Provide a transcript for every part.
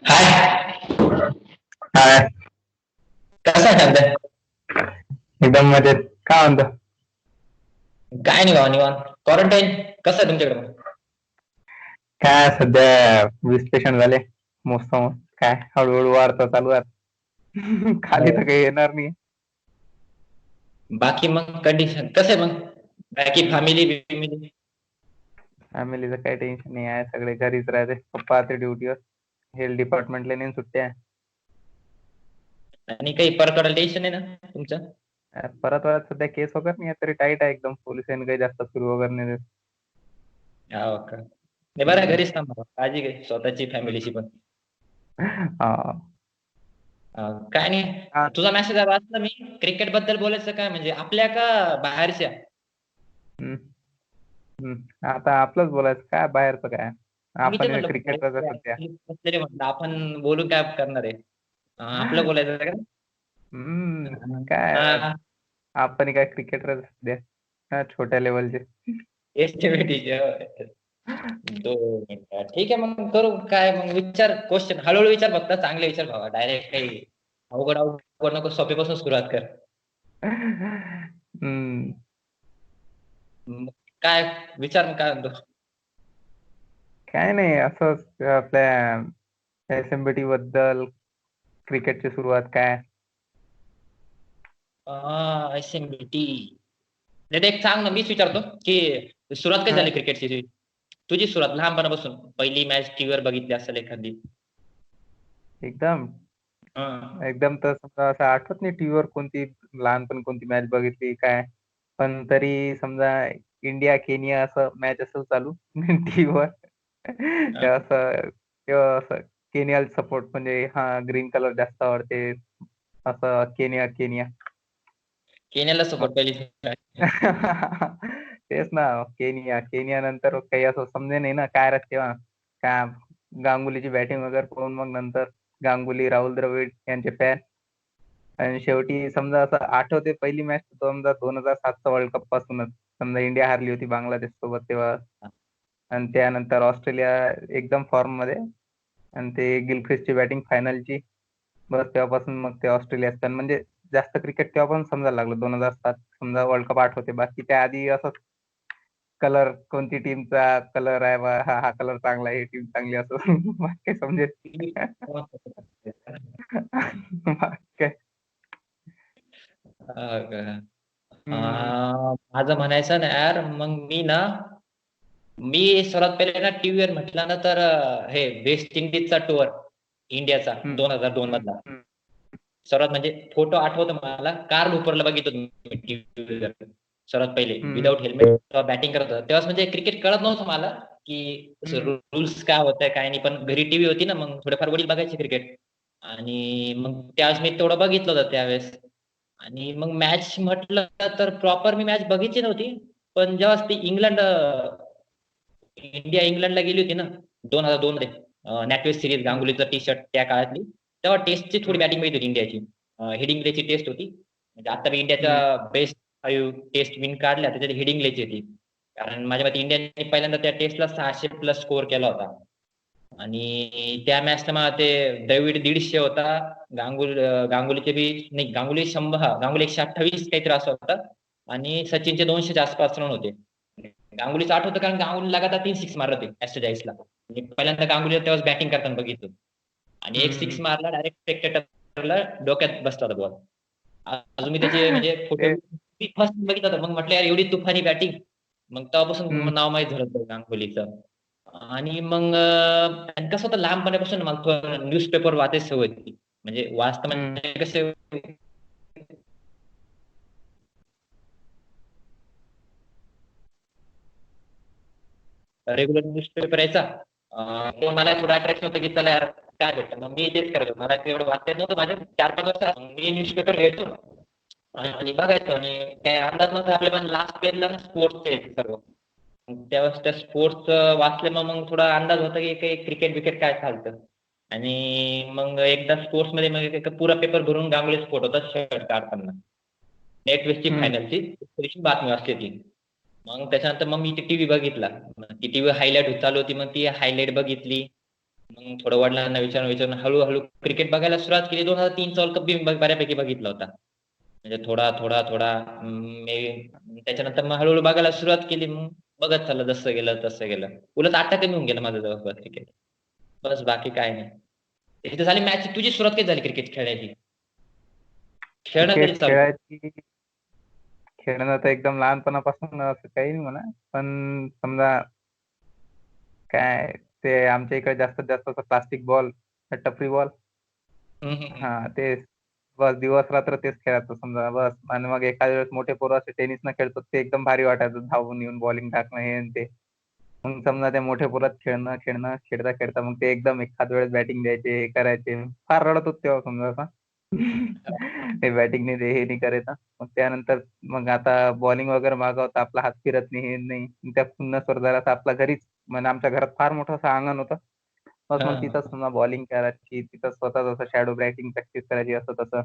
हाय. हाय. कसा आहे सध्या? एकदम मजेत. काय म्हणतो? काय नाही भावा, निवांत. क्वारंटाईन कसं आहे तुमच्याकडे मग? काय सध्या 20 पेशंट झाले. मस्त मग काय हळूहळू वाढतं चालू आहे. खाली तर काही येणार नाही. बाकी मग कंडिशन कसं आहे मग? बाकी फॅमिली? फॅमिलीचं काही टेन्शन नाही आहे. सगळे घरीच राहते. पप्पा आता ड्युटीवर. हेल्थ डिपार्टमेंटला नेऊन सुट्ट्या आहे. आणि काही परत टेन्शन आहे ना तुमचं? परत वरात सध्या केस वगैरे नाही आहे, तरी टाईट आहे एकदम. पोलिसांनी काही जास्त सुरू वगैरे नाही देत. हो का? नाही, बरं आहे, हम्म. घरीच थांबा, काळजी घे स्वतःची फॅमिलीची पण. हा. काय नाही, तुझा मेसेज वाचला मी. क्रिकेट बद्दल बोलायचं काय, म्हणजे आपल्या का बाहेरच्या? हम्म. आता आपलंच बोलायचं काय बाहेरचं काय. मी ते आपण म्हटलं क्रिकेटला सध्या. म्हटलं आपण बोलू काय करणार आहे. आपलं बोलायचं का? काय हा, आपण काय क्रिकेटर सध्या. छोट्या लेवलचे. एस्टिमेटीचे 2 मिनिटं. ठीक आहे, मग करू काय, मग विचार, क्वेश्चन हळूहळू विचार, फक्त चांगले विचार भावा, डायरेक्ट काही अवघड अवघड नको, सोपेपासून सुरुवात कर. हम्म. मग काय विचार, मग काय म्हणतो? काय नाही असंच आपल्या SMBT बद्दल. क्रिकेटची सुरुवात काय. SMBT. नाही, एक सांग ना, मीच विचारतो की सुरुवात काय हा, झाली क्रिकेटची? तुझी सुरुवात लहानपणापासून, पहिली मॅच टीव्हीवर बघितली असेल एखादी. एकदम हा. एकदम तर समजा असं आठवत नाही टीव्हीवर कोणती लहानपण कोणती मॅच बघितली काय. पण तरी समजा इंडिया केनिया असं मॅच असेल चालू टीव्हीवर. तेव्हा असं केनियाला सपोर्ट म्हणजे हा ग्रीन कलर जास्त आवडते. असं केनिया केनिया. केन्याला सपोर्ट पहिली. तेच ना. केनिया केनिया नंतर काही असं समजे नाही ना काय राहत तेव्हा. काय गांगुलीची बॅटिंग वगैरे पाहून मग नंतर गांगुली राहुल द्रविड यांचे फॅन. आणि शेवटी समजा असं आठवते पहिली मॅच समजा 2007चा वर्ल्ड कप पासूनच. समजा इंडिया हारली होती बांगलादेश सोबत तेव्हा. आणि त्यानंतर ऑस्ट्रेलिया एकदम फॉर्म मध्ये. आणि ते गिलक्रिस्टची बॅटिंग फायनलची. बस तेव्हापासून मग ते ऑस्ट्रेलिया फॅन म्हणजे जास्त क्रिकेट तेव्हा पण समजायला लागलं 2007 समजा वर्ल्ड कप आठवते. बाकी त्याआधी असं कलर कोणती टीमचा कलर आहे बा हा कलर चांगला आहे ही टीम चांगली असं बाकी समजेल. बाकी हम्म. माझं म्हणायचं ना यार, मग मी सर्वात पहिले ना टीव्हीवर म्हटलं ना तर हे वेस्ट इंडिजचा टूर इंडियाचा हम्म. 2002 हम्म. मधला. हम्म. सर्वात म्हणजे फोटो आठवतो मला, कार्ल हूपरला बघितलं टीव्हीवर सर्वात पहिले, हम्म. विदाऊट हेल्मेट बॅटिंग करत होता. तेव्हा म्हणजे क्रिकेट कळत नव्हतं मला की हम्म. रूल्स काय होत काय नाही, पण घरी टीव्ही होती ना, मग थोडेफार वडील बघायचे क्रिकेट. आणि मग त्यावेळेस मी तेवढं बघितलं होतं त्यावेळेस. आणि मग मॅच म्हटलं तर प्रॉपर मी मॅच बघितली नव्हती. पण जेव्हा ती इंडिया इंग्लंडला गेली होती ना 2002 मध्ये, नॅटवेस्ट सिरीज हम्म. गांगुलीचा टी शर्ट त्या काळातली, तेव्हा टेस्टची थोडी हम्म. बॅटिंग माहिती होती इंडियाची. हेडिंग्लेची टेस्ट होती, म्हणजे आता मी हम्म. इंडियाच्या बेस्ट 5 टेस्ट विन काढल्या, त्याच्यात हेडिंग्लेची होती. कारण माझ्या मते इंडियाने पहिल्यांदा त्या टेस्टला 600 प्लस स्कोर केला होता. आणि त्या मॅचला मला ते द्रविड 150 होता. गांगुलीचे बी नाही, गांगुली 100, गांगुली 128 काहीतरी असं होता. आणि सचिनचे 200च्या आसपास रन होते. गांगुलीचं आठवतं कारण गांगुली लगातार 3 सिक्स मारत होते ऍस्ट्रोजाईसला. म्हणजे पहिल्यांदा गांगुलीला तेव्हा बॅटिंग करताना बघितलं. आणि एक सिक्स हम्म. मारला डायरेक्ट स्पेक्टेटरला, डोक्यात बसला होता बॉल. अजून मी त्याचे म्हणजे फोटो ते फर्स्ट बघितलं होतं, मग म्हटलं यार एवढी तुफानी बॅटिंग. मग तेव्हापासून हम्म. नाव माहीत झालं होतं गांगुलीचं. आणि मग आणि कसं होतं, लहानपणापासून मला न्यूजपेपर वाचायची सवय होती. म्हणजे वाचता हम्म. म्हणजे कसं रेग्युलर न्यूजपेपर यायचा. मग मला थोडं अट्रॅक्शन होतं की चला यार काय भेटतं, मग मी तेच करायचो. मला एवढं वाचता येत नव्हतं, माझ्या 4-5 वर्ष मी न्यूजपेपर घ्यायचो आणि बघायचो. आणि काय अंदाज नव्हता आपल्या, पण लास्ट पेजला स्पोर्ट्स यायचे सर्व. मग त्यावेळेस त्या स्पोर्ट्स वाचले, मग थोडा अंदाज होता की काही क्रिकेट विकेट काय चालतं. आणि मग एकदा स्पोर्ट्स मध्ये मग एक पुरा पेपर भरून गांगुली स्पोर्ट होता शर्ट काढताना, नेट वेस्टची हम्म. फायनलची बातमी वाचली ती. मग त्याच्यानंतर मग मी ती टीव्ही बघितला. मग ती टीव्ही हायलाइट होत चालू होती, मग ती हायलाइट बघितली. मग थोडं वडिलांना विचारून हळूहळू क्रिकेट बघायला सुरुवात केली. 2003चा वर्ल्ड कप बी बऱ्यापैकी बघितला होता. म्हणजे थोडा त्याच्यानंतर मग हळूहळू बघायला सुरुवात केली. मग बघत चाललं, जसं गेलं तसं गेलं. उलट आता कमी होऊन गेलं माझं जवळपास क्रिकेट. बस बाकी काय नाही. इथे झाली मॅच. तुझी सुरुवात कधी झाली क्रिकेट खेळायची? खेळणं कधी क्रिकेट चालू केलं? खेळायची खेळणं तर एकदम लहानपणापासून असं काही नाही म्हणा, पण समजा काय ते आमच्या इकडे जास्तीत जास्त प्लास्टिक बॉल, टपरी बॉल, हम्म, हम्म, हा तेच. बस दिवस रात्र तेच खेळायचो समजा बस. आणि मग एखाद्या वेळेस मोठे पोरं असे टेनिस न खेळतो ते एकदम भारी वाटायचं, धावून येऊन बॉलिंग टाकणं हे आणि ते. मग समजा ते मोठे पोरात खेळणं खेळणं खेळता खेळता मग ते एकदम एखाद वेळेस बॅटिंग द्यायचे, हे करायचे. फार रडत होत तेव्हा समजा असं. हे बॅटिंग नाही दे, हे नाही करायचं. मग त्यानंतर मग आता बॉलिंग वगैरे मागवता आपला हात फिरत नाही, हे नाही. मग त्या खुन्नसवर जरा आपला घरीच, म्हणजे आमच्या घरात फार मोठं असं अंगण होतं. बस मग हा. तिथंच समजा बॉलिंग करायची, तिथं स्वतः जसं शॅडो बॅटिंग प्रॅक्टिस करायची असं तसं.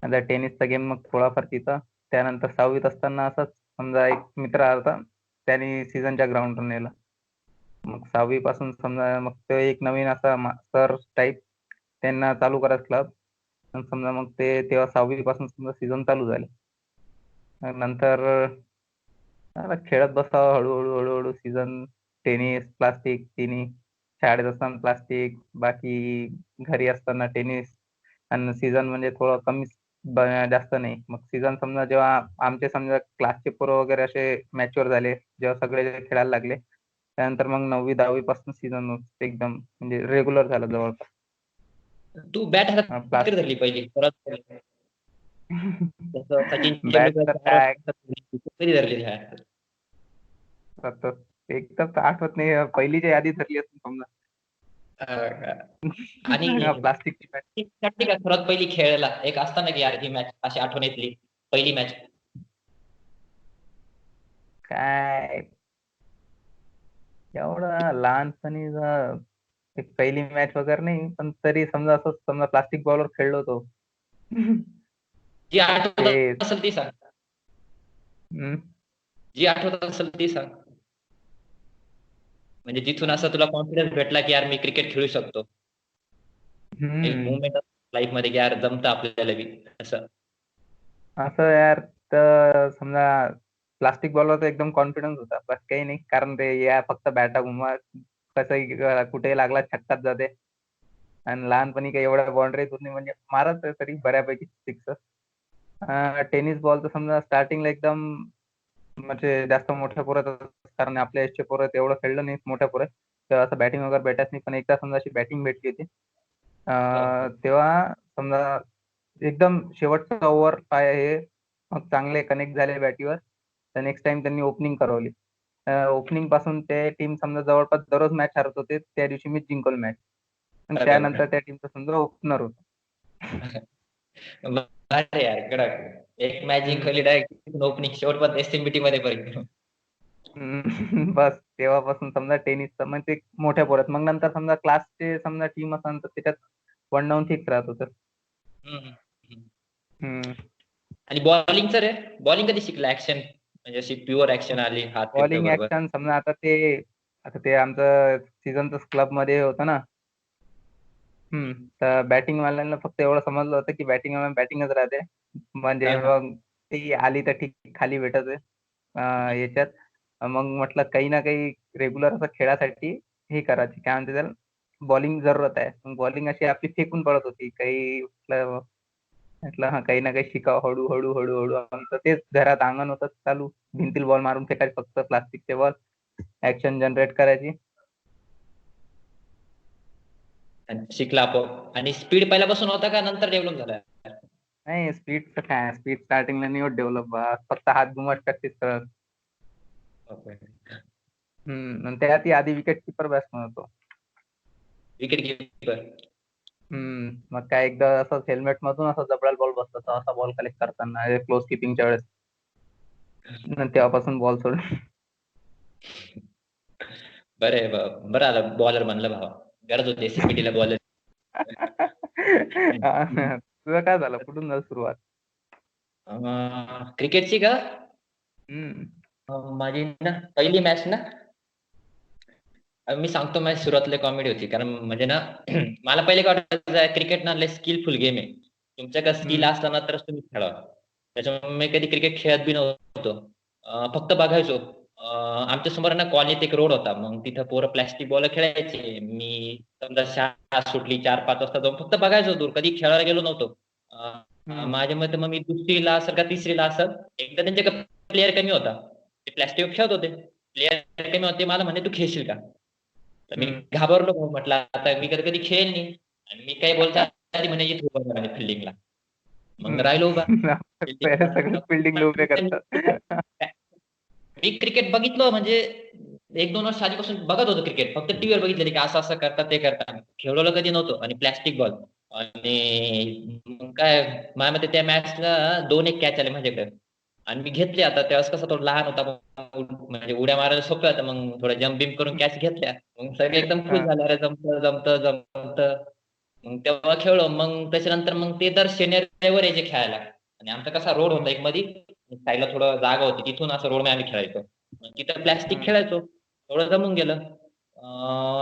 आता टेनिसचा गेम मग थोडाफार तिथं. त्यानंतर 6वीत असताना असंच समजा एक मित्र आला होता, त्याने सीझनच्या ग्राउंडवर नेलं. मग 6वी पासून समजा मग तो एक नवीन असा सर टाईप त्यांना चालू करायचं क्लब. समजा मग ते तेव्हा 6वी पासून समजा सीझन चालू झाले. मग नंतर आता खेळत बसावं हळूहळू हळूहळू सीझन. टेनिस प्लास्टिक तिन्ही. शाळेत असताना प्लास्टिक, बाकी घरी असताना टेनिस. आणि सीझन म्हणजे थोडं कमी, जास्त नाही. मग सीझन समजा जेव्हा आमचे समजा क्लासचे पोरं वगैरे असे मॅच्युअर झाले, जेव्हा सगळे खेळायला लागले, त्यानंतर मग 9वी 10वी पासून सीझन एकदम म्हणजे रेग्युलर झालं जवळपास. तू बॅट हातात कधी प्लास्टिक. धरली पहिली परत? जसं सचिन बॅट तेंडुलकर तर 4 काय वर्षाचा कधी धरली बॅट? आता एकदम तर आठवत नाही, पहिलीच्या यादी धरली असेल समजा. आणि प्लास्टिकची बॅट. साठी का सर्वात पहिली खेळायला एक असताना की यार ही मॅच अशी आठवणीतली पहिली मॅच? काय एवढं लहानपणी एक पहिली मॅच वगैरे नाही, पण तरी समजा असं समजा प्लास्टिक बॉलवर खेळलो होतो. जी आठवत ते असेल ती सांग. हम्म, जी आठवत असेल ती सांग. म्हणजे जिथून असं तुला कॉन्फिडन्स भेटला की यार मी क्रिकेट खेळू शकतो. एक हम्म. मुवमेंट लाईफ मध्ये की यार जमतं आपल्याला बी असं. असं यार, तर समजा प्लास्टिक बॉलवर तर एकदम कॉन्फिडन्स होता, बस काही नाही. कारण ते या फक्त बॅटा घुमा, कसंही कुठेही लागला छक्काच जाते. आणि लहानपणी काही एवढ्या बाउंड्रीज होत नाही, म्हणजे मारत तरी बऱ्यापैकी सिक्स. टेनिस बॉल तर समजा स्टार्टिंगला एकदम म्हणजे जास्त मोठ्या पुरत, कारण आपल्या एजचे पोरं तेवढं खेळलं नाही मोठ्या पुरत. तेव्हा असं बॅटिंग वगैरे भेटायच नाही, पण एकदा समजा अशी बॅटिंग भेटली होती. तेव्हा समजा एकदम शेवटचा ओव्हर काय हे, मग चांगले कनेक्ट झाले बॅटीवर. तर नेक्स्ट टाइम त्यांनी ओपनिंग करवली. ओपनिंग पासून ते टीम समजा जवळपास दररोज मॅच हरत होते, त्या दिवशी मी जिंकवली मॅच. आणि अरे त्यानंतर बापरे. त्या टीमचा समजा ओपनर होतो. अरे यार कडक. एक मॅच हम्म. जिंकवली डायरेक्ट ओपनिंग शेवटपर्यंत एसएमबीटी मध्ये पर्यंत. हम्म. बस तेव्हापासून समजा टेनिसचं म्हणजे मोठ्या पोरात. मग नंतर समजा क्लासचे समजा टीम असेल तर त्याच्यात वन डाऊन फिक्स राहत होतं. हम्म, हम्म. हम्म. आणि बॉलिंगचं रे? बॉलिंग कधी शिकला ऍक्शन? म्हणजे अशी प्युअर ऍक्शन आली हात फिरतोय बॉलिंग बरोबर? ऍक्शन समजा आता ते आमचं सीझनचं क्लब मध्ये होतं ना. तर बॅटिंग वाल्यांना फक्त एवढं समजलं होतं की बॅटिंग बॅटिंगच राहते. हा, म्हणजे हा. मग ती आली तर ठीक, खाली भेटत आहे. याच्यात मग म्हटलं काही ना काही रेग्युलर असं खेळासाठी हे करायची, काय म्हणते त्याला, बॉलिंग जरूरत आहे. मग बॉलिंग अशी आपली फेकून पडत होती काही. म्हटलं म्हटलं हा काही ना काही शिकाव हळू हळू हळू हळू. आमचं तेच घरात अंगण होतं चालू, भिंतील बॉल मारून फेकायचे फक्त प्लास्टिकचे बॉल, ऍक्शन जनरेट करायची. आणि शिकला आपोआप. आणि स्पीड पहिल्यापासून होता का नंतर डेव्हलप झाला? नाही स्पीडचं काय, स्पीड स्टार्टिंगला नाही होत डेव्हलप, फक्त हात घुमत प्रॅक्टिस करत. आणि त्यात आधी विकेट किपर बॅट्समन होतो. Wicket keeper. मग काय एकदा असंच हेल्मेट मधून असं जबडाला बॉल बसत होता, असा बॉल कलेक्ट करताना क्लोज किपिंगच्या वेळेस. आणि तेव्हापासून बॉल सोड. बरं आलं बॉलर म्हणलं भावा. गरज होती एसएमबीटी ला बॉलर. तुझं काय झालं, कुठून झालं सुरुवात? क्रिकेटची का? हम्म. माझी ना पहिली मॅच ना मी सांगतो माझी सुरुवातीला कॉमेडी होती कारण म्हणजे ना मला पहिले काय वाटायचं क्रिकेट ना लय स्किलफुल गेम आहे. तुमच्याकडे स्किल हम्म. असलं ना तरच तुम्ही खेळा. त्याच्यामुळे मी कधी क्रिकेट खेळत बी नव्हतो. फक्त बघायचो. आमच्या समोर ना कॉलनीत एक रोड होता. मग तिथं पोरं प्लास्टिक बॉल खेळायचे. मी समजा शाळा सुटली 4-5 वाजता जाऊन फक्त बघायचो दूर. कधी खेळायला गेलो नव्हतो. हम्म. माझ्या मते मग मी दुसरीला असेल का तिसरीला असेल एकदा त्यांच्याकडे प्लेअर कमी होता. ते प्लास्टिक खेळत होते. प्लेअर कमी होते मला म्हणे तू खेळशील का? तर मी हम्म. घाबरलो मग म्हटलं आता मी कधी कधी खेळेल नाही आणि मी काही बोलता आधी म्हणे इथे उभा राहा म्हणे फिल्डिंगला. मग राहिलो उभा. पहिले सगळं फिल्डिंगला उभे करतात. मी क्रिकेट बघितलं म्हणजे 1-2 वर्ष आधीपासून बघत होतो क्रिकेट. फक्त टीव्हीवर बघितलेली की असं असं करतात ते करतात. खेळलो कधी नव्हतो आणि प्लास्टिक बॉल आणि मग काय माझ्या मते त्या मॅचला 2-1 कॅच आले माझ्याकडे आणि मी घेतले आता त्यावेळेस कसं थोडं लहान होता म्हणजे उड्या मारायला सोपं होतं मग थोडं जम्प बिम्प करून कॅच घेतल्या. मग सगळे एकदम खुश हा. झाले अरे जमतं जमतं जमतं. मग तेव्हा खेळलो मग त्याच्यानंतर मग ते दर शनिवारी रविवारी यायचे खेळायला आणि आमचा कसा रोड होता हम्म. एक मध्ये साईडला थोडं जागा होती तिथून असं रोड आम्ही खेळायचो. मग तिथं प्लॅस्टिक हम्म. खेळायचो. थोडं जमून गेलं.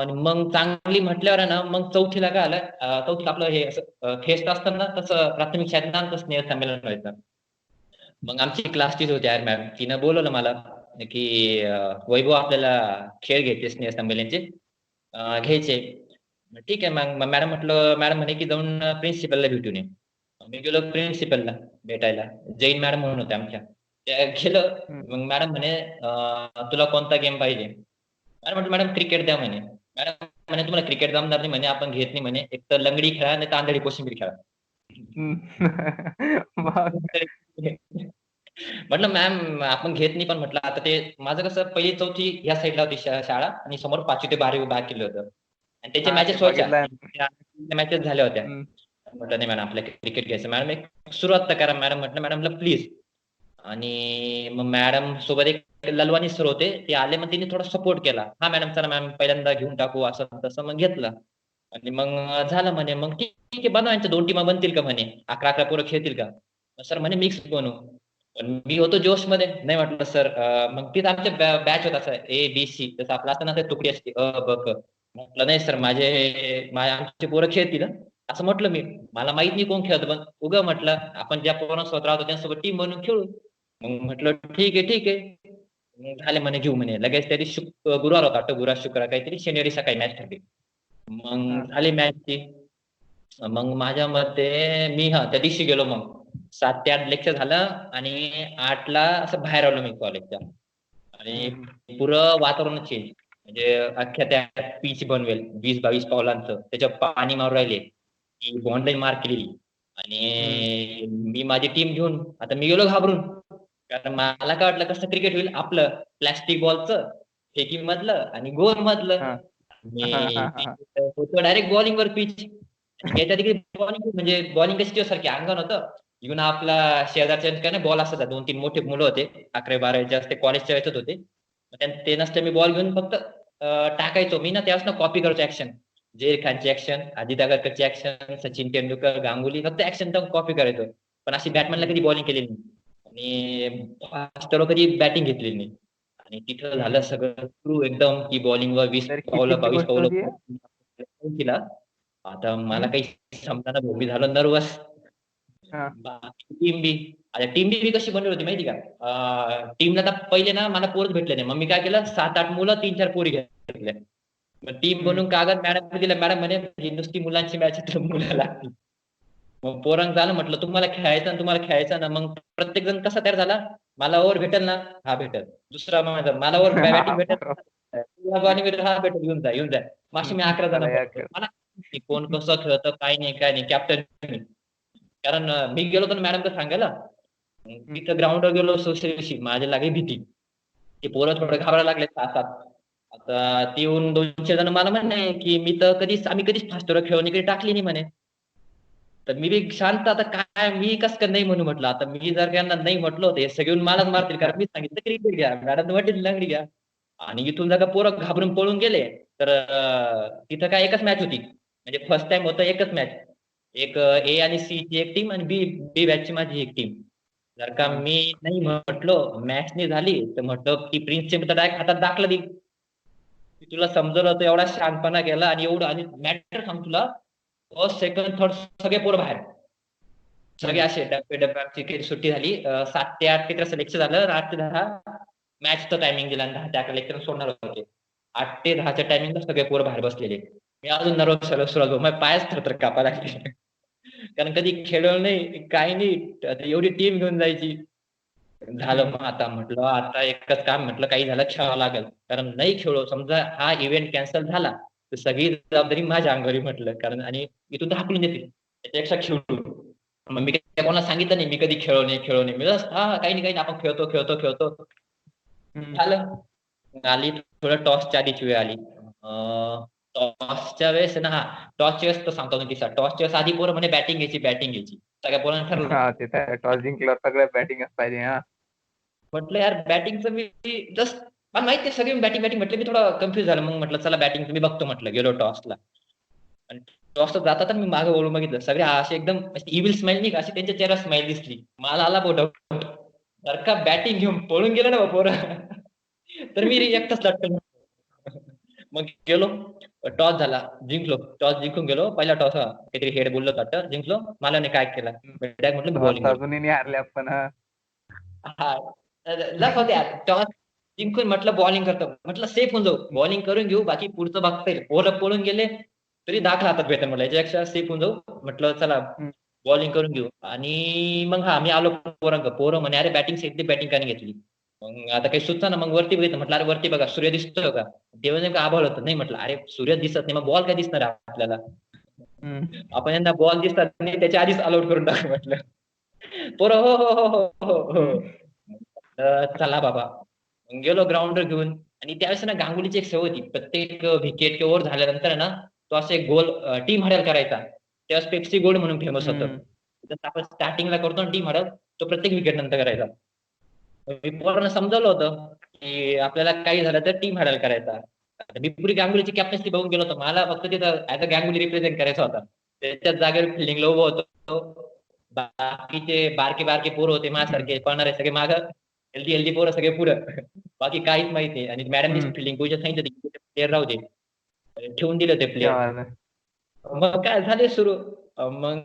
आणि मग चांगली म्हटल्यावर आहे ना मग चौथीला काय आलं चौथीत आपलं हे असं फेस्ट असतं ना तसं प्राथमिक शाळेत ना तसं स्नेह संमेलन व्हायचं. मग आमची क्लास टीचर होती यार मॅम तिनं बोलवलं मला की वैभव आपल्याला खेळ घ्यायचे स्नेह संमेलनचे घ्यायचे. ठीक आहे मग मॅडम म्हटलं मॅडम म्हणे की जाऊन प्रिन्सिपलला भेटून ये. मी गेलो प्रिन्सिपलला भेटायला. जैन मॅडम म्हणून होत्या आमच्या. त्या गेलं हम्म. मग मॅडम म्हणे तुला कोणता गेम पाहिजे? मॅडम म्हटलं मॅडम क्रिकेट द्या म्हणे. मॅडम म्हणे तुम्हाला क्रिकेट जमणार नाही म्हणे आपण घेत नाही म्हणे एक तर लंगडी खेळा नाही तर आंधळी कोशिंबीर खेळा. मग. म्हटलं मॅम आपण घेत नाही पण म्हटलं आता ते माझं कसं पहिली चौथी या साईडला होती शाळा आणि समोर 5वी ते 12वी बाग केलं होतं आणि त्याच्या हा ते मॅचेस व्हायच्या बघितलंय. मॅचेस झाल्या होत्या. हम्म. म्हटलं नाही मॅडम आपल्याला क्रिकेट घ्यायचं मॅडम एक सुरुवात तर करा मॅडम म्हटलं मॅडमला प्लीज आणि मग मॅडम सोबत एक ललवानी सर होते ते आले मग त्यांनी थोडा सपोर्ट केला हा मॅडम चला मॅम पहिल्यांदा घेऊन टाकू असं तसं मग घेतलं आणि मग झालं म्हणे मग ठीक आहे बनवा यांच्या 2 टीमा बनतील का म्हणे 11-11 पोरं खेळतील का सर म्हणे मिक्स बनवू पण मी होतो जोश मध्ये नाही म्हटलं सर मग तिथं आमच्या बॅच होता सर A B C जसं आपलं असतं ना ते तुकडी असते A B C म्हटलं नाही सर आमचे पोरं खेळतील असं म्हटलं मी मला माहित नाही कोण खेळत पण उगा म्हटलं आपण ज्या पोरांसोबत राहतो त्यांच्यासोबत टीम बनवून खेळू मग म्हटलं ठीक आहे मग झाले म्हणे घेऊ म्हणे लगेच तरी गुरुवार होता वाटतं गुरुवार शुक्रवार काहीतरी शनिवारी सकाळी मॅच ठरली हा. मग झाली मॅच ती मग माझ्या मते मी त्या दिवशी गेलो मग 7 ते 8 लेक्चर झालं आणि 8ला असं बाहेर आलो मी कॉलेजच्या आणि हम्म. पुरं वातावरण चेंज म्हणजे अख्ख्या त्या पिच बनवेल 20-22 पावलांचं त्याच्यावर पाणी मारून राहिले की बॉन्ड मार केलेली हम्म. आणि मी माझी टीम घेऊन आता मी गेलो घाबरून कारण मला काय वाटलं कसं क्रिकेट होईल आपलं प्लॅस्टिक बॉलचं फेकी मधलं आणि गोल मधलं हा. हा. आणि हा. डायरेक्ट बॉलिंग वर पिच आणि याच्या तिकडे बॉलिंग म्हणजे बॉलिंग कशी सारखी अंगण होतं येऊन आपला शेजारच्या बॉल असायचा 2-3 मोठे मुलं होते 11-12 जास्त कॉलेजच्या याच्यात होते ते नसतं मी बॉल घेऊन फक्त टाकायचो मी ना त्यावेळेस ना कॉपी करायचो ऍक्शन झहीर खानची ऍक्शन अजित आगरकरची ऍक्शन सचिन तेंडुलकर गांगुली फक्त ऍक्शन तर कॉपी करायचो पण अशी बॅटमॅनला हम्म. कधी बॉलिंग केलेली नाही आणि फास्टरवर कधी बॅटिंग घेतलेली नाही आणि तिथं झालं हम्म. सगळं सुरू एकदम की बॉलिंगवर 20 तर पावलं कितीची 22 गोष्ट होती हे? पावलं तिला आता मला हम्म. काही समजायला भाऊ मी झालो नर्वस हा. बाकी टीम बी आता टीम बी मी कशी बनवली होती माहिती का टीमला तर पहिले ना मला पोरच भेटले नाही मग मी काय केलं 7-8 मुलं 3-4 पोरी घेतल्या मग टीम हम्म. बनवून कागद मॅडम दिला मॅडम म्हणे ही नुसती मुलांची मॅच तर मुलं लागतील मग पोरांग झालं म्हटलं तुम्हाला खेळायचं ना मग प्रत्येक जण कसा तयार झाला मला ओव्हर भेटेल ना हा भेटेल दुसरा माझा मला ओव्हर बॅटिंग भेटेल बरोबर. तुला बॉलिंग भेटेल हा भेटेल येऊन जा मग अशी मी 11 जण चला या बनवतो खेळ. मला कोण कसं खेळतं काय नाही कॅप्टन कारण मी गेलो होतो मॅडमला सांगायला हम्म. तिथं ग्राउंडवर गेलो सोशलशी माझ्या लागे भीती ते पोरं थोडं हम्म. घाबरायला लागले 7-7 आता ती येऊन 200 जण मला म्हणे की आम्ही कधीच फास्टवर खेळून इकडे टाकली नाही म्हणे तर मी बी शांत आता काय मी कस काय नाही म्हणू म्हटलं आता मी जर यांना नाही म्हटलं होतं हे सगळे येऊन मलाच मारतील कारण मी सांगितलं क्रिकेट घ्या मॅडम म्हटली लंगडी घ्या आणि इथून जर का पोरं घाबरून पळून गेले तर तिथं काय एकच मॅच होती म्हणजे फर्स्ट टाइम होतं एकच मॅच एक A आणि C ची एक टीम आणि बी बॅचची माझी एक टीम जर का हा. मी नाही म्हटलो मॅच नाही झाली तर म्हटलं की प्रिन्सचे डायरेक्ट हातात दाखला देईल तुला समजवलं तर एवढा शांतपणा केला आणि एवढं, आणि मॅटर सांग तुला, फर्स्ट सेकंड थर्ड सगळे पोरं बाहेर, सगळे असे डब्बे डब्ब्याची सुट्टी झाली. 7 ते 8 काहीतरी असं लेक्चर झालं, 8 ते 10 मॅचचं टायमिंग दिला आणि 10 ते 11 लेक्चर सोडणार होते. 8 ते 10च्या टायमिंगला सगळे पोरं बाहेर बसलेले. मी अजून नर्वस झालो, सुरुवात माझ्या पायच थरथर कापा लागले. कारण कधी खेळलो नाही, काही नाही, आता एवढी टीम घेऊन जायची. झालं मग आता म्हटलं, आता एकच काम, म्हटलं काही झालं खेळावं लागेल, कारण नाही खेळलो समजा हा इव्हेंट कॅन्सल झाला तर सगळी जबाबदारी माझ्या अंगावर म्हटलं, कारण आणि इथून तर हाकलून देतील, त्याच्यापेक्षा खेळू. मग मी काही कोणाला सांगितलं नाही मी कधी खेळलो नाही. मी just, हा काही नाही आपण खेळतो. झालं. आली थोडं टॉसच्या आधीची वेळ आली. टॉसच्या वेळेस ना, टॉसच्या वेळेस तर सांगतो ना किस्सा. टॉसच्या वेळेस आधी पोरं म्हणे बॅटिंग घ्यायची. सगळ्या पोरांना ठरलं. हा ते तर टॉस जिंकल्यावर सगळ्या बॅटिंगच पाहिजे. हा म्हटलं यार बॅटिंगचं मी जस्ट, मला माहिती आहे सगळे बॅटिंग म्हटलं, मी थोडा कन्फ्युज झालं. मग म्हटलं चला बॅटिंग मी बघतो, म्हटलं गेलो टॉसला. आणि टॉसला जातात मी मागे वळून बघितलं, सगळे असे एकदम इव्हिल स्माइल नाही का, अशी त्यांच्या चेहरा स्माइल दिसली. मला आला डाऊट, जर का बॅटिंग घेऊन पळून गेलं ना पोरं तर मी एकटाच लटकन. मग गेलो, टॉस झाला, जिंकलो. टॉस जिंकून गेलो, पहिला टॉस काहीतरी हेड बोललो वाटतं, जिंकलो. मला नाही काय केलं, डायरेक्ट म्हटलं मी टॉस बॉलिंग करतो. अजूनही नाही हारले आपण. हा हा, लक होते यार. टॉस जिंकून म्हटलं बॉलिंग करतो, म्हटलं सेफ होऊन जाऊ, बॉलिंग करून घेऊ, बाकी पुढचं बघता येईल. पोरं पळून गेले तरी दाखला हातात भेटेल, म्हटलं याच्यापेक्षा सेफ होऊन जाऊ. म्हटलं चला बॉलिंग करून घेऊ. आणि मग मी आलो पोरं म्हणे अरे बॅटिंग घेतली, बॅटिंग काय घेतली. मग आता काही सुचना, मग वरती बघितलं, म्हटलं अरे वरती बघा सूर्य दिसतोय का, तेव्हा नेमकं आभाळ होतं. नाही म्हटलं अरे सूर्य दिसत नाही, मग बॉल काय दिसणार आहे आपल्याला, आपण यांना बॉल दिसतात नाही त्याच्या आधीच ऑल आउट करून टाकू म्हटलं. पोरं हो. चला बाबा. मग गेलो ग्राउंडवर घेऊन. आणि त्यावेळेस ना गांगुलीची एक सवय होती, प्रत्येक विकेट किंवा ओव्हर झाल्यानंतर ना तो असं एक गोल टीम हडल करायचा. त्यावेळेस पेप्सी गोल्ड म्हणून फेमस होतं. जसं आपण स्टार्टिंगला करतो ना टीम हडल, तो प्रत्येक विकेट नंतर करायचा. मी पोरांना समजावलं होतं की आपल्याला काही झालं तर टीम हडल करायचा. मी पुरी गांगुलीची कॅप्टन्सी बघून गेलो होतो, मला फक्त तिथं ऍज अ गांगुली रिप्रेझेंट करायचा होता. त्याच्याच जागेवर फिल्डिंगला उभं होतो. बाकीचे बारके बारके पोरं होते माझ्यासारखे पळणारे, सगळे मागं, हेल्दी पोरं सगळे पुढं. बाकी काहीच माहित नाही. आणि मॅडमनी फिल्डिंग पोझिशन सांगितलं प्लेअर राहू दे, ठेवून दिले होते क्या प्लेअर. बात है. मग काय झाले सुरू. मग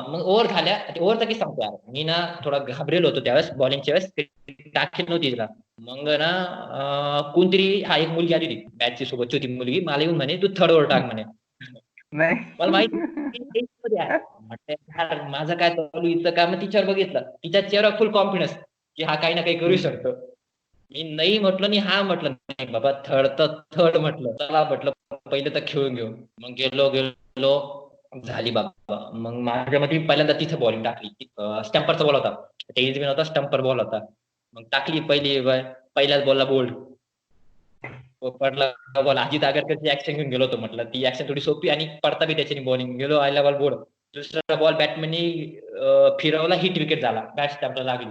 मग ओव्हर झाल्या. ओव्हरचा किस्सा सांगतो यार. मी ना थोडा घाबरेलो होतो त्यावेळेस, बॉलिंगच्या वेळेस टाकेल नव्हती तिला. मग ना कोणतरी एक मुलगी आली होती बॅचची सोबतची होती मुलगी, मला येऊन म्हणे तू थर्ड ओव्हर टाक म्हणे. नाही मला माहिती यार माझं काय चालू इथं काय, मग तिच्यावर बघितलं, तिच्या चेहरा फुल कॉन्फिडन्स की हा काही ना काही करू शकतो. मी नाही म्हटलं नाही, हा म्हटलं नाही बाबा, थर्ड तर थर्ड म्हटलं, चला म्हटलं पहिले तर खेळून घेऊ. मग गेलो झाली बाबा. मग माझ्या मध्ये पहिल्यांदा तिथे बॉलिंग टाकली. स्टंपरचा बॉल होता, टेनिस बी नव्हता, स्टंपर बॉल होता. मग टाकली पहिल्याच बॉलला बोल्ड पडला बॉल. अजित आगरकरची ऍक्शन घेऊन गेलो होतो, म्हटलं ती ऍक्शन थोडी सोपी आणि पडता बी त्याच्याने बॉलिंग. गेलो आयला बॉल बोर्ड. दुसरा बॉल बॅटमॅननी फिरवला, हिट विकेट झाला, बॅट स्टॅम्पला लागली.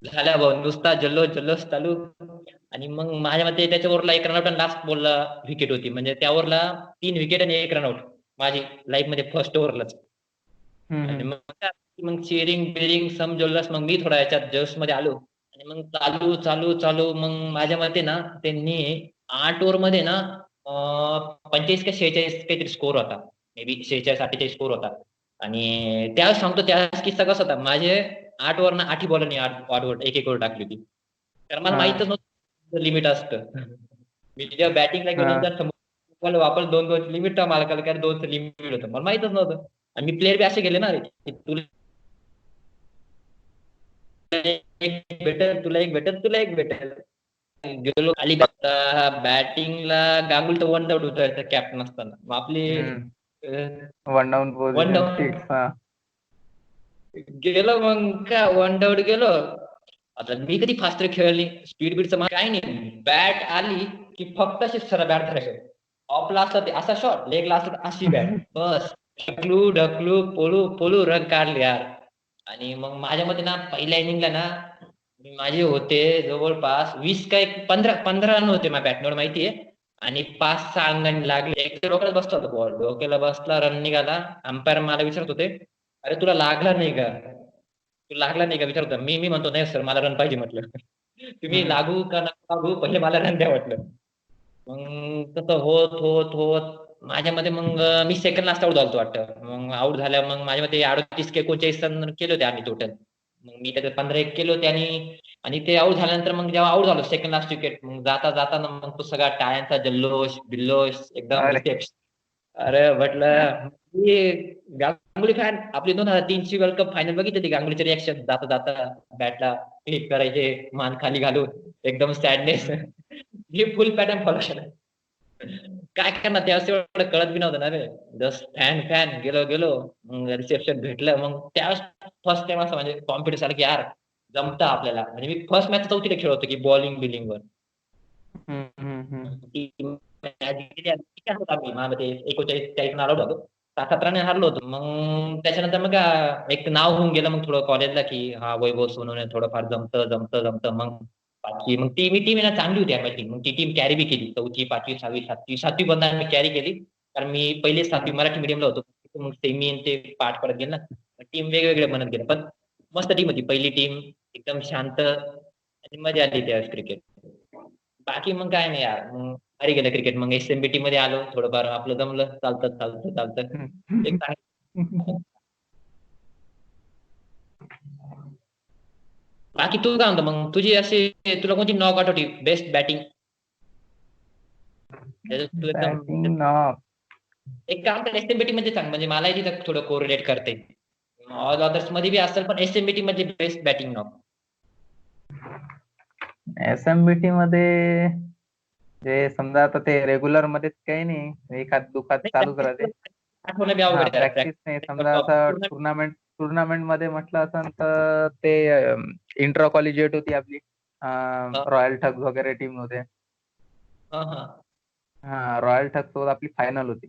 झाल्या बॉल नुसता जल्लोष चालू. आणि मग माझ्या मते त्याच्या ओव्हरला 1 रनआउट आणि लास्ट बॉलला विकेट होती, म्हणजे त्या ओव्हरला 3 विकेट आणि 1 रनआउट माझी लाईफ मध्ये फर्स्ट ओव्हरलाच. आणि मग चेअरिंग बिअरिंग सम जल्लोष. मग मी थोडा याच्यात जोश मध्ये आलो. आणि मग चालू मग माझ्या मते ना त्यांनी 8 ओव्हर मध्ये ना 45 का 46 काहीतरी स्कोर होता, मे बी 46-48 स्कोर होता. आणि त्यावेळेस सांगतो, त्यावेळेस किस्सा कसा होता, माझे 8 ओव्हर ना 8 बॉलरनी 8 ओव्हर एक ओव्हर टाकली होती. कारण मला माहितच नव्हतं लिमिट असतं. मी जेव्हा बॅटिंगला गेलो तर वापस 2 लिमिट, मला कळलं काय 2चं लिमिट होतं, मला माहितच नव्हतं. आणि मी प्लेअर बी असे गेले ना, तुला तुला एक भेटेल. गेलो खाली बॅटिंगला, गांगुल तर वन डाऊट होतं कॅप्टन असताना. मग आपली one down one position down fix. हा गेलो. मग काय वन डाऊट गेलो. आता मी कधी फास्टर खेळली, स्पीड बीडचं काय नाही. बॅट आली की फक्त अशी सरळ बॅट धरायचं. ऑफला असला ते असा शॉट, लेगला असला तर अशी बॅट, बस ढकलू पळू रन काढले यार. आणि मग माझ्या मते ना पहिल्या इनिंगला ना माझे होते जवळपास 20 काय 15 रन होते माझ्या बॅटवर माहितीये. आणि 5-6 अंगाने लागले. एक तर डोक्याला बसला होता बॉल, डोक्याला बसला, रन निघाला. अंपायर मला विचारत होते अरे तुला लागला नाही का, तू लागला नाही का विचारत होता. मी म्हणतो नाही सर मला रन पाहिजे म्हटलं. तुम्ही लागू का नका लागू, पहिले मला रन द्या म्हटलं. मग तसं होत होत होत माझ्यामध्ये मग मी सेकंड लास्ट आउट झालो वाटतं. मग आउट झाल्या मग माझ्या मते 38 की 39 रन केले होते आम्ही टोटल. मग मी त्याच्यात 15 एक केले होते आणि ते आउट झाल्यानंतर मग जेव्हा आउट झालो सेकंड लास्ट विकेट, मग जाता जाताना मग तो सगळा टाळ्यांचा जल्लोष बिल्लोष एकदम अरे रिसेप्शन. अरे म्हटलं मी गांगुली फॅन, आपली 2003 ची वर्ल्ड कप फायनल बघितली होती, गांगुलीचे रिएक्शन जाता जाता बॅटला क्लिक करायचे, मान खाली घालून एकदम सॅडनेस. हे फुल पॅटर्न फॉलो केला. काय करणार त्यावेळेस एवढं कळत बी नव्हतं ना रे. जस्ट फॅन फॅन गेलो गेलो, मग रिसेप्शन भेटलं. मग त्यावेळेस फर्स्ट टाइम असं म्हणजे कॉन्फिडन्स आला की यार जमतं आपल्याला. म्हणजे मी फर्स्ट मॅच चौथीला खेळत होतो की बॉलिंग बिलिंगवर. ती मॅच जिंकली आणि ती काय होतं आम्ही माझ्यामध्ये 39-40 आउट झालो. 7-7 रन हारलो होतो. मग त्याच्यानंतर मग एक नाव होऊन गेलं मग थोडं कॉलेजला की हा वैभव सोनवणे थोडंफार जमतं जमतं जमतं. मग बाकी मग टीम आहे ना चांगली होती आम्ही टीम. मग ती टीम कॅरी बी केली. 4थी, 5वी, 6वी, 7वी, 7वी पर्यंत आम्ही कॅरी केली. कारण मी पहिले 7वी मराठी मीडियमला होतो. मग सेमी आणि ते पाठ पडत गेलं ना. टीम वेगवेगळे बनत गेले. पण मस्त टीम होती. पहिली टीम एकदम शांत आणि मजा आली त्यावेळेस क्रिकेट. बाकी मग काय नाही यार. मग भारी गेलं क्रिकेट. मग एसएमबीटी मध्ये आलो. थोडंफार आपलं जमलं. चालतं चालतं चालतं. एक चांगलं. बाकी तू काय म्हणतो मग तुझी अशी तुला कोणती नॉक आठवती बेस्ट बॅटिंग? तू एकदम बॅटिंग नॉक. एक काम कर एसएमबीटी मध्ये सांग म्हणजे मलाही तिथं थोडं कोरिलेट करते. ऑल अदर्स मध्ये बी असेल पण एसएमबीटी मध्ये बेस्ट बॅटिंग नॉक. एसएमबीटी मध्ये जे समजा आता ते रेग्युलर मध्येच काही नाही, एखाद दुखात चालूच राहते. आठवणं बी हा अवघड आहे त्याला. प्रॅक्टिस नाही. समजा असं टुर्नामेंट मध्ये म्हटलं असं तर ते इंट्रा कॉलेजिएट होती आपली, रॉयल ठग वगैरे टीम होते. हा हा. हा रॉयल ठग सोबत आपली फायनल होती.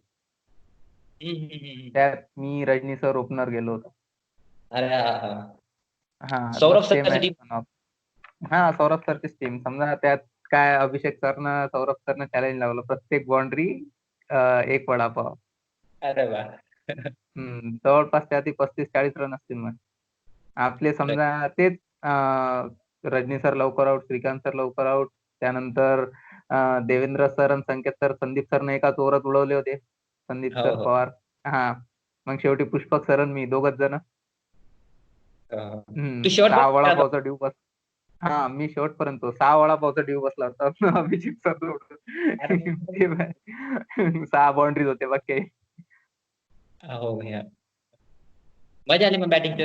त्यात मी रजनी सर ओपनर गेलो होतो. अरे हा हा. हा सौरभ मग ते सर मॅच. हा सौरभ सरचीच टीम. समजा त्यात काय अभिषेक सरनं सौरभ सरनं चॅलेंज लावलं, प्रत्येक बाउंड्री एक वडापाव. अरे वा. जवळपास त्यात 35-40 रन असतील मग आपले. समजा तेच रजनी सर लवकर आउट, श्रीकांत सर लवकर आउट, त्यानंतर देवेंद्र सर आणि संकेत सर, संदीप सरने एकाच ओव्हरात उडवले होते, संदीप हो सर हो. पवार. हा मग शेवटी पुष्पक सर आणि मी दोघच जण. तू शेवट 6 पण वडापावचा ड्यू बस. हा मी शेवटपर्यंत 6 वडापावचा ड्यू बसला होता. अभिषेक सर सोडून. 6 बाउंड्रीज होते बाकी. हो भैया. मजा आली मग बॅटिंग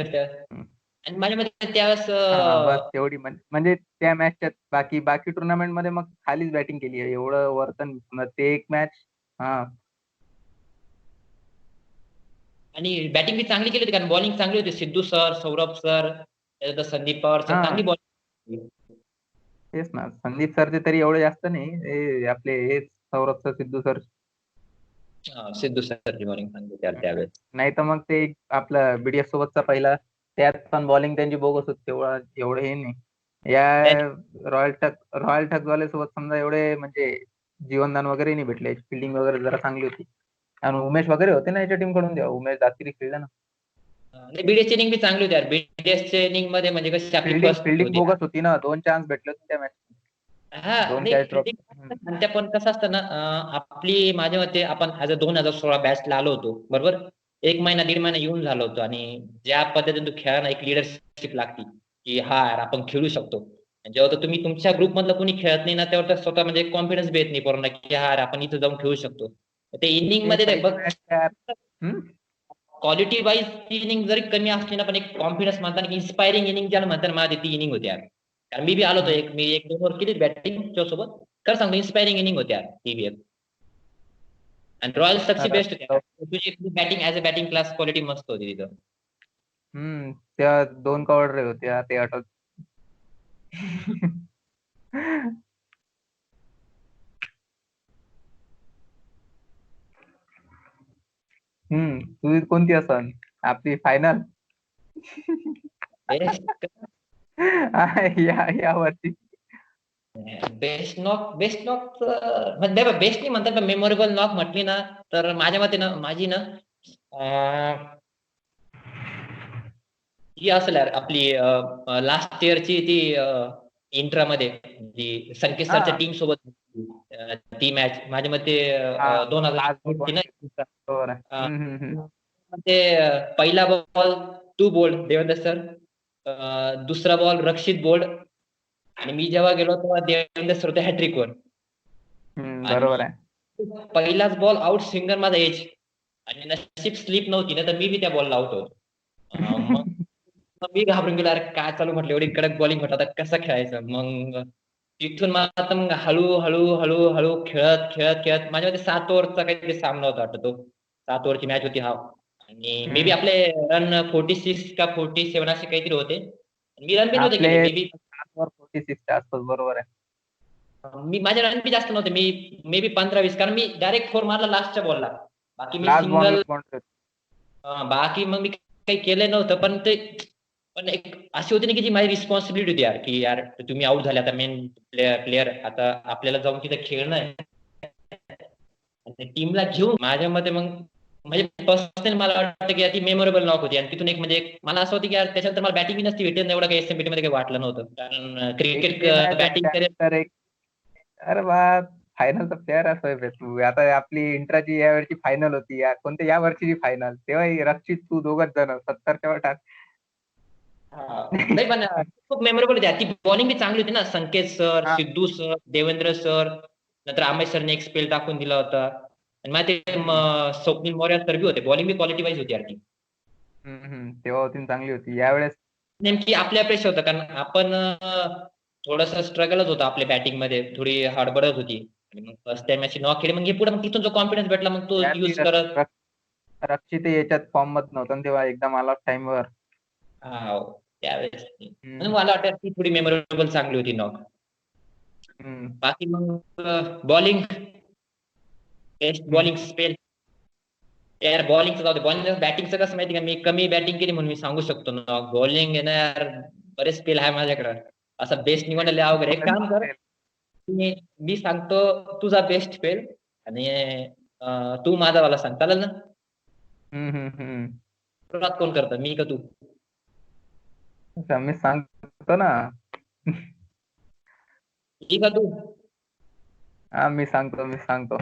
आणि माझ्या मते त्यावेळेस हा बस तेवढी म्हणजे त्या मॅचच्यात. बाकी टुर्नामेंट मध्ये मग खालीच बॅटिंग केली आहे, एवढं वर्तन ते एक मॅच. हा आणि बॅटिंग बी चांगली केली होती कारण बॉलिंग चांगली होती. सिद्धू सर, सौरभ सर, त्यानंतर संदीप पवार सर हा चांगली बॉलिंग. तेच ना. संदीप सरचे तरी एवढे जास्त नाही, आपले हेच सौरभ सर, सिद्धू सर. सिद्धू सरची बॉलिंग चांगली होती त्यावेळेस. नाही तर मग ते आपलं बीडीएस सोबतचा पहिला, त्यात पण बॉलिंग त्यांची बोगस होती. एवढं हे नाही. या रॉयल ठगवाले सोबत समजा एवढे म्हणजे जीवनदान वगैरे नाही भेटले, फिल्डिंग वगैरे जरा चांगली होती. आणि उमेश वगैरे होते ना याच्या टीम कडून, तेव्हा उमेश दातीरी खेळला ना. बीडीएसची इनिंग बी चांगली होती यार. बीडीएसच्या इनिंग मध्ये म्हणजे कशी आपली फर्स्ट फिल्डिंग होती. बोगस होती ना. 2 चान्स भेटले होते त्या मॅच. हा 2 नाही कॅच ड्रॉप. फिल्डिंग त्या पण कसं असतं ना आपली माझ्या मते आपण आज 2016 बॅचला आलो होतो बरोबर. 1 महिना 1.5 महिना येऊन झालो होतो आणि ज्या पद्धतीने तू खेळा ना एक लिडरशिप लागती की हा यार आपण खेळू शकतो. जेव्हा तर तुम्ही तुमच्या ग्रुप मधलं कोणी खेळत नाही ना तेव्हा तर स्वतः म्हणजे कॉन्फिडन्स बी येत नाही पोरांना की हा यार आपण इथं जाऊन खेळू शकतो. ते इनिंग ते मध्ये पहिली बघ मॅच यार. क्वालिटी वाईज ती इनिंग जरी कमी असली ना पण एक कॉन्फिडन्स म्हणताना इन्स्पायरिंग इनिंग ज्याला म्हणतात मला ती इनिंग होती यार. कारण मी बी आलो होतो मी 1-2 ओव्हर केली बॅटिंग सोबत. खरं सांगतो इन्स्पायरिंग इनिंग होती यार ती बी एक. आणि रॉयल सक्सी बेस्ट होती. तुझी batting as a batting class quality मस्त होती तिथं. त्या 2 कव्हर रे होत्या ते आठवत. तुझी कोणती असन आपली फायनल? बेस्ट या वर्षी बेस्ट नॉक म्हणजे बेस्ट नाही म्हणतात पण मेमोरेबल नॉक म्हटली ना तर माझ्या मते ना माझी ना ही असेल यार आपली लास्ट इयरची ती इंट्रामध्ये जी संकेत हा सरच्या टीम सोबत ती मॅच माझ्या मते हा 2008 लास्ट बॉल होती ना. बरोबर आहे. अं, हम्म. ते पहिला बॉल तू बोल्ड देवेंद्र सर, दुसरा बॉल रक्षित बोल्ड, आणि मी जेव्हा गेलो तेव्हा देवेंद्र सर होते हॅट्रिक वर. बरोबर आणि आहे. पहिलाच बॉल आउट स्विंगर माझा एज, आणि नशीब स्लिप नव्हती ना तर मी बी त्या बॉलला आउट होतो. मग मग मी घाबरून गेलो, अरे काय चालू म्हटलं, एवढी कडक बॉलिंग म्हटलं आता कसं खेळायचं. मग तिथून मला आता मग हळू खेळत खेळत खेळत माझ्या मध्ये 7 ओव्हरचा काहीतरी सामना होता वाटतं तो. 7 ओव्हरची मॅच होती हा. आणि मे बी आपले रन 46 का 47 असे काहीतरी होते. मी रन बी नव्हते आपले केले मे बी. 46 आसपास बरोबर आहे. मी माझे रन बी जास्त नव्हते, मी मे बी 15-20, कारण मी डायरेक्ट 4 मारला लास्टच्या बॉलला. बाकी मी लास्ट बॉल सिंगल, बाकी मग मी काही केलं नव्हतं. पण एक अशी होती ना की जी माझी रिस्पॉन्सिबिलिटी होती यार, की यार तुम्ही आउट झाले, आता मेन प्लेअर आता आपल्याला जाऊन तिथे खेळणं आहे आणि टीमला घेऊन. माझ्या मते मग म्हणजे पर्सनली मला वाटतं की ती मेमोरेबल नॉक होती. आणि तिथून एक म्हणजे मला असं होतं की यार त्याच्यानंतर मला बॅटिंग नसती भेटेल, एवढं काही एसएमपीटी मध्ये काही वाटलं नव्हतं, कारण क्रिकेट एकही मॅच आणि बॅटिंग करेल. त्यानंतर एक, अरे बा, फायनलचा प्लेअर असाय बे तू. आता आपली इंट्राची या वर्षी फायनल होती, या वर्षीची फायनल, तेव्हा रक्षित तू दोघच जण 70च्या वर टाक. नाही पण खूप मेमोरेबल होती. ती बॉलिंग बी चांगली होती ना, संकेत सर, हा. सिद्धू सर, देवेंद्र सर, नंतर अमेश सरने एक स्पेल टाकून दिला होता. आणि मग ते स्वप्नील मौर्य सर बी होते. बॉलिंग बी क्वालिटी वाईज होती यार ती. तेव्हा होती चांगली होती. यावेळेस नेमकी आपल्या अपेक्षा होतं, कारण आपण थोडस स्ट्रगलच होतं आपल्या बॅटिंग मध्ये, थोडी हडबडच होती. आणि मग फर्स्ट टाइम अशी नॉक खेळली, मग हे पुढे मग तिथून जो कॉन्फिडन्स भेटला मग तो त्यातली युज करत. रक्षित याच्यात फॉर्म मध्ये नव्हता ना तेव्हा, एकदम आला टाइमवर. हा त्यावेळेस म्हणून मला वाटतं ती थोडी मेमोरेबल चांगली होती नॉक. बाकी मग बॉलिंग, टेस्ट बॉलिंग स्पेल, यार बॉलिंगचं जाऊ दे. बॉलिंग बॅटिंगचं कसं माहिती का, मी कमी बॅटिंग केली म्हणून मी सांगू शकतो ना. बॉलिंग आहे ना यार, बरेच स्पेल आहे माझ्याकडे. असं बेस्ट निवडलं लय अवघड. एक काम कर, मी सांगतो तुझा बेस्ट स्पेल, आणि तू माझा वाला सांग, चालेल ना? सुरुवात कोण करतं, मी का तू? मी सांगतो ना. मी का तू? हा, मी सांगतो.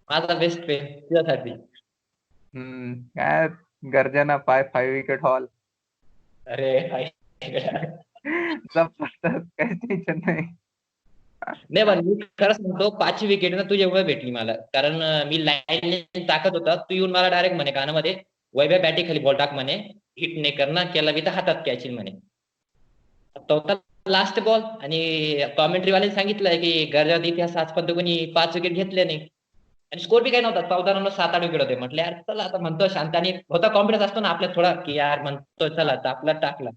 माझा बेस्ट स्पेल तुझ्यासाठी. काय, गर्जना 5 विकेट हॉल. अरे भाई. जबरदस्त, काहीच टेन्शन नाही. नाही पण मी खरं सांगतो, 5वी विकेट ना तुझ्यामुळे भेटली मला. कारण मी लाईन टाकत होता, तू येऊन मला डायरेक्ट म्हणे कानामध्ये, वैभव बॅटी खाली बॉल टाक म्हणे, हिट नाही करणार, केला बी तर हातात कॅच म्हणे. तो होता लास्ट बॉल. आणि कॉमेंट्री वाले सांगितलंय की गरजात इतिहास आजपर्यंत कोणी 5 विकेट घेतले नाही. आणि स्कोर बी काही नव्हता, 14 रन 7-8 विकेट होते. म्हटलं यार चला, आता म्हणतो शांत, आणि होता कॉन्फिडन्स असतो ना आपल्यात थोडा, की यार म्हणतो चला आता आपला टाकला.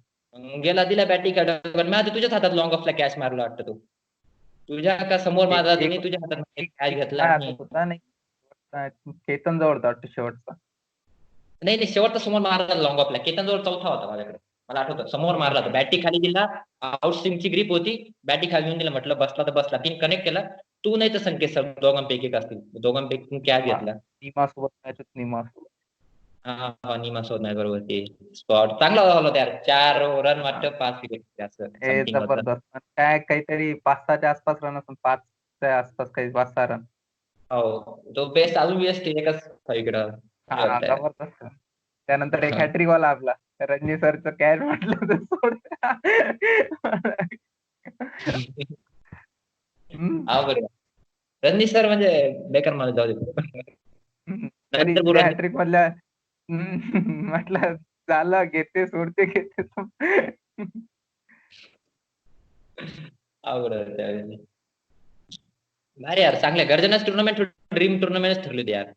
गेला, दिला बॅटिंग काढून, मी आधी तुझ्याच हातात लॉंग ऑफला कॅच मारला वाटतं तू. तुझ्या का समोर एक माझा, एक तुम्ही तुझ्या हातात कॅच घेतला. माझ्या आणि हातात होता नाही. केतन जवळ होता वाटतं शेवटचा. नाही नाही, शेवटचा समोर मारला लॉंग ऑफला. केतन जवळ चौथा होता माझ्याकडे, मला आठवतं. समोर मारला तो, बॅटी खाली दिला, आउट स्विंगची ग्रीप होती, बॅटी खाली देऊन दिला, म्हटलं बसला तर बसला. 3 कनेक्ट केला. तू नाही तर संकेत सर, दोघांपैकी एक असतील, दोघांपैकी कॅच घेतला. निमा सोबत मॅच होती, निमा सोबत. हा निमा सोड नाही, बरोबर. ते स्पॉट चांगला झाला त्यार, 4 रन वाटतं 5 विकेट असं हे समथिंग होतं. जबरदस्त. काय काहीतरी 5-6च्या आसपास रन असून, 5च्या आसपास काही 5-6 रन. हो, तो बेस्ट अजून बेस्ट एकच इकडं. हा, जबरदस्त. त्यानंतर एक हॅट्रिक वाला आपला रजनी सरचं कॅच म्हटलं तर सोड. हा बरोबर. रणजित सर म्हणजे बेकार मला, जाऊ दे. तरी नंतर त्या बोलू. हॅट्रिक मधल्या म्हटलं झालं, घेते सोडते घेते. अवघड होतं त्यावेळेस. भारी यार, चांगल्या गर्जनाच टुर्नामेंट, ड्रीम टुर्नामेंट ठरली होती यार.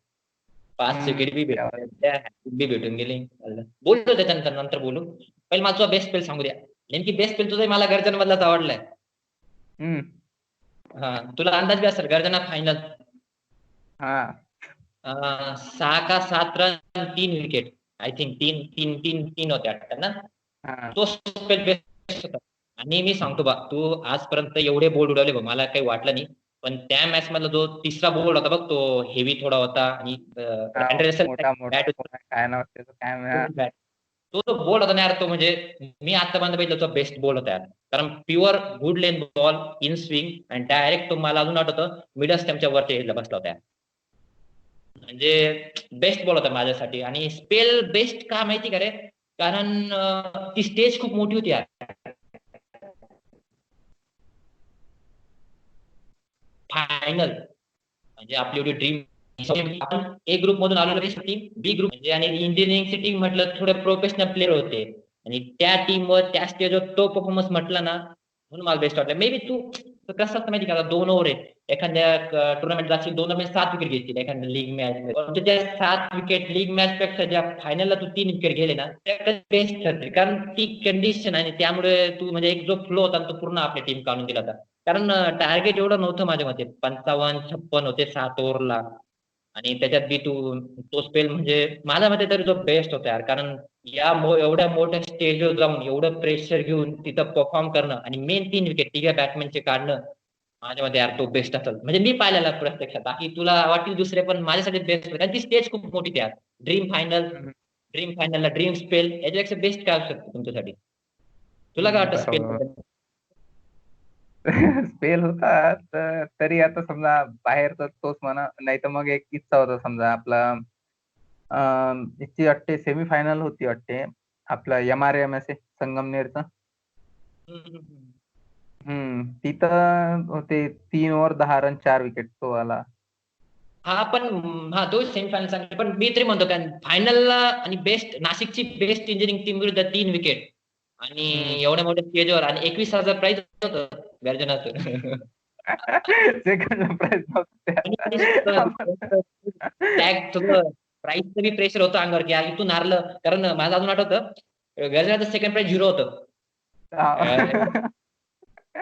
5 विकेट बी भेटल्या, बी भेटून गेली. बोलतो त्याच्यानंतर, नंतर बोलू. पहिले माझा बेस्ट स्पेल सांगू द्या. नेमकी बेस्ट स्पेल तुझा मला गर्जन मधलाच आवडलाय. हा, तुला अंदाज बी असेल, गर्जना फायनल. हा, 6 का 7 रन 3 विकेट, आय थिंक 3 होते वाटतं ना. तो स्पेल बेस्ट होता. आणि मी सांगतो बा, तू आजपर्यंत एवढे बोल्ड उडवले बघ, मला काही वाटलं नाही. पण त्या मॅच मधला जो तिसरा बोल्ड होता बघ, तो हेवी थोडा होता. आणि मोठा काय नाव त्याचं, काय तो जो बॉल होता ना यार, तो म्हणजे मी आतापर्यंत बघितलं तो बेस्ट बॉल होता यार. कारण pure good lane ball in swing आणि डायरेक्ट तो मला अजून आठवतं मिडल स्टॅम्पच्या वरच्या हेडला बसला होता यार. म्हणजे बेस्ट बॉल होता माझ्यासाठी. आणि स्पेल बेस्ट का माहिती का रे? कारण ती स्टेज खूप मोठी होती यार. फायनल म्हणजे आपली एवढी ड्रीम. आपण ए ग्रुप मधून आलेलो बेस्ट टीम, बी ग्रुप म्हणजे, आणि इंजिनिअरिंगची टीम म्हटलं थोडे प्रोफेशनल प्लेअर होते. आणि त्या टीमवर त्या स्टेजवर तो परफॉर्मन्स म्हटला ना, म्हणून मला बेस्ट वाटलं. मे बी तू कसं असतं माहिती का, 2 ओव्हर आहे एखाद्या टुर्नामेंट जाशील, 2 ओव्हर 7 विकेट घेतील एखाद्या लीग मॅच मध्ये. परंतु त्या 7 विकेट लीग मॅच पेक्षा ज्या फायनलला तू 3 विकेट गेले ना, त्या बेस्ट ठरते. कारण ती कंडिशन आणि त्यामुळे तू म्हणजे एक जो फ्लो होता तो पूर्ण आपली टीम काढून दिला होता. कारण टार्गेट एवढं नव्हतं माझ्या मते, 55-56 होते 7 ओव्हरला. आणि त्याच्यात बी तू तो स्पेल म्हणजे माझ्या मते तरी तो बेस्ट होता यार. कारण एवढ्या मोठ्या स्टेजवर जाऊन एवढं प्रेशर घेऊन तिथं परफॉर्म करणं आणि मेन 3 विकेट तिघ्या बॅट्समॅनचे काढणं, माझ्या मते यार तो बेस्ट असेल म्हणजे मी पाहिलेला प्रत्यक्षात. बाकी तुला वाटतील दुसरे, पण माझ्यासाठी बेस्ट होते. कारण ती स्टेज खूप मोठी त्यात. ड्रीम फायनल, ड्रीम फायनलला ड्रीम स्पेल, याच्यापेक्षा बेस्ट काय असू शकतं तुमच्यासाठी? तुला काय वाटतं स्पेल? बरोबर. स्पेल होता तर तरी आता समजा बाहेरचा तोच म्हणा, नाही तर मग एक किस्सा होता समजा आपला. याची वाटते सेमीफायनल होती वाटते, आपला MRMS संगमनेरचा. तिथं होते 3 ओव्हर 10 रन 4 विकेट तो आला. हा पण हा तो सेमीफायनल सांगितलं, पण मी तरी म्हणतो कारण फायनलला आणि बेस्ट नाशिकची बेस्ट इंजिनिअरिंग टीम विरुद्ध 3 विकेट आणि हम्म. एवढ्या मोठ्या स्टेजवर आणि 21,000 प्राइज होतं गर्जनाचं. सेकंड प्राइज आणि नव्हतं. टॅग सगळं प्राइजचं बी प्रेशर होतं अंगावर की यार इथून हारलं. कारण माझं अजून आठवतं गर्जनाचं सेकंड प्राइज 0 होतं.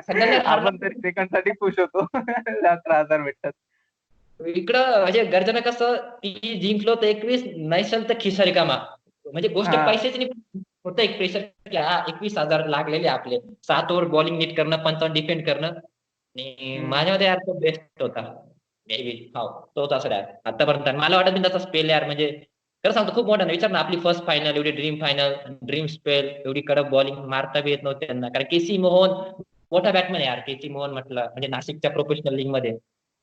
संगमनेर हारला. आपण तरी सेकंड साठी खुश होतो. 11,000 भेटतात. इकडं म्हणजे गर्जना कसं ती जिंकलो तर 21 नैसल तर खिसा रिकामा. म्हणजे गोष्ट हा. पैशाची नाही, होतं एक प्रेशर की हा 21,000 लागलेले आपले. 7 ओव्हर बॉलिंग नीट करणं, 55 डिफेंड करणं. आणि हम्म. माझ्या मते यार तो बेस्ट होता. मे बी हो तोच असेल यार आतापर्यंत. आणि मला वाटत नाही त्याचा स्पेल यार म्हणजे खरं सांगतो खूप मोठा ना. विचार ना आपली फर्स्ट फायनल, एवढी ड्रीम फायनल, ड्रीम स्पेल, एवढी कडक बॉलिंग मारता बी येत नव्हती त्यांना. कारण केसी मोहन मोठा बॅट्समॅन यार. केसी मोहन म्हटलं म्हणजे नाशिकच्या प्रोफेशनल लीग मध्ये.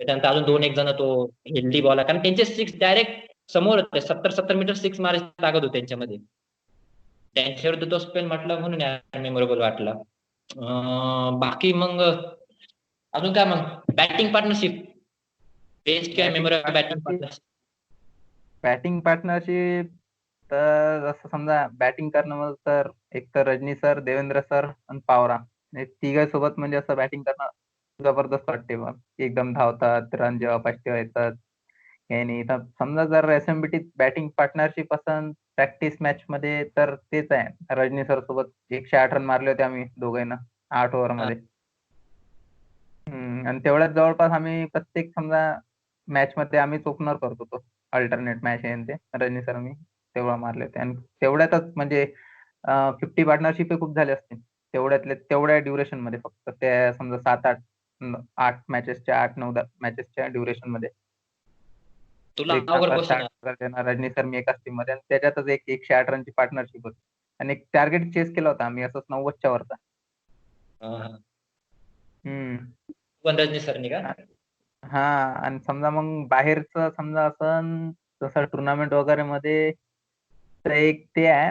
त्याच्यानंतर अजून 2 एक जण तो हेल्दी बॉलर. कारण त्यांचे सिक्स डायरेक्ट समोर होते. 70-70 मीटर सिक्स मारायची ताकद होती त्यांच्यामध्ये. त्यांच्यावर तो स्पेल म्हटलं म्हणून यार मेमोरेबल वाटला. बाकी मग अजून काय मग बॅटिंग पार्टनरशिप बेस्ट किंवा batting memorable batting partnership partnership? Batting partnership तर जसं समजा बॅटिंग करणं म्हणलं तर एक तर रजनी सर, देवेंद्र सर आणि पावरा, हे तिघा सोबत म्हणजे असं बॅटिंग करणं जबरदस्त वाटते मग. एकदम धावतात, रन जेव्हा पाहिजे तेव्हा येतात. आणि इथं समजा जर SMBT बॅटिंग पार्टनरशिप असन प्रॅक्टिस मॅच मध्ये तर तेच आहे. रजनी सर सोबत 108 रन मारले होते आम्ही दोघांना 8 ओव्हर मध्ये. आणि तेवढ्याच जवळपास आम्ही प्रत्येक समजा मॅच मध्ये आम्हीच ओपनर करत होतो. अल्टरनेट मॅच आहे ते रजनी सर मी तेव्हा मारले होते. आणि तेवढ्यातच म्हणजे 50 पार्टनरशिप खूप झाले असतील तेवढ्या ड्युरेशन मध्ये. फक्त त्या समजा 7-8 8 मॅचेसच्या 8-9 मॅचेसच्या ड्युरेशन मध्ये तुला एक अवघड चांगला क्वेश्चन स्टार्ट करताना रजनी सर मी एकाच टीम मध्ये. आणि त्याच्यातच एक 108 रनची पार्टनरशिप होती. आणि एक टार्गेट चेस केला होता आम्ही असंच 90च्या वरचा. आहे. हम्म. रजनी सरनी का? हा. आणि समजा मग बाहेरचं समजा असं जसं टुर्नामेंट वगैरे मध्ये तर एक ते आहे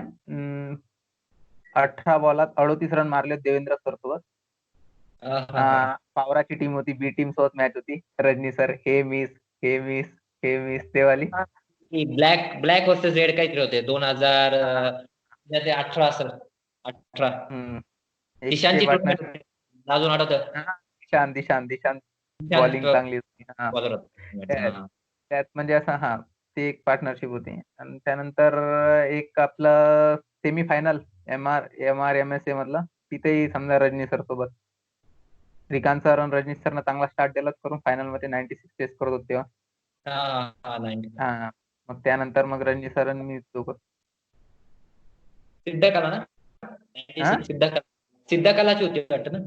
18 बॉलात 38 रन मारले देवेंद्र सर सोबत. हा, हा, हा. पावराची टीम होती, बी टीम सोबत मॅच होती. रजनी सर हे मिस, हे मिस, हे मिस ते वाली. ब्लॅक ब्लॅक वर्सेस रेड काहीतरी होते 2000 हा. 18 असेल. 18 हम्म. एक ते दिशांची पार्टनरशिप. टुर्नामेंट अजून आठवतं. दिशांत दिशांत दिशांत दिशांत बॉलिंग चांगली होती. हा. बॉलर होता. त्यात हा. त्यात म्हणजे असं हा ती एक पार्टनरशिप होती. आणि त्यानंतर एक आपलं सेमीफायनल MRMSA मधला, तिथेही समजा रजनी सर सोबत श्रीकांत सर आणि रजनी सरनं चांगला स्टार्ट दिला करून फायनल मध्ये 96 चेस करत होते तेव्हा. हा, हा, 90. हा. मग त्यानंतर मग रजनी सर आणि मी सोबत. सिद्धकला ना? हा 96 सिद्धकला. सिद्धकलाची होती वाटतं ना?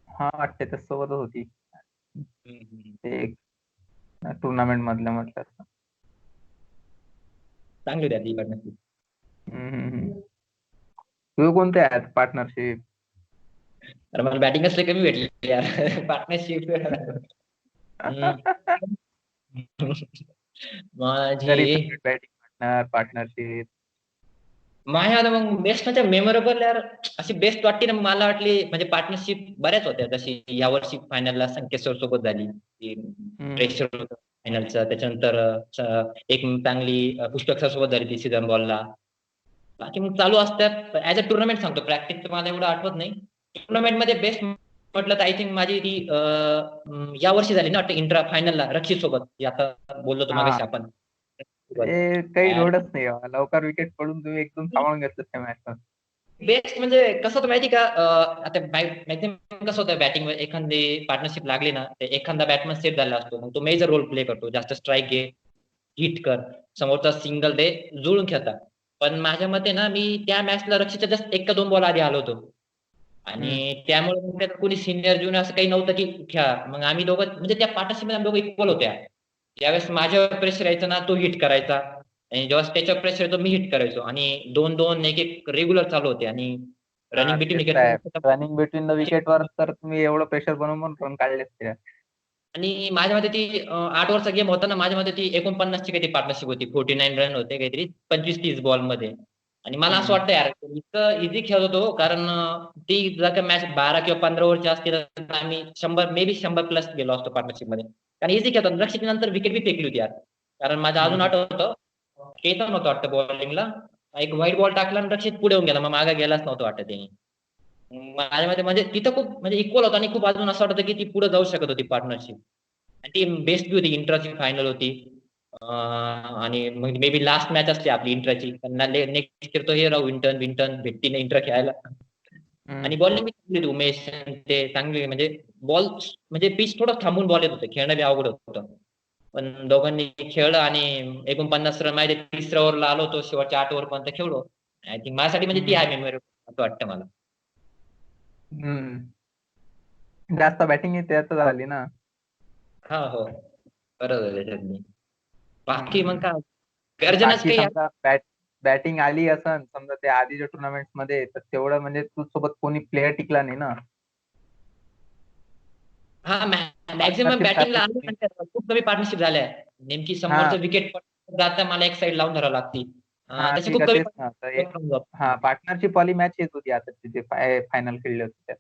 हा वाटते त्या सोबतच होती. हम्म, हम्म. ते एक टुर्नामेंट मधलं म्हटलं असं. चांगली होती ती partnership. हम्म, हम्म, हम्म. तुझे कोणते आहेत पार्टनरशिप? तर मला बॅटिंग असले कमी भेटले यार पार्टनरशिप. तरी माझी फेवरेट बॅटिंग पार्टनर, पार्टनरशिप. माझ्या आता मग बेस्ट म्हणजे मेमोरेबल यार अशी बेस्ट वाटते ना मला वाटली म्हणजे पार्टनरशिप बऱ्याच होत्या जशी यावर्षी फायनलला संकेत सर सोबत झाली. प्रेशर होतं फायनलचं त्याच्यानंतर एक चांगली पुस्तक सर सोबत झाली ती सीझन बॉलला. बाकी मग चालू असतात ऍज अ टुर्नामेंट सांगतो प्रॅक्टिस तर मला एवढं आठवत नाही. टुर्नामेंट मध्ये बेस्ट म्हटलं तर आय थिंक माझी ती या वर्षी झाली ना वाटतं इंट्रा फायनलला रक्षित सोबत आता बोललो तो हा, मागाशी आपण. ते काही लोडच नाही बाबा. लवकर विकेट पडून तुम्ही एकदम सांभाळून घेतलं त्या मॅच. बेस्ट म्हणजे कसं होतं माहिती का आता मॅक्झिमम कसं होतं बॅटिंग एखादी पार्टनरशिप लागली ना ते एखादा बॅट्समन सेट झाला असतो मग तो मेजर रोल प्ले करतो जास्त स्ट्राईक घे हिट कर समोरचा सिंगल दे जुळून खेळतात. पण माझ्या मते ना मी त्या मॅचला रक्षितच्या जस्ट एक का दोन बॉल आधी आलो होतो. आणि त्यामुळे मग त्यात कोणी सिनियर ज्युनियर असं काही नव्हतं की खेळा मग आम्ही दोघं म्हणजे त्या पार्टनरशिप आम्ही दोघं इक्वल होत्या. ज्यावेळेस माझ्यावर प्रेशर यायचं ना तो हिट करायचा आणि जेव्हा त्याच्यावर प्रेशर येतो मी हिट करायचो आणि दोन दोन एक एक रेग्युलर चालू होते आणि हा, रनिंग बिटवीन तेच विकेट आहे. रनिंग बिटवीन द विकेट वर तर तुम्ही एवढं प्रेशर बनवून रन काढले असते. आणि माझ्या मते ती 8 ओव्हरचा गेम होता ना माझ्या मते ती 49ची काहीतरी पार्टनरशिप होती 49 रन होते काहीतरी 25-30 बॉल मध्ये. आणि मला असं वाटतं यार इतकं इझी खेळत होतो कारण ती जर का मॅच 12 किंवा 15 ओव्हरची असती तर आम्ही 100 मे बी 100 प्लस गेलो असतो पार्टनरशिप मध्ये. कारण इझी खेळतो लक्षित नंतर विकेट बी फेकली होती यार. कारण माझं अजून आठवतं केतन होतं वाटतं बॉलिंगला एक व्हाईट बॉल टाकला आणि रक्षित पुढे येऊन गेला मग मागे गेलाच नव्हतं वाटतं त्याने. माझ्या मते म्हणजे तिथं खूप म्हणजे इक्वल होता आणि खूप अजून असं वाटतं की ती पुढे जाऊ शकत होती पार्टनरशिप. आणि ती बेस्ट बी होती इंट्राची फायनल होती. आणि मग मे बी लास्ट मॅच असते आपली इंट्राची नेक्स्ट इयर तो हे राहू विंटन विंटन भेटती नाही इंट्रा खेळायला. आणि बॉलिंग बी चांगली होती उमेश ते चांगली म्हणजे बॉल म्हणजे पिच थोडं थांबून बॉल येत होते खेळणं बी अवघड होतं. पण दोघांनी खेळलं आणि 49 रन माहिती 30 ओव्हरला आलो होतो शेवटच्या 8 ओव्हर पर्यंत खेळलो. आय थिंक माझ्यासाठी म्हणजे ती आहे मेमरी असं वाटतं मला. जास्त बॅटिंग त्यात झाली ना. हा हो बरोबर आहे त्याच्यातनी. बाकी मग हम्म. काय गर्जनच बाकी काही समजा बॅटिंग आली असं समजा ते आधीच्या टुर्नामेंट मध्ये तर तेवढं म्हणजे तू सोबत कोणी प्लेअर टिकला नाही ना. हा मॅक्झिमम पार्टनरशिप बॅटिंगला सारखीच आलो होती. नंतर खूप कमी पार्टनरशिप झाल्या नेमकी हा समोरचं विकेट जाता मला एक साइड लावून धरावं लागती. हा, तसे ठीक खूप आहे कमी तेच ना. तर हा, पार्टनरशिप वाली मॅच येत होती आता तिथे फायनल खेळली होती त्यात.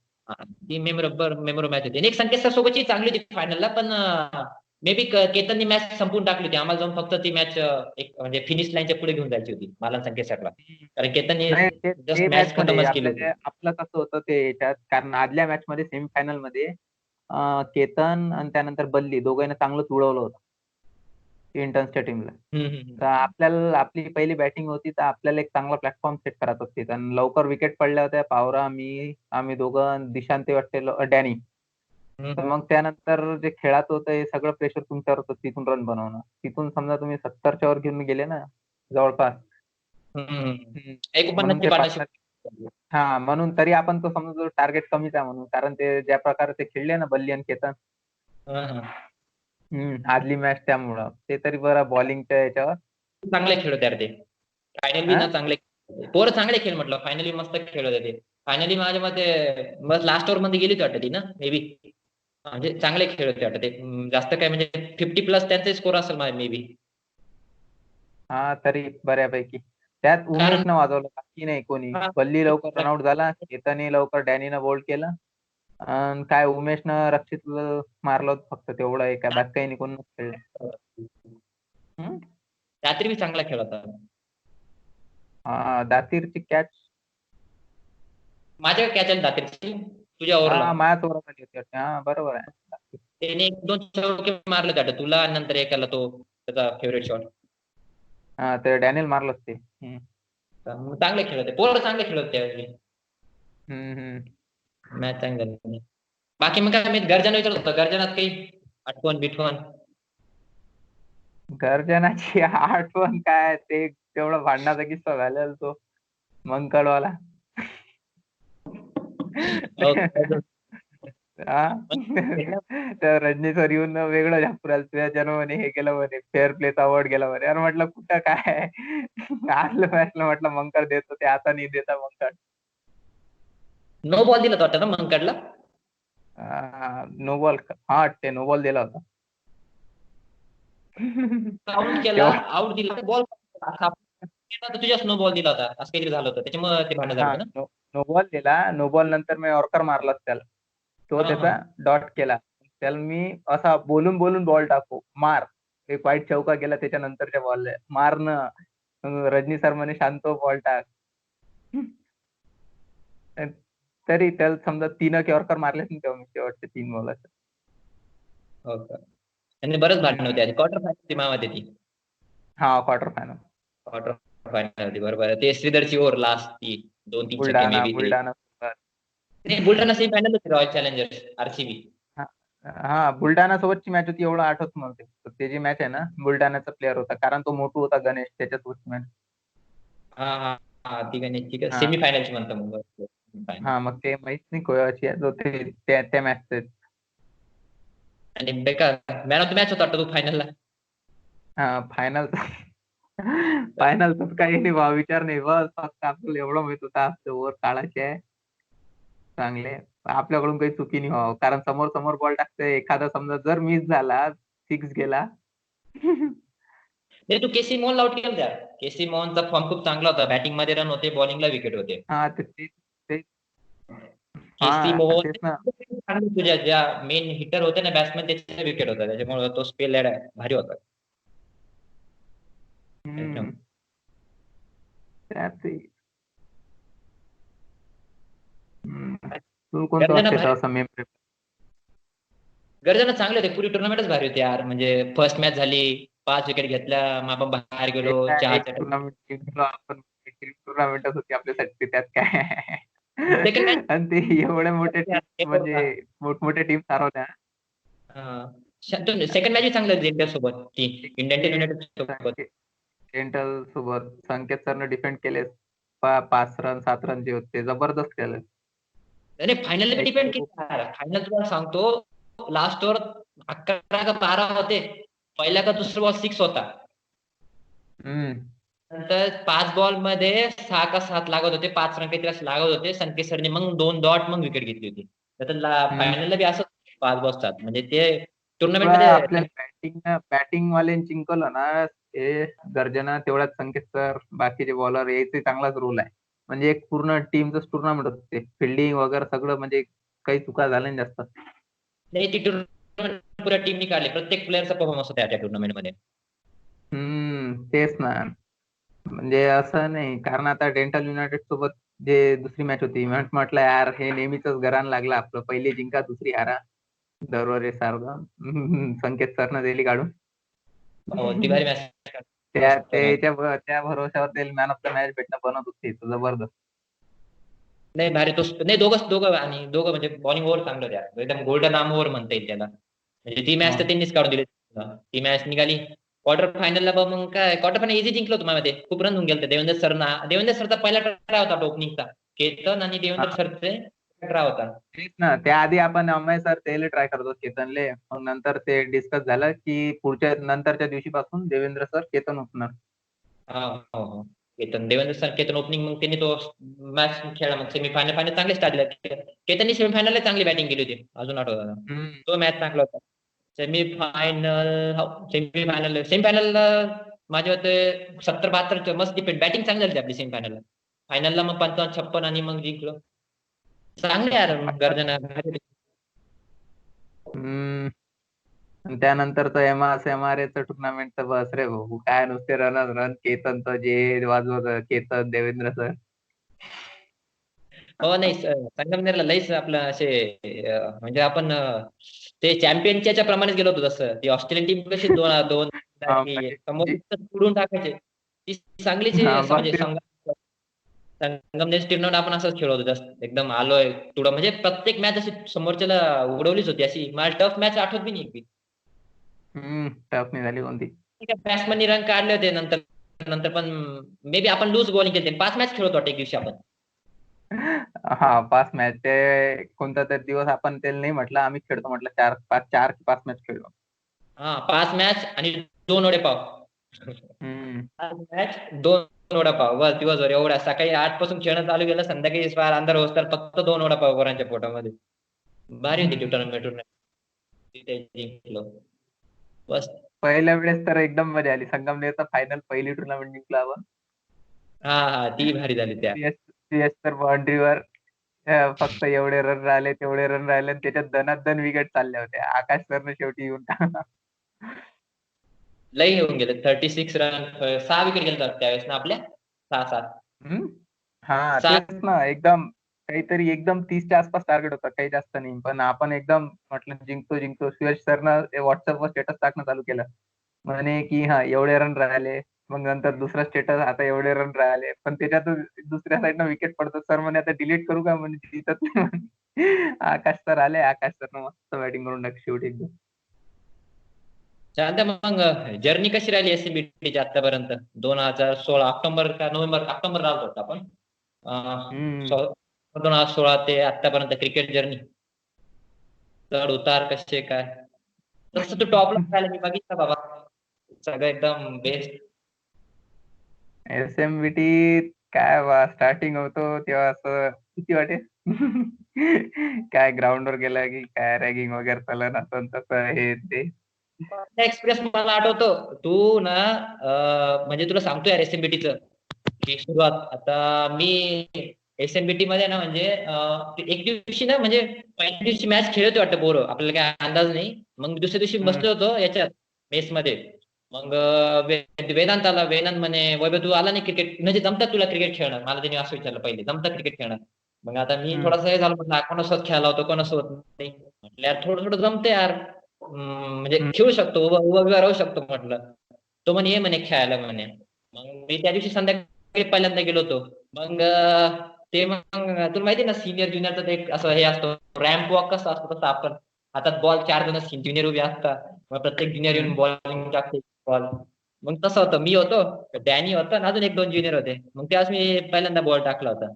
ती मेमोरेबल मॅच होती आणि एक संकेत सर सोबतची चांगली होती फायनलला पण मे बी केतननी मॅच संपून टाकली होती आम्हाला जाऊन फक्त ती मॅच एक म्हणजे फिनिश लाईनच्या पुढे घेऊन जायची होती मला संकेत सरला. कारण केतननी नाही, जस्ट ते मॅच मॅच मध्ये खतमच केली होती. आपल्याला आपलं कसं होतं ते याच्यात कारण आदल्या मॅच मध्ये सेमीफायनल मध्ये केतन आणि त्यानंतर बल्ली दोघांना चांगलं तुडवलं होतं इंटर्न्सच्या टीमला. तर आपल्याला आपली पहिली बॅटिंग होती तर आपल्याला एक चांगला प्लॅटफॉर्म सेट करायचा होती आणि लवकर विकेट पडल्या होत्या पावरा आम्ही दोघं दिशांत वाटते डॅनी. तर मग त्यानंतर जे खेळात होतं हे सगळं प्रेशर तुमच्यावर होतं तिथून रन बनवणं. तिथून समजा तुम्ही 70च्या वर घेऊन गेले ना जवळपास. म्हणून 49ची ते पार्टनरशिप. पार्टनर हा, म्हणून तरी आपण तो समजतो टार्गेट कमीच आहे म्हणून कारण ते ज्या प्रकारे ते खेळले ना बल्ली आणि केतन. आदली मॅच त्यामुळं ते तरी बरं बॉलिंगच्या याच्यावर. चांगले खेळ होते यार ते फायनल बी हा? ना चांगले पोरं चांगले खेळ म्हटलं फायनली मस्त खेळ होते ते. फायनली माझ्या मते बस लास्ट ओव्हर मध्ये गेली होती वाटतं ती ना मे बी. म्हणजे चांगले खेळ होते वाटतं ते जास्त काय म्हणजे 50 प्लस त्यांचे स्कोर असेल मे बी. हा, तरी बऱ्यापैकी त्यात कारण उमेशनं वाजवलं बाकी नाही कोणी. हा, बल्ली लवकर रनआउट झाला केतनने लवकर डॅनीनं बोल्ड केलं. आणि काय उमेशनं रक्षित मारलं होतं फक्त तेवढं एका बाकी काही नाही कोण खेळलं. रात्री बी चांगला खेळ होता. हा, दातीरची कॅच. माझ्या कॅच आली दात्रीची तुझ्या ओव्हरला. हा, माझ्याच ओव्हरमध्ये होती वाटतं. हा, बरोबर आहे. त्याने एक दोन चौके मारले वाटतं तुला आणि नंतर एकाला तो त्याचा फेवरेट शॉट. हा, ते डॅनियल मारलंच ते. चांगले खेळ होते पोरं चांगले खेळ होते त्यावेळी. हम्म. मॅच चांगली झाली. बाकी मग काय मी गर्जना विचारत होतो गर्जनात काही आठवण बिठवण. गर्जनाची आठवण काय ते तेवढा भांडणाचा किस्सा झालेला तो मंकडवाला. हा. तर रजनी सर येऊन वेगळं झापुराल तुझ्या जन्माने हे केलं म्हणे फेअर प्लेचा अवॉर्ड गेला म्हणे. अरे म्हटलं कुठं काय असलं मॅचला म्हटलं मंकड देतो ते आता नाही देता मंकड. नो बॉल दिला होता वाटतं ना मंकडला. नो बॉल, हा ते नो बॉल दिला होता. आउट केला, तेव्हा आउट दिला, बॉल तुझ्या नो बॉल दिला होता असं काहीतरी झालं होतं, त्याच्यामुळे ते भांडण झालं हा होतं ना. नो बॉल दिला. नो बॉल नंतर मी यॉर्कर मारला त्याला. तो हा हा त्याचा डॉट केला. त्याला मी असा बोलून बोलून बॉल टाकू मार. एक वाईट चौका गेला त्याच्यानंतरच्या बॉल मार न. मग रजनी सर म्हणे शांत बॉल टाक. तरी त्याला समजा 3 यॉर्कर मारले तेव्हा मी शेवटचे 3 बॉलाचे. हो का. आणि बरंच भांडण होते आधी क्वार्टर फायनल मामामध्ये ती. हा क्वार्टर फायनल. क्वार्टर फायनल होती बरोबर. ते श्रीधरची ओव्हर लास्ट ती 2-3 छक्के मे बी ते. बुलढाणा नाही, बुलढाणा सेमी फायनल होती रॉयल चॅलेंजर्स आरसीबी. हा बुलढाणा सोबतची मॅच होती एवढं आठवत मला. ते जी मॅच आहे ना बुलढाण्याचा प्लेअर होता कारण तो मोठू होता गणेश त्याच्यासोबतची मॅच. हा हा हा ती गणेशची हा सेमी फायनलची म्हणतो मग final. हा मग ते माहित नाही कोणाची आहे जो ते त्या मॅच. आणि बेकार मॅन ऑफ द मॅच होता वाटतं तो फायनलला. हा फायनल. फायनल तर काही नाही बा विचार नाही बस फक्त आपल्याला एवढं माहित होतं आपलं ओव्हर काढायचे आहे चांगले. आपल्याकडून काही चुकी नाही व्हावं कारण समोर समोर बॉल टाकते एखादा समजा जर मिस झाला 6 गेला. नाही तू केसी मोहनला आउट केलं त्या. केसी मोहनचा फॉर्म खूप चांगला होता, बॅटिंग मध्ये रन होते, बॉलिंगला विकेट होते. हा ते केसी हा मोहन तेच ना. तुझ्या ज्या मेन हिटर होते ना बॅट्समॅन त्याचा विकेट होता, त्याच्यामुळे तो स्पेल भारी होता एकदम. हम्म त्यात तू कोणतं गर्जना वाटते भारी, तर असं मेमरी. गर्जना चांगले होते, पुरी टुर्नामेंटच भारी होती यार. म्हणजे फर्स्ट मॅच झाली, 5 विकेट घेतल्या, मग आपण बाहेर गेलो एक चहाच्या. टुर्नामेंट जिंकलो आपण. टुर्नामेंटच होती आपल्यासाठी त्यात काय. सेकंड मॅच आणि ते एवढे मोठे टीम म्हणजे मोठमोठे टीम हरवल्या. सेकंड मॅच चांगलं इंडिया सोबत ती इंडियन टीम युनायटेड सोबत. सेंट्रल सोबत संकेत सरने डिफेंड केले. 5 रन 7 रन जे होते जबरदस्त केले. नाही फायनल बी एक डिपेंड केली. फायनल तुम्हाला सांगतो, लास्ट ओव्हर 11 का 12 होते, पहिला का दुसरा बॉल 6 होता. नंतर 5 बॉल मध्ये 6 का 7 लागत होते, 5 रन काहीतरी असं लागत होते. संकेत सरने मग 2 डॉट मग विकेट घेतली होती. तर फायनलला बी असं 5 बॉल 7 म्हणजे ते टुर्नामेंट मध्ये. आपल्याला बॅटिंग वाले जिंकवलं ना हे गर्जना तेवढ्याच संकेत सर बाकीचे बॉलर यायचे चांगलाच रोल आहे. म्हणजे एक पूर्ण टीमच टुर्नामेंट होते फिल्डिंग वगैरे सगळं म्हणजे काही चुका झाल्या नाही जास्त. नाही ती टुर्नामेंट पुऱ्या टीमनी काढली, प्रत्येक प्लेअरचा परफॉर्मन्स होता त्या टुर्नामेंट मध्ये. तेच ना. म्हणजे असं नाही कारण आता डेंटल युनायटेड सोबत जे दुसरी मॅच होती म्हटलं यार हे नेहमीच घरान लागलं आपलं पहिली जिंका दुसरी हारा दररोज सारखं. संकेत सरनं दिली काढून. हो ती भारी मॅच. त्या भरोश्यावर ते मॅन ऑफ द मॅच भेटणं बनत होते जबरदस्त. नाही भारी तो नाही दोघं आणि दोघं म्हणजे बॉलिंग ओव्हर चांगलं द्या, एकदम गोल्डन आर्म ओव्हर म्हणता येईल त्याला. म्हणजे ती मॅच तर त्यांनीच काढून दिली. ती मॅच निघाली क्वार्टर फायनलला. मग काय क्वार्टर फायनल इझी जिंकलो तुम्हाला मध्ये, खूप रन होऊन गेलं. देवेंद्र सरचा पहिला ट्राय होता ओपनिंगचा, केतन आणि देवेंद्र सरचे ट्राय होता. तेच ना त्याआधी आपण अमय सर त्याला ट्राय करतो केतनले, मग नंतर ते डिस्कस झालं की पुढच्या नंतरच्या दिवशीपासून देवेंद्र सर केतन उठणार. हो हो देवेंद्र सर केतन ओपनिंग, मग त्यांनी तो मॅच खेळला. मग सेमीफायनल फायनल चांगले स्टार्ट दिला. केतननी सेमीफायनलला चांगली बॅटिंग केली होती अजून आठवतं. तो मॅच चांगला होता. सेमीफायनल माझ्या मते 70-72 मस्त डिपेंड बॅटिंग चांगली झाली आपली सेमीफायनलला. फायनलला मग 55-56 आणि मग जिंकलो. चांगले यार गर्जना. त्यानंतर एमआरएचं टुर्नामेंट तर बस रे भाऊ काय नुसते रन केतन तर जे वाजवत केतन देवेंद्र सर. हो नाही संगमनेरला लईच आपलं असे म्हणजे आपण ते चॅम्पियनच्या प्रमाणेच गेलो होतो. जसं ती ऑस्ट्रेलियन टीम कशी दोन समोर उडून टाकायचे, ती चांगलीच म्हणजे संगमनेर टुर्नामेंट आपण असंच खेळलो होतो. जस्ट एकदम आलोय तुडं म्हणजे प्रत्येक मॅच अशी समोरच्याला उडवलीच होती. अशी मला टफ मॅच आठवत बी नाही. टफ नाही झाली कोणती. बॅट्समॅननी रन काढले होते नंतर पण मे बी आपण लूज बॉलिंग केली. 5 मॅच खेळत होतो एक दिवशी आपण. हा 5 मॅच ते कोणता तरी दिवस आपण ते नाही म्हटलं आम्ही खेळतो म्हटलं 4-5 मॅच खेळलो. 5 मॅच आणि 2 वडे पाव. मॅच 2 वडापाव बस दिवसभर एवढ्या. सकाळी 8 पासून खेळणं चालू केलं, संध्याकाळी फार अंधार होतात फक्त 2 वडापाव पोरांच्या पोटामध्ये. भारी होती ती टुर्नामेंट. तिथे जिंकलो बस. पहिल्या वेळेस तर एकदम मजा आली. संगमनेरचा फायनल पहिली टुर्नामेंट जिंकला आपण. हा ती भारी झाली त्या. सीएस तर बाउंड्रीवर फक्त एवढे रन राहिले तेवढे रन राहिले आणि त्याच्यात दनादन विकेट चालल्या होत्या. आकाश सरने शेवटी येऊन लई येऊन गेले 36 रन, 6 विकेट गेले त्यावेळेस ना आपल्या, 6-7. हा तेच ना, एकदम काहीतरी एकदम 30च्या आसपास टार्गेट होता, काही जास्त नाही. पण आपण एकदम म्हटलं जिंकतो जिंकतो. सुयश सरनं व्हॉट्सअपवर स्टेटस टाकणं चालू केलं, म्हणे की हा एवढे रन राहिले. मग नंतर दुसरा स्टेटस, आता एवढे रन राहिले. पण त्याच्यात दुसऱ्या साईडनं विकेट पडतो. सर म्हणे आता डिलीट करू का, म्हणजे जिंकत नाही म्हणे. आकाश सर आले, आकाश सरनं मस्त बॅटिंग करून टाकली शेवटी एकदम. चालतं मग. जर्नी कशी राहिली एसएमबीटीची आतापर्यंत? 2016 ऑक्टोबर का नोव्हेंबर, ऑक्टोबर राहत होता आपण 2016 ते आतापर्यंत क्रिकेट जर्नी, चढ उतार कसे काय? तसं तू टॉपला राहिला मी बघितलं बाबा, सगळं एकदम बेस्ट. एसएमबीटी काय स्टार्टिंग होतो तेव्हा असं किती वाटे काय ग्राउंडवर गेला की काय रॅगिंग वगैरे चालत असं तसं हे ते. एक्सप्रेस मला आठवतो तू ना, म्हणजे तुला सांगतो यार एसएमबीटीचं की सुरुवात. आता मी एसएमबीटी मध्ये ना, म्हणजे एक दिवशी ना, म्हणजे पहिल्या दिवशी मॅच खेळत वाटतं पोरं, आपल्याला काय अंदाज नाही. मग दुसऱ्या दिवशी बसलो होतो याच्यात मेस मध्ये. मग वेदांत आला. वेदांत म्हणे वैभव तू आला नाही क्रिकेट, म्हणजे जमतात तुला क्रिकेट खेळणं? मला त्यांनी असं विचारलं पहिले, जमतं क्रिकेट खेळणं? मग आता मी थोडासा हे झालं, म्हटलं कोणासोबत खेळायला होतो कोणासोबत नाही. म्हटलं यार थोडं थोडं जमते यार, म्हणजे खेळू शकतो, उभा राहू शकतो म्हटलं. तो म्हणे ये म्हणे खेळायला म्हणे. मग मी त्या दिवशी संध्याकाळी पहिल्यांदा गेलो होतो. मग ते मग तुला माहिती ना, सिनियर ज्युनियरचं ते एक असं हे असतं, रॅम्प वॉक कसं असतं तसं. आपण हातात बॉल, 4 जण ज्युनियर उभे असतात, मग प्रत्येक ज्युनियर येऊन बॉलिंग टाकते बॉल. मग तसं होतं, मी होतो, डॅनी होतं आणि अजून 1-2 ज्युनियर होते. मग त्यावेळेस मी पहिल्यांदा बॉल टाकला होता.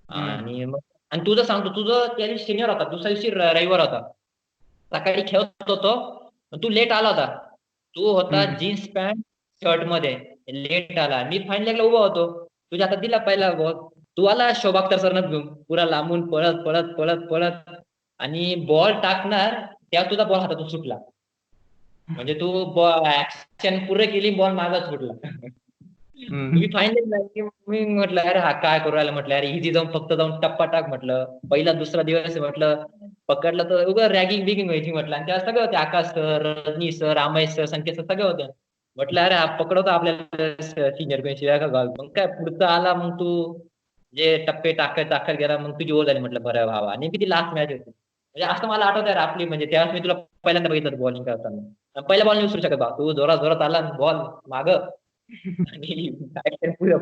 आणि मग तुझं सांगतो, तुझं त्या दिवशी शनिवार होता, दुसऱ्या दिवशी रविवार होता. सकाळी खेळत होतो, तू लेट आला होता. तू होता जीन्स पॅन्ट शर्ट मध्ये, लेट आला. मी फाईनल उभा होतो, तुझ्या हातात दिला पहिला बॉल. तू आला शोभा अख्तर सरनं घेऊन, पुरा लांबून पळत पळत पळत पळत, आणि बॉल टाकणार तेव्हा तुझा बॉल हातातून सुटला. म्हणजे तू ऍक्शन पुरे केली, बॉल मागच सुटला. मी फायनल मी म्हटलं अरे हा काय करू राहिला, म्हटलं अरे इझी जाऊन फक्त जाऊन टप्पा टाक म्हटलं. पहिला दुसरा दिवस आहे म्हटलं, पकडलं तर उगा रॅगिंग बिगिंग व्हायची म्हटलं. आणि तेव्हा सगळे होते, Akash sir, Rajni sir, Amay sir, Sanket sir सगळे होते. म्हटलं अरे हा पकडवतो आपल्याला सिनियर कोण शिव्या का घाल. मग काय पुढचा आला, मग तू जे टप्पे टाकत टाकत गेला, मग तुझी ओळ झाली. म्हटलं बरं व्हावा. आणि ती लास्ट मॅच होती, म्हणजे असं मला आठवत आहे आपली, म्हणजे त्यावेळेस मी तुला पहिल्यांदा बघितलं बॉलिंग करताना. पहिल्या बॉल नाही विसरू शकत बा, तू जोरात जोरात आला बॉल माग आणि पुढे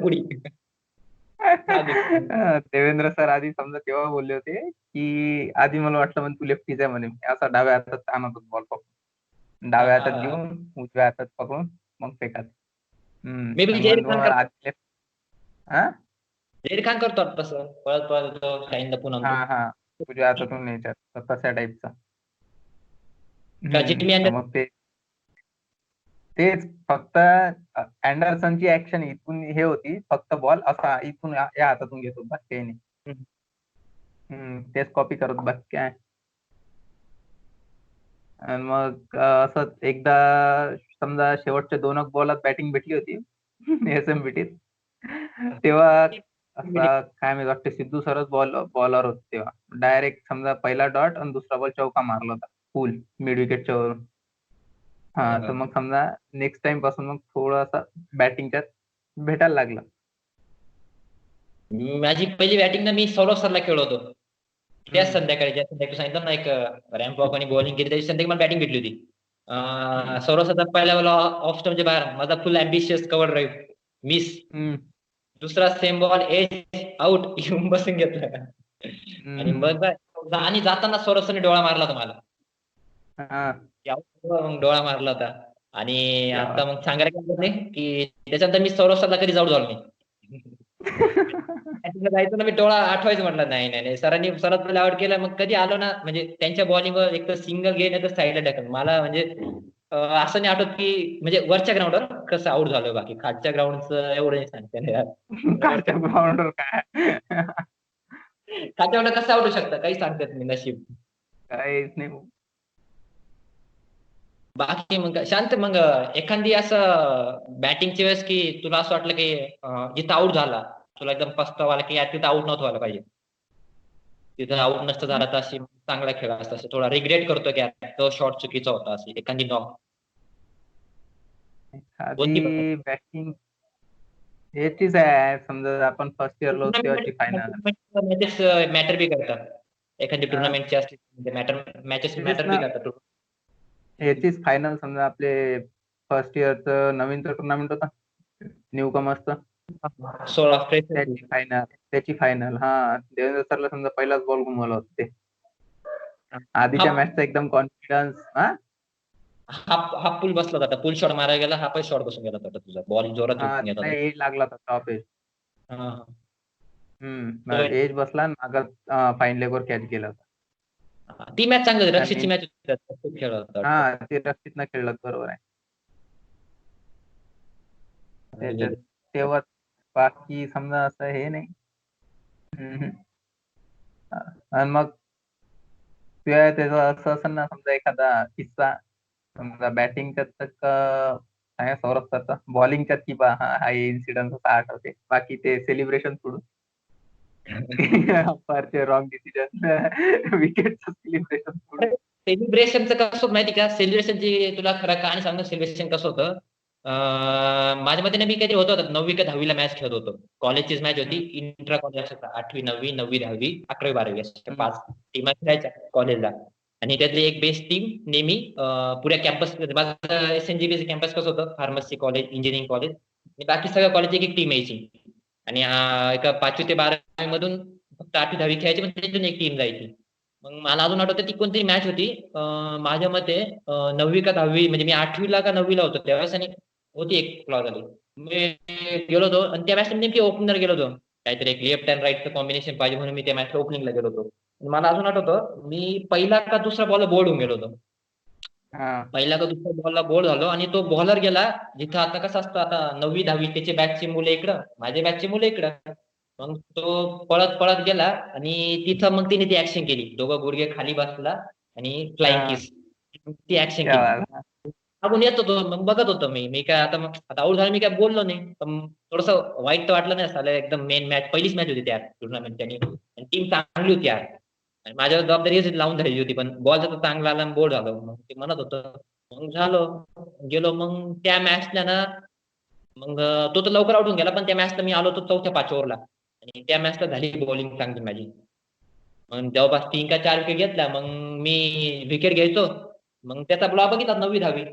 देवेंद्र सर आधी समजा तेव्हा बोलले होते की, आधी मला वाटलं म्हणे तू लेफ्टीच आहे म्हणे. असा डाव्या हातात आणत होतो बॉल पकडून, डाव्या हातात घेऊन उजव्या हातात पकडून मग फेकात. मी बी जहीर खान आधी जहीर खान करतो तसं, पळत पळत शाहीन लपून आणतो. उजव्या हातातून न्यायच्यात तशा टाईपचा. मग तेच फक्त अँडरसनची ऍक्शन इथून हे होती, फक्त बॉल असा इथून या हातातून घेतो बस काही नाही. तेच कॉपी करत बाकी काय. आणि मग असंच एकदा समजा शेवटच्या 2 बॉलात बॅटिंग भेटली होती एसएमबीटीत. तेव्हा असा काय मी वाटतं सिद्धू सरच बॉलर होते तेव्हा. डायरेक्ट समजा पहिला डॉट आणि दुसरा बॉल चौका मारला होता फुल मिड विकेटच्या वरून. तर मग समजा नेक्स्ट टाइम पासून मग थोडासा बॅटिंगच्यात भेटायला लागलं. माझी पहिली बॅटिंग ना मी सौरभ सरला खेळलो होतो. त्याच संध्याकाळी, ज्या संध्याकाळी सांगितलं ना एक रॅम्प वॉक आणि बॉलिंग केली, त्याची संध्याकाळी मला बॅटिंग भेटली होती. सौरभ सरचा पहिल्या बॉल ऑफ स्टंपच्या बाहेर, माझा फुल अँबिशियस कव्हर ड्राईव्ह मिस. दुसरा सेम बॉल एज आउट, येऊन बसून घेतला. आणि मग आणि जाताना सौरभ सरने डोळा मारला होता मला, डोळा मारला होता. आणि आता मग सांगायला काय नाही की त्याच्यानंतर मी सौरभ सरला कधी जाऊ नाही. जायचं ना, मी डोळा आठवायचं, म्हटलं नाही नाही नाही, सरांनी सरत मला आउट केलं. मग कधी आलो ना, म्हणजे त्यांच्या बॉलिंगवर एक तर सिंगल घे, नाही तर साईडला टाकल मला, म्हणजे असं नाही आठवत की म्हणजे वरच्या ग्राउंडवर कसं आउट झालं, बाकी खालच्या ग्राउंडचं एवढं नाही सांगता येणार यार. कालच्या ग्राउंडवर काय खालच्या ग्राउंडवर कसं आउट होऊ शकतं, काही सांगता येत नाही, नशीब. काहीच नाही. बाकी मग शांत, मग एखादी असं बॅटिंगच्या वेळेस की तुला असं वाटलं की जिथं आउट झाला तुला एकदम पस्तावा आला की यार तिथं आउट नव्हतं व्हायला पाहिजे, तिथं आउट नसतं झाला तर अशी चांगला खेळ असता, असं थोडा रिग्रेट करतो की यार तो शॉट चुकीचा होता, अशी एखादी नॉक होती बघ. आधी बॅटिंग याचीच आहे, समजा आपण फर्स्ट इयरला होतो तेव्हाची फायनल. मॅचेस मॅटर बी करतात, एखादी टुर्नामेंटची असली मॅटर, मॅचेस त्याचीच मॅटर बी ना, करतात. याचीच फायनल समजा आपले फर्स्ट इयरचं नवीनचं टुर्नामेंट होता न्यू कमर्सचं, 16 फ्रेश. त्याची फायनल हा, देवेंद्र सरला समजा पहिलाच बॉल घुमवला होता ते. आधीच्या हाफ मॅचचा एकदम कॉन्फिडन्स हा हाफ हाफ पुल बसला होता, पुल शॉट मारायला गेला, हाफ शॉट बसून गेला होता तुझा, बॉल जोरात झुकून येत त्याला होता. एज लागला होता टॉप एज. हा, हा. तो एज बसला आणि मागं फाईन लेगवर कॅच गेला होता. ती मॅच चांगली होती, आणि रक्षितची मॅच होती, खूप खेळ होता वाटतं. हा, ते रक्षितनं खेळलं बरोबर आहे त्याच्यात तेव्हा. बाकी समजा असं हे नाही. हम्म. आणि मग त्याचं असं असेल ना समजा एखादा किस्सा, समजा बॅटिंगच्यात तर काय सौरभ सरचा, बॉलिंगच्यात की बा हा इन्सिडेंट होता आठवते, बाकी ते सेलिब्रेशन सोडून अंपायरचे रॉंग डिसिजन विकेटचं सेलिब्रेशन सोडून. सेलिब्रेशनचं कसं होतं माहिती का, सेलिब्रेशनची तुला खरं कहाणी सांगतो, सेलिब्रेशन कसं होतं. माझ्या मते मी काहीतरी होतं 9वी का 10वीला मॅच खेळत होतो, कॉलेजचीच मॅच होती, हम्म, इंट्रा कॉलेज असं 8वी 9वी 9वी 10वी 11वी 12वी अशा हम्म, 5 टीमा खेळायच्या कॉलेजला. आणि त्यातली एक बेस्ट टीम नेहमी पुऱ्या कॅम्पस, माझं SNGB कॅम्पस कसं होतं, फार्मसी कॉलेज, इंजिनिअरिंग कॉलेज, आणि बाकी सगळ्या कॉलेजची एक एक टीम यायची. आणि एका 5वी ते 12वी मधून फक्त 8वी 10वी खेळायची, पण त्यातून एक टीम जायची. मग मला अजून आठवतं ती कोणती मॅच होती, माझ्या मते 9वी का 10वी, म्हणजे मी 8वीला का 9वीला होतो त्यावेळेस, आणि होती एक क्लॉज आली. मी गेलो होतो आणि त्या मॅच नेमकी ओपनर गेलो होतो, काहीतरी एक लेफ्ट अँड राईटचं कॉम्बिनेशन पाहिजे म्हणून मी त्या मॅचला ओपनिंगला गेलो होतो. मला अजून आठवतं मी पहिला का दुसरा बॉल बोर्ड होऊन गेलो होतो, हा पहिला का दुसऱ्या बॉलला बोर्ड झालो, आणि तो बॉलर गेला जिथं आता कसं असतं, आता 9वी 10वी त्याचे बॅचची मुलं इकडं, माझ्या बॅचची मुलं इकडं. मग तो पळत पळत गेला आणि तिथं मग तिने ती ऍक्शन केली, दोघं गुडघे खाली बसला आणि फ्लाइंग हा किस, ती ऍक्शन त्या केली. वेळेला. मागून येत होतो, मग बघत होतो मी मी काय आता, मग आता आऊट झालं मी काय बोललो नाही, पण थोडस वाईट तर वाटलं नाही, साला एकदम मेन मॅच, पहिलीच मॅच होती त्या टुर्नामेंटची, आणि टीम चांगली होती यार, आणि माझ्यावर जबाबदारी लावून धरायची होती, पण बॉल तर चांगला आला आणि बोर्ड झालो, मग ते म्हणत होतं. मग झालो, गेलो मग त्या मॅचला ना, मग तो तर लवकर आउट होऊन गेला, पण त्या मॅचला मी आलो होतो 4थ्या 5 ओव्हरला, आणि त्या मॅचला झाली बॉलिंग चांगली माझी. मग जवळपास 3 का 4 विकेट घेतल्या, मग मी विकेट घ्यायचो, मग त्याचा ब्लॉक बघितला 9वी 10वी,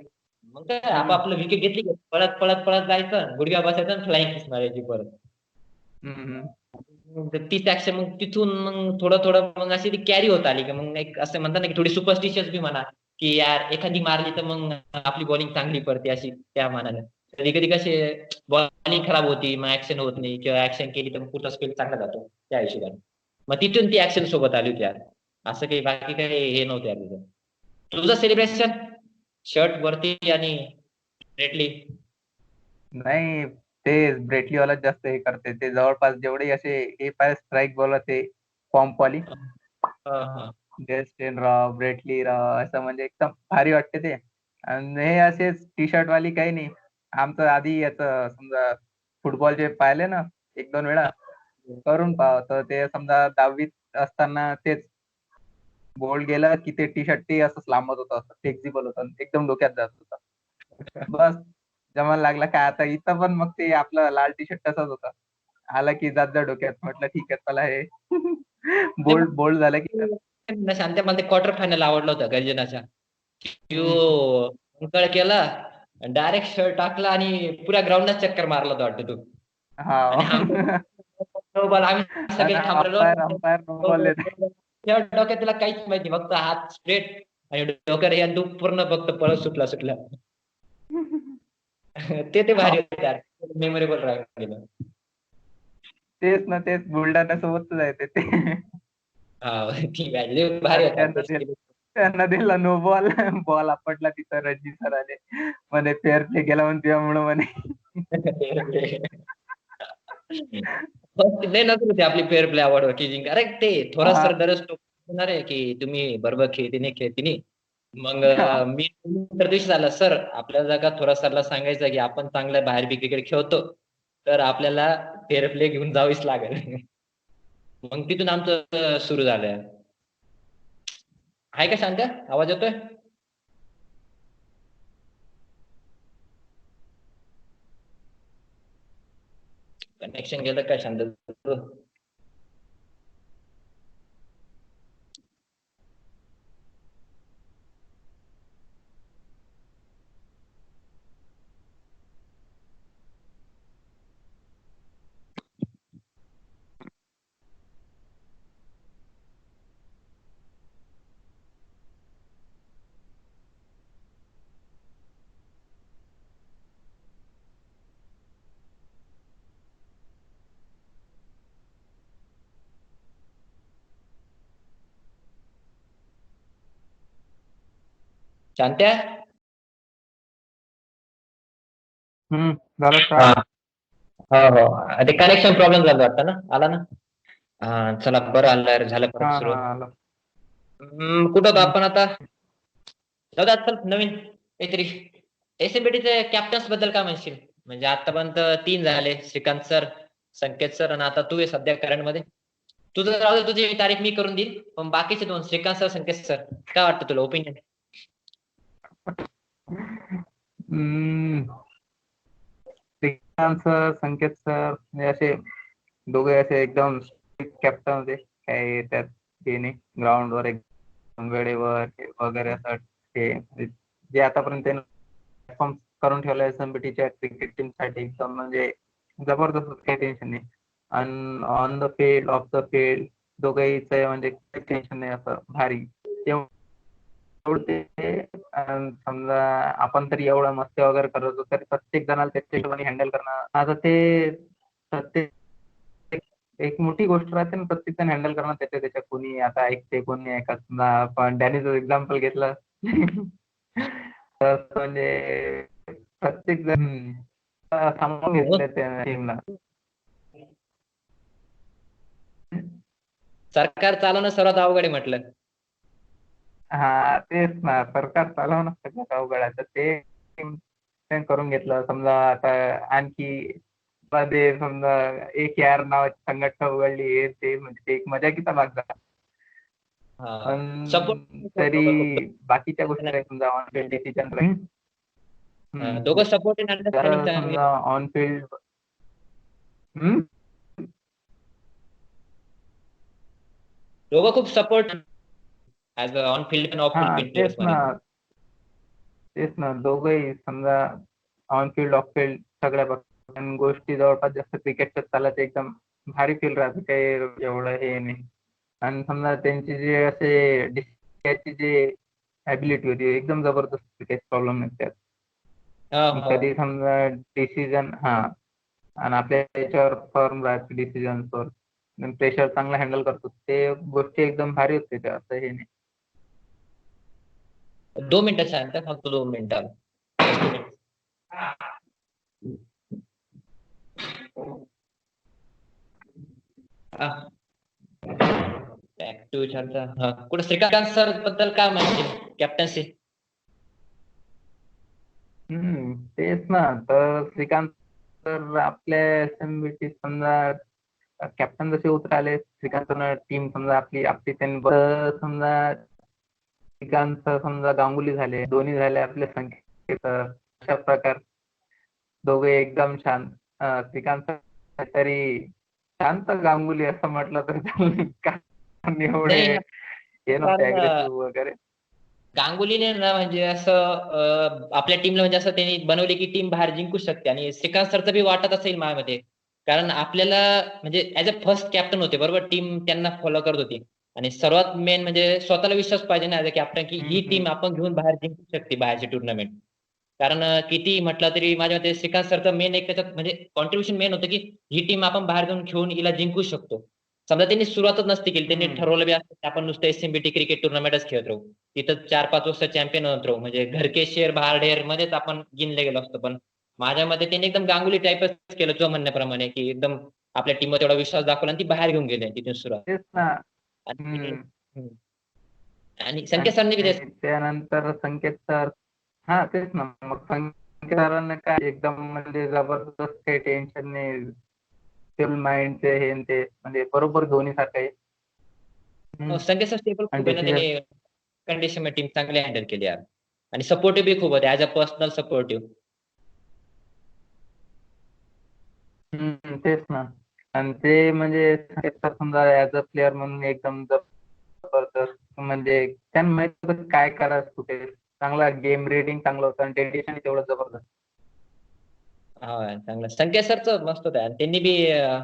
मग काय हम्म, आपापलं विकेट घेतली की पळत पळत पळत जायचं, गुडघ्या बसायचं, फ्लाइंग किस मारायची परत. हम्म, मग तीच ऍक्शन, मग तिथून मग थोडं थोडं मग अशी ती कॅरी होत आली, की मग एक असं म्हणतात ना की थोडी सुपरस्टिशियस बी म्हणा, की यार एखादी मारली तर मग आपली बॉलिंग चांगली पडते, अशी त्या मानाने. कधी कधी कसे बॉलिंग खराब होती, मग ऍक्शन होत नाही, किंवा ऍक्शन केली तर पुढचा स्पेल चांगला जातो त्या हिशोबाने. मग तिथून ती ऍक्शन सोबत आली होती यार, असं काही बाकी काही हे नव्हतं यार तुझं. तुझं सेलिब्रेशन शर्ट वरती आणि रेटली. नाही, ते ब्रेटलीवालाच जास्त हे करते ते, जवळपास जेवढे असे हे पाय स्ट्राईक बॉलर ते पॉम्पवाली, जस्टिन राव, ब्रेटली राव, असं म्हणजे एकदम भारी वाटते ते. आणि हे असेच टी शर्ट वाली काही नाही. आमचं आधी याचं समजा फुटबॉलचे पाहिले ना 1-2 वेळा करून पाहत, तर ते समजा 10वीत असताना तेच बोल्ड गेलं की ते टी शर्ट ते असंच लांबत होतं, असं फ्लेक्झिबल होतं, एकदम डोक्यात जात होतं. बस जमायला लागला काय आता इथं, पण मग ते आपलं लाल टी शर्ट तसंच होतं. आला की जात जा डोक्यात, म्हटलं ठीक आहे चला हे बोल्ड बोल्ड झालं की शांत्या, मला ते क्वार्टर फायनल आवडलं होतं गर्जनाच्या. हम्म, त्यो अंकळ केला, डायरेक्ट शर्ट टाकला आणि पुऱ्या ग्राउंडला चक्कर मारला होता वाटतं तू. हा. आणि बॉल आम्ही सगळे आणि थांबलेलो. अंपायर नो बॉल देते. त्या डोक्यात तिला काहीच माहिती, फक्त हात स्ट्रेट आणि डोक्यावर या तू पूर्ण फक्त पळत सुटला सुटला. ते भारी होते यार, मेमोरेबल राहिलं. तेच ना, तेच बुलढाणा सोबतच आहे ते. हा ती मॅच लय भारी घरच्यांना ते होता. त्यांना दिला नो बॉल. बॉल आपटला तिथं रणजी सर आले म्हणे फेअर प्ले केला म्हणून तुझ्यामुळं म्हणे. लय नजर होती आपली फेअर प्ले अवॉर्ड की जिंका. अरे ते थोरात हा. सर दरच टोकणार आहे की तुम्ही बरोबर खेळती नाही खेळती नाही. मग मी तर दिवशी झाला सर आपल्याला जर का थोरात सरला सांगायचं की आपण चांगल्या बाहेर बी क्रिकेट खेळतो तर आपल्याला फेअर प्ले घेऊन जावीच लागेल. मग तिथून आमचं सुरू झालं. आहे का शांत आवाज येतोय? कनेक्शन गेलं काय शांत? शांत्या झालं हा start. हो हो ते कनेक्शन प्रॉब्लेम झाला वाटतं ना आला ना. हा चला बरं आलं यार, झालं परत हा सुरू. आलं. कुठं होतो हम्म. आपण आता? जाऊ दे चल नवीन काहीतरी. एसएमबीटीचे कॅप्टन्स बद्दल काय म्हणशील? म्हणजे आतापर्यंत 3 झाले, श्रीकांत सर, संकेत सर आणि आता तू आहे सध्या करंट मध्ये. तुझं राहू दे, तुझी तारीख मी करून देईल पण बाकीचे 2 श्रीकांत सर संकेत सर काय वाटतं तुला ओपिनियन? हम्म. श्रीकांत सर, संकेत सर हे असे दोघे असे एकदम कॅप्टन होते. काही त्यात हे नाही, ग्राउंडवर एकदम वेळेवर वगैरे असं ते जे आतापर्यंत त्यांनी परफॉर्म करून ठेवलं एसएमबीटीच्या क्रिकेट टीम साठी एकदम म्हणजे जबरदस्त, काही टेन्शन नाही. आणि on the field, off the field दोघेहीच म्हणजे काही टेन्शन नाही, असं भारी. समजा आपण तरी एवढं मस्ती वगैरे करत होतो तरी प्रत्येक जणाला त्याच्या हिशोबाने हँडल करणं आता ते प्रत्येक एक मोठी गोष्ट राहते ना, प्रत्येक जण हँडल करणं त्याच्या कोणी आता ऐकते कोणी ऐकत ना. पण डॅनीचं एक्झाम्पल घेतलं तर म्हणजे प्रत्येक जण सामावून घेतलं त्या टीमला. सरकार चालवणं सर्वात अवघड आहे म्हटलं. हा तेच ना, सरकार चालवणं सगळ्यात अवघड आहे. तर ते करून घेतलं. समजा आता आणखी मध्ये समजा एक यार नावाची संघटना उघडली, हे ते म्हणजे ते एक मजाकीचा भाग झाला. पण तरी सपोर्ट बाकीच्या गोष्टी काही समजा ऑन फील्ड डिसिजन दोघं सपोर्ट इन अंडरस्टँडिंग चांगली. समजा ऑन फील्ड दोघं खूप सपोर्ट ऍज ऑन फील्ड आणि ऑफ हा फील्ड तेच प्लेयर्स ना, मध्ये. तेच ना, दोघंही समजा ऑन फील्ड ऑफ फील्ड सगळ्या गोष्टी जवळपास जास्त क्रिकेटच चालत एकदम भारी फील राहते, काही एवढं हे नाही. आणि समजा त्यांची जे असे डिसिजनची जे ऍबिलिटी होती एकदम जबरदस्त, काही प्रॉब्लेम नाही त्यात. कधी समजा डिसिजन आणि आपल्या याच्यावर फॉर्म राहते डिसिजनवर, प्रेशर चांगला हँडल करतो, ते गोष्टी एकदम भारी होते त्या, असं हे नाही. 2 मिनिटं शांत, फक्त 2 मिनिटं. ऍक्टिव्ह शांत. कुठे श्रीकांत सर बद्दल काय म्हणतील कॅप्टन्सी? तेच ना, तर श्रीकांत सर आपल्या एसएमबीटी समजा कॅप्टन जसे उतराले, श्रीकांत टीम समजा आपली आपली त्यांनी समजा श्रीकांत समजा गांगुली झाले, दोन्ही झाले आपले संकेत, अशा प्रकार दोघे एकदम शांत. श्रीकांत तरी शांत, गांगुली असं म्हटलं तर एवढे हे नव्हते अग्रेसिव्ह वगैरे. गांगुलीने ना म्हणजे असं आपल्या टीमला म्हणजे असं त्यांनी बनवले की टीम बाहेर जिंकू शकते, आणि श्रीकांत सरचं बी वाटत असेल माझ्यामध्ये, कारण आपल्याला म्हणजे ऍज अ फर्स्ट कॅप्टन होते बरोबर, टीम त्यांना फॉलो करत होती. आणि सर्वात मेन म्हणजे स्वतःला विश्वास पाहिजे ना ऍज अ कॅप्टन की ही टीम आपण घेऊन बाहेर जिंकू शकते बाहेरची टुर्नामेंट. कारण किती म्हटलं तरी माझ्या मते श्रीकांत सरचं मेन एक त्याच्यात म्हणजे कॉन्ट्रीब्युशन मेन होतं की ही टीम आपण बाहेर जाऊन खेळून हिला जिंकू शकतो. समजा त्यांनी सुरुवातच नसती केली, त्यांनी हम्म. ठरवलं बी असतं की आपण नुसतं एसएमबीटी क्रिकेट टुर्नामेंटच खेळत राहू, तिथं 4-5 वर्ष चॅम्पियन होत राहू, म्हणजे घरके शेर बाहेर ढेर मध्येच आपण गिनले गेलो असतो. पण माझ्या मते त्यांनी एकदम गांगुली टाईपच केलं तुझ्या म्हणण्याप्रमाणे, की एकदम आपल्या टीमवर तेवढा विश्वास दाखवला आणि ती बाहेर घेऊन गेले तिथून सुरुवात. तेच ना. आणि हम्म. आणि संकेत सरने बी आणि त्यानंतर संकेत सर, हा तेच ना, मग संकेत सरांना काय एकदम म्हणजे जबरदस्त, काही टेन्शन नाही, स्टेबल माइंडचे हे न ते, म्हणजे बरोबर धोनी सारखं आहे. संकेत सर स्टेबल आणि खूप आहे ना, डिसिजन त्यांनी कंडिशन टीम चांगली हँडल केली यार. आणि सपोर्टिव्ह बी खूप होते, ऍज अ पर्सनल सपोर्टिव्ह. तेच ना. आणि ते म्हणजे संकेत सर समजा ऍज अ प्लेअर म्हणून एकदम जबरदस्त, म्हणजे त्यांना माहित होतं काय करायचं कुठे. चांगला गेम रिडिंग चांगलं होतं आणि डेडिकेशन तेवढं जबरदस्त. हा चांगलं. संकेत सरचं मस्त होतं यार. त्यांनी बी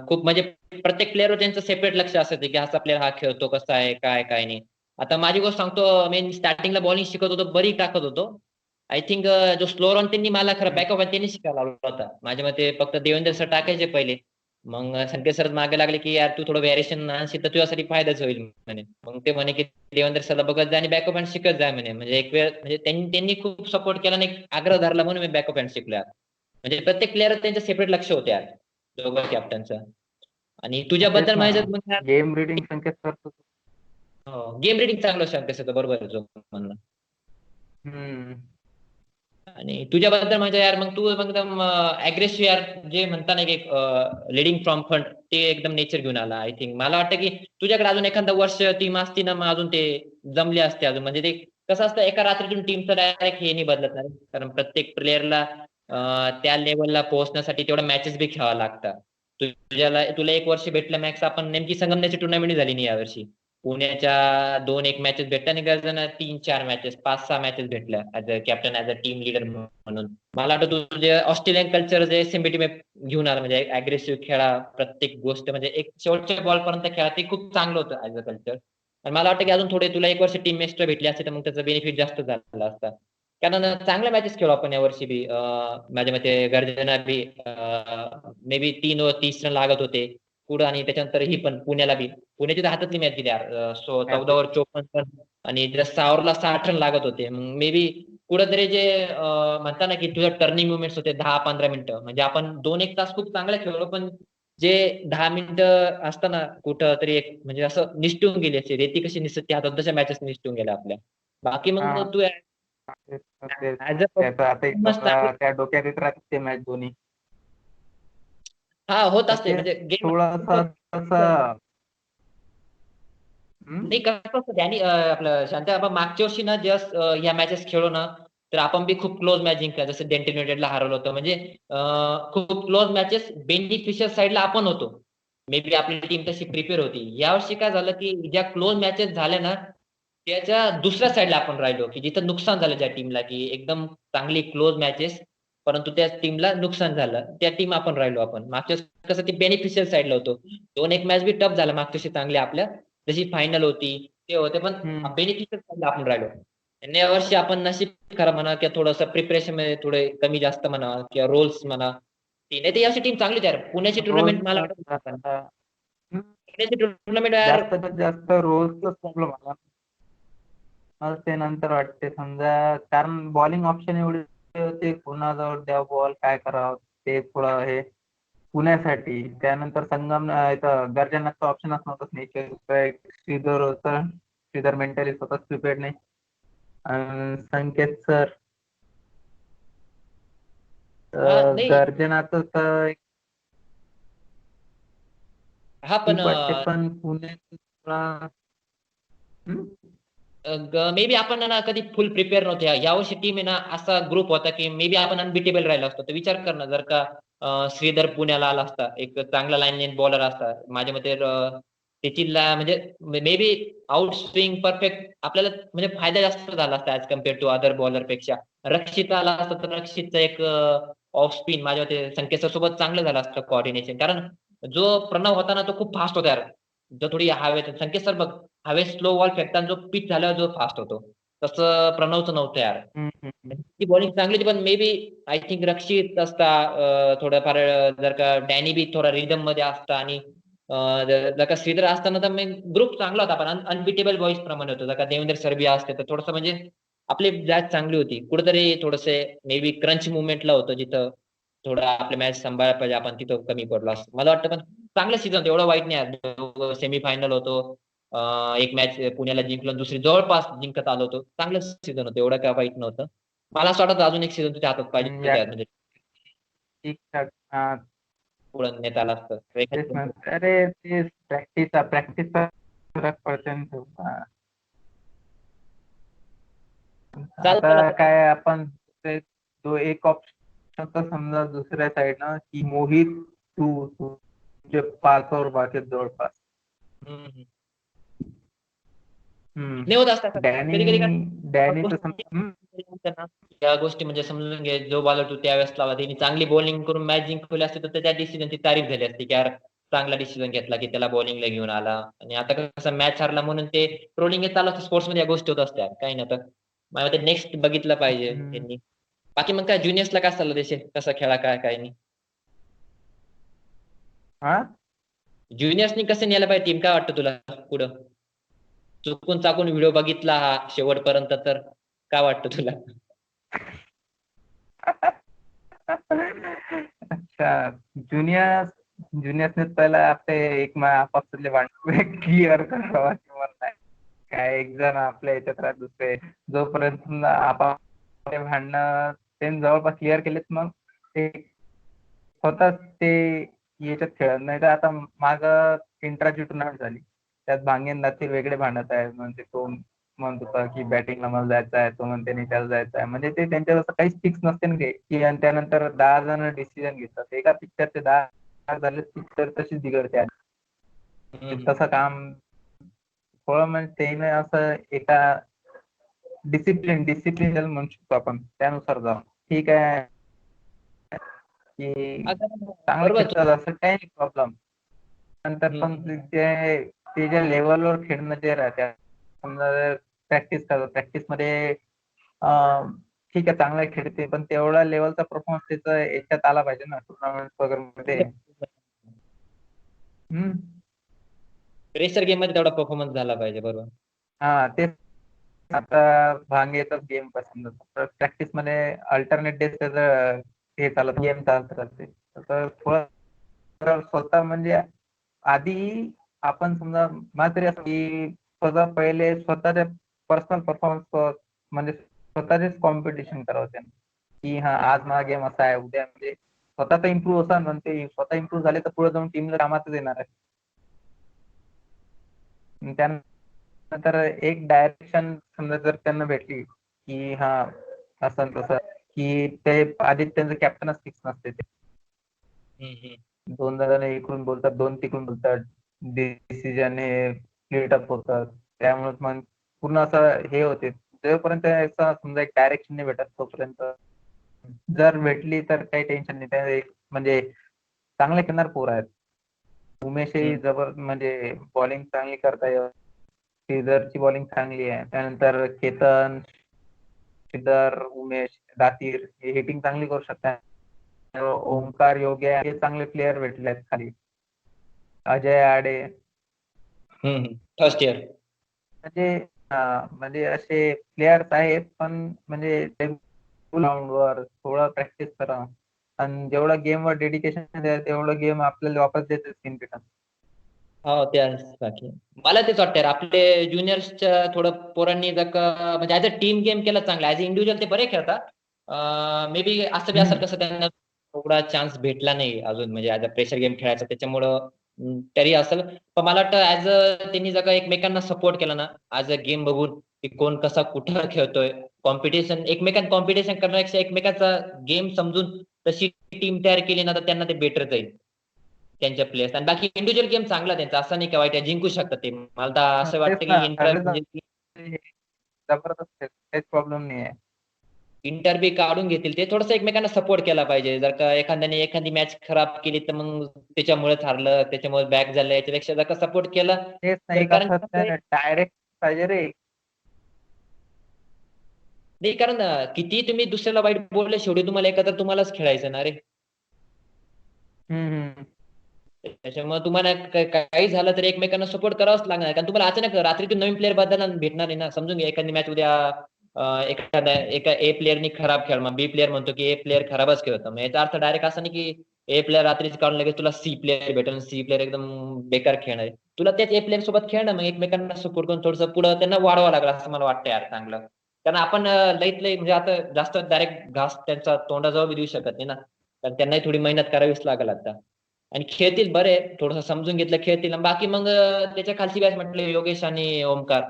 खूप म्हणजे प्रत्येक प्लेअरवर त्यांचं सेपरेट लक्ष असायचं की असा प्लेअर हा खेळतो कसा आहे, काय नाही. आता माझी गोष्ट सांगतो, मी स्टार्टिंगला बॉलिंग शिकत होतो, बरी टाकत होतो. आय थिंक जो स्लोअर ऑन त्यांनी मला खरं बॅकअप त्यांनी शिकायला लावला होता. माझ्या मते फक्त देवेंद्र सर टाकायचे पहिले. मग संकेत सर मागे लागले की यार तू थोडं व्हेरिएशन आणशील तर तुझ्यासाठी फायदाच होईल म्हणे. मग ते म्हणे की देवेंद्र सरला बघत जा आणि बॅकअप हँड शिकत जा म्हणे. म्हणजे एक वेळ म्हणजे त्यांनी खूप सपोर्ट केला आणि एक आग्रह धरला म्हणून मी बॅकअप हँड शिकलो यार. म्हणजे प्रत्येक प्लेअर त्यांचं सेपरेट लक्ष होते यार, दोघं कॅप्टनचं. आणि तेच तुझ्याबद्दल ना, माहिती मग गेम रिडिंग संकेत सर. गेम रेटिंग चांगलं शक्य होतं, बरोबर आहे जो म्हणणं. हम्म. आणि तुझ्याबद्दल म्हणजे यार मग तू एकदम अग्रेसिव्ह यार, जे म्हणता ना की लिडिंग फ्रॉम फ्रंट, ते एकदम नेचर घेऊन आला. आय थिंक मला वाटतं की तुझ्याकडे अजून एखादा वर्ष टीम असती ना, मग अजून ते जमले असते अजून. म्हणजे ते कसं असतं, एका रात्रीतून टीमचं डायरेक्ट हे नाही बदलत नाही, कारण प्रत्येक प्लेअरला त्या लेवलला पोहोचण्यासाठी तेवढ्या मॅचेस बी खेळावं लागतात. तुला एक वर्ष भेटलं मॅक्स, आपण नेमकी संगमनेरची टुर्नामेंट झाली नाही यावर्षी. पुण्याच्या 2-1 मॅचेस भेटल्या आणि गरजना 3-4 मॅचेस, 5-6 मॅचेस भेटल्या as a captain, as a team leader म्हणून. मला वाटतं तुझे ऑस्ट्रेलियन कल्चर जे एसएमबीटी घेऊन आला, म्हणजे अग्रेसिव्ह खेळा, प्रत्येक गोष्ट म्हणजे एक शेवटच्या बॉल पर्यंत खेळा, ते खूप चांगलं होतं ऍज अ कल्चर. आणि मला वाटतं की अजून थोडे तुला एक वर्ष टीम एक्स्ट्रा भेटली असते तर मग त्याचा बेनिफिट जास्त झाला असता. कारण चांगल्या मॅचेस खेळू आपण यावर्षी बी. माझ्या मते गर्जना बी मे बी 3 रन लागत होते पुढं, आणि त्याच्यानंतर ही पण पुण्याला बी. पुण्याची तर हातातली मॅच दिली यार. 14 ओव्हर 54 रन, आणि जस्ट ओव्हरला 60 रन लागत होते. मग मे बी कुठंतरी जे म्हणता ना की तुझं टर्निंग मुवमेंट्स होते 10-15 मिनिटं, म्हणजे आपण 2-1 तास खूप चांगलं खेळलो, पण जे 10 मिनिटं असताना कुठं तरी एक म्हणजे असं निसटून गेली असे, रेती कशी निसटते हातात, तशा मॅचेस निसटून गेल्या आपल्या. बाकी मग हा तू तेच तेच. ऍज अ त्याचं आता एक परफॉर्मन्स चांगली. त्या डोक्यात येत राहते ते मॅच दोन्ही. हा होत तर असते ते म्हणजे गेम. थोडासा तसं. नाही कसं असतं त्यांनी आपलं शांत, आपण मागच्या वर्षी ना जस्ट ह्या मॅचेस खेळलो ना, तर आपण बी खूप क्लोज मॅच जिंकल्या, जसं डेंटन युनायटेडला हरवलं होतं. म्हणजे खूप क्लोज मॅचेस बेनिफिशियल साईडला आपण होतो. मे बी आपली टीम तशी प्रिपेअर होती. यावर्षी काय झालं की ज्या क्लोज मॅचेस झाल्या ना, त्याच्या दुसऱ्या साईडला आपण राहिलो, की जिथं नुकसान झालं ज्या टीमला, की एकदम चांगली क्लोज मॅचेस परंतु त्या टीमला नुकसान झालं, त्या टीम आपण राहिलो. आपण मागच्या वर्षी कसं ते बेनिफिशियल साईडला होतो. 2-1 मॅच बी टफ झाला मागच्या वर्षी चांगली आपल्या, जशी फायनल होती ते होते, पण बेनिफिशियल साईडला आपण राहिलो. आणि यावर्षी आपण नशीब खराब म्हणा किंवा थोडंसं प्रिपरेशन मध्ये थोडे कमी जास्त म्हणा किंवा रोल्स म्हणा, नाही तर यावर्षी टीम चांगलीच आहे. पुण्याची रोज टुर्नामेंट मला वाटतं, आता पुण्याची टुर्नामेंट यार. जास्त जास्त रोजच प्रॉब्लेम आला. मला ते नंतर वाटते समजा, कारण बॉलिंग ऑप्शन एवढे होते, कोणाजवळ द्या बॉल, काय करावं ते थोडं हे पुण्यासाठी. त्यानंतर संगम इथं गर्जनाचं ऑप्शनच नव्हतं. नेचर श्रीधर होता, श्रीधर मेंटली स्वतःच प्रिपेअर्ड नाही. संकेत सर, हा नाही. गर्जनाचं तर हा पण ठीक वाटते, पण पुणे थोडा. मे बी आपण ना कधी फुल प्रिपेअर नव्हते. यावर्षी टीम आहे ना, असा ग्रुप होता की मे बी आपण अनबिटेबल राहिलो असतो. तर विचार कर ना, जर का श्रीधर पुण्याला आला असता, एक चांगला लाईन बॉलर असता, माझ्या मते त्याची म्हणजे maybe out swing perfect आपल्याला म्हणजे फायदा जास्त झाला असता as compared to other bowler पेक्षा. रक्षित आला असता तर रक्षितचा एक ऑफ स्पिन माझ्या मते संकेत सोबत चांगलं झालं असतं कॉर्डिनेशन. कारण जो प्रणव होता ना, तो खूप फास्ट होता यार. जो थोडी हवेत संकेत सर बघ, हवेत स्लो बॉल फेकताना जो पिच झाल्यावर जो फास्ट होतो, तसं प्रणवचं नव्हतं यार. ती बॉलिंग चांगली होती, पण मे बी आय थिंक रक्षित असता थोडंफार, जर का डॅनी बी थोडा रिदम मध्ये असता आणि जर का श्रीधर असताना तर ग्रुप चांगला होता, पण अनबिटेबल बॉईज प्रमाणे होतो. जर का देवेंद्र सरबिया असते तर थोडस म्हणजे आपली मॅच चांगली होती. कुठेतरी थोडसे मे बी क्रंच मुवमेंटला होतं, जिथं थोडं आपल्या मॅच सांभाळायला पाहिजे, आपण तिथं कमी पडलो असं मला वाटतं. पण चांगलं सीझन होतं, एवढं वाईट नाही. सेमीफायनल होतो, एक मॅच पुण्याला जिंकलो, दुसरी जवळपास जिंकत आलो होतो. चांगलं सीझन होतं, एवढं काय वाईट नव्हतं. मला असं वाटतं अजून एक सीझन तुझ्या हातात पाहिजे या होते, म्हणजे ठीक ठाक. हा, पुढे नेता आला असतं तेच ना. एखादं. अरे तेच प्रॅक्टिसचा फरक पडते ना तो. हा. चालतं आता आता. काय आपण तो एक ऑप्शन तर समजा दुसऱ्या साईडनं की मोहित तुझे 5 ओव्हर बाकी आहेत जवळपास. हम्म. नाही होत असतात हम्म. डॅनी कधी कधी. डॅनी तर हम्म. या गोष्टी म्हणजे समजून घे, जो बॉलर तू त्यावेळेस लावा, त्यांनी चांगली बॉलिंग करून मॅच जिंकवली असते तर त्या डिसिजनची तारीफ झाली असती, की यार चांगला डिसिजन घेतला की त्याला बॉलिंगला घेऊन आला. आणि आता कसं मॅच हारला म्हणून ते ट्रोलिंग येत आलं, स्पोर्ट्स मध्ये या गोष्टी होत असतात, काही नाही. तर मला ते नेक्स्ट बघितलं पाहिजे हम्म. त्यांनी. बाकी मग काय ज्युनियर्सला काय सल्ला देशील, कसं खेळा काय काय नाही? हा. ज्युनियर्सनी कसं न्यायला पाहिजे टीम, काय वाटतं तुला पुढं? चुकून चाकून व्हिडिओ बघितला हा शेवटपर्यंत तर काय वाटतं तुला? अच्छा. ज्युनियर ज्युनियर्सने पहिला आपले एक आपापसातले भांडण क्लिअर करावा किंवा काय. काय एक जण आपल्या याच्यात राहत दुसरे, जोपर्यंत समजा आपापले भांडणं त्यांनी जवळपास क्लिअर केलेत, मग ते स्वतःच ते याच्यात खेळत नाही. तर आता माग इंट्राची टुर्नामेंट झाली, त्यात भांगेन दातील वेगळे भांडत आहे. म्हणजे तो म्हणत होता की बॅटिंगला मला जायचं आहे, तो म्हणते नाही त्याला जायचं आहे. म्हणजे ते त्यांच्यावर असं काहीच फिक्स नसते ना, की आणि त्यानंतर 10 जण डिसिजन घेतात. एका पिक्चरचे 10 झाले, पिक्चर तशीच बिघडते. ते हम्म. तसं काम थोडं म्हणजे त्याने असं एका डिसिप्लिन ज्याला म्हणू शकतो आपण, त्यानुसार जाऊ ठीक आहे की आता चांगले बरोबर खेळतात असं काही नाही प्रॉब्लेम. नंतर पण हम्म. ते ज्या लेवलवर खेळणं जे राहते, समजा प्रॅक्टिस करतात, प्रॅक्टिस मध्ये ठीक आहे चांगला खेळते, पण तेवढा लेवलचा परफॉर्मन्स त्याचा याच्यात आला पाहिजे ना टुर्नामेंट वगैरे मध्ये. हम्म. प्रेशर गेम मध्ये तेवढा परफॉर्मन्स झाला पाहिजे, बरोबर. हा तेच. आता भांग येतात गेम पासून, प्रॅक्टिस मध्ये अल्टरनेट डेज त्याचं हे चालत गेम चालत राहते. तर थोडं स्वतः म्हणजे आधी आपण समजा मला तरी असं की स्वतः पहिले स्वतःच्या पर्सनल परफॉर्मन्स म्हणजे स्वतःचेच कॉम्पिटिशन करावं त्यांनी, की हा आज माझा गेम असा आहे, उद्या म्हणजे स्वतः तर इम्प्रूव्ह होता म्हणते. स्वतः इम्प्रूव्ह झाले तर पुढे जाऊन टीमला कामातच येणार आहे. आणि त्यानंतर एक डायरेक्शन समजा जर त्यांना भेटली की हा असं न तसं, की ते आधी त्यांचं कॅप्टनच फिक्स नसते. ते हम्म. 2 जण इकडून बोलतात, 2 तिकडून बोलतात, डिसिजन हे स्प्लिट अप होतात. त्यामुळे मग पूर्ण असं हे होते. जोपर्यंत असं समजा एक डायरेक्शन नाही भेटत तोपर्यंत, जर भेटली तर काही टेन्शन नाही. त्या एक म्हणजे चांगले खेळणार पोर आहेत. उमेशही हम्म. जबर म्हणजे बॉलिंग चांगली करता. श्रीधरची बॉलिंग चांगली आहे. त्यानंतर केतन, श्रीधर, उमेश, दातीर हे हिटिंग चांगली करू शकतात. ओंकार, योग्य हे चांगले प्लेयर भेटले आहेत खाली. अजय आडे फर्स्ट इयर. म्हणजे म्हणजे असे प्लेयर्स आहेत, पण म्हणजे ग्राउंडवर थोडं प्रॅक्टिस करा आणि जेवढं गेमवर डेडिकेशन द्या तेवढं गेम आपल्याला वापस देते इन रिटर्न. हो ते आहेच. बाकी मला तेच वाटतं यार, आपले ज्युनियर्सच्या थोडं पोरांनी जर का म्हणजे ऍज अ टीम गेम केला चांगला, ऍज अ इंडिव्हिज्युअल ते बरे खेळतात. मे बी असं बी असेल कसं त्यांना थोडा चान्स भेटला नाही अजून, म्हणजे ऍज अ प्रेशर गेम खेळायचा त्याच्यामुळं तरी असेल. पण मला वाटतं ऍज अ त्यांनी जर का एकमेकांना सपोर्ट केला ना, ऍज अ गेम बघून की कोण कसा कुठं खेळतोय, कॉम्पिटिशन एकमेकांना कॉम्पिटिशन करण्यापेक्षा एकमेकांचा गेम समजून तशी टीम तयार केली ना, तर त्यांना ते बेटर जाईल त्यांच्या प्लेयर्स. आणि बाकी इंडिव्हिज्युअल गेम चांगला त्यांचा, असं नाही का वाईट आहे, जिंकू शकतात ते. मला तर असं तेच वाटतं ना, की इंटर सगळे म्हणजे जबरदस्त आहेत, काहीच प्रॉब्लेम नाही आहे. इंटर बी काढून घेतील ते. थोडंसं एकमेकांना सपोर्ट केला पाहिजे. जर का एखाद्याने एखादी मॅच खराब केली तर मग त्याच्यामुळेच हारलं, त्याच्यामुळे बॅक झालं, याच्यापेक्षा जर का सपोर्ट केला तेच ना, तर एक कारण असं डायरेक्ट पाहिजे रे. नाही, कारण किती तुम्ही दुसऱ्याला वाईट बोलले, शेवटी तुम्हाला एकत्र तुम्हालाच खेळायचं ना रे. हम्म. त्याच्यामुळे तुम्हाला काही झालं तर एकमेकांना सपोर्ट करावंच लागणार, कारण तुम्हाला अचानक रात्रीतून नवीन प्लेअर बदलला भेटणार नाही ना. समजून घ्या एखादी मॅच उद्या एका ए प्लेअरनी खराब खेळ, मग बी प्लेअर म्हणतो की ए प्लेअर खराबच खेळतो, मग याचा अर्थ डायरेक्ट असा नाही की ए प्लेअर रात्रीच काढून लगेच तुला सी प्लेअर भेटेल, सी प्लेअर एकदम बेकार खेळणार आहे. तुला त्याच ए प्लेअर सोबत खेळ ना, मग एकमेकांना सपोर्ट करून थोडंसं पुढे त्यांना वाढवावं लागलं असं मला वाटतं यार चांगलं. कारण आपण लईत लई म्हणजे आता जास्त डायरेक्ट घास त्यांचा तोंडाजवळ बी देऊ शकत नाही ना, कारण त्यांनाही थोडी मेहनत करावीच लागेल आता. आणि खेळतील बरे, थोडस समजून घेतलं खेळतील. आणि बाकी मग त्याच्या खालची बॅच म्हटले योगेश आणि ओमकार,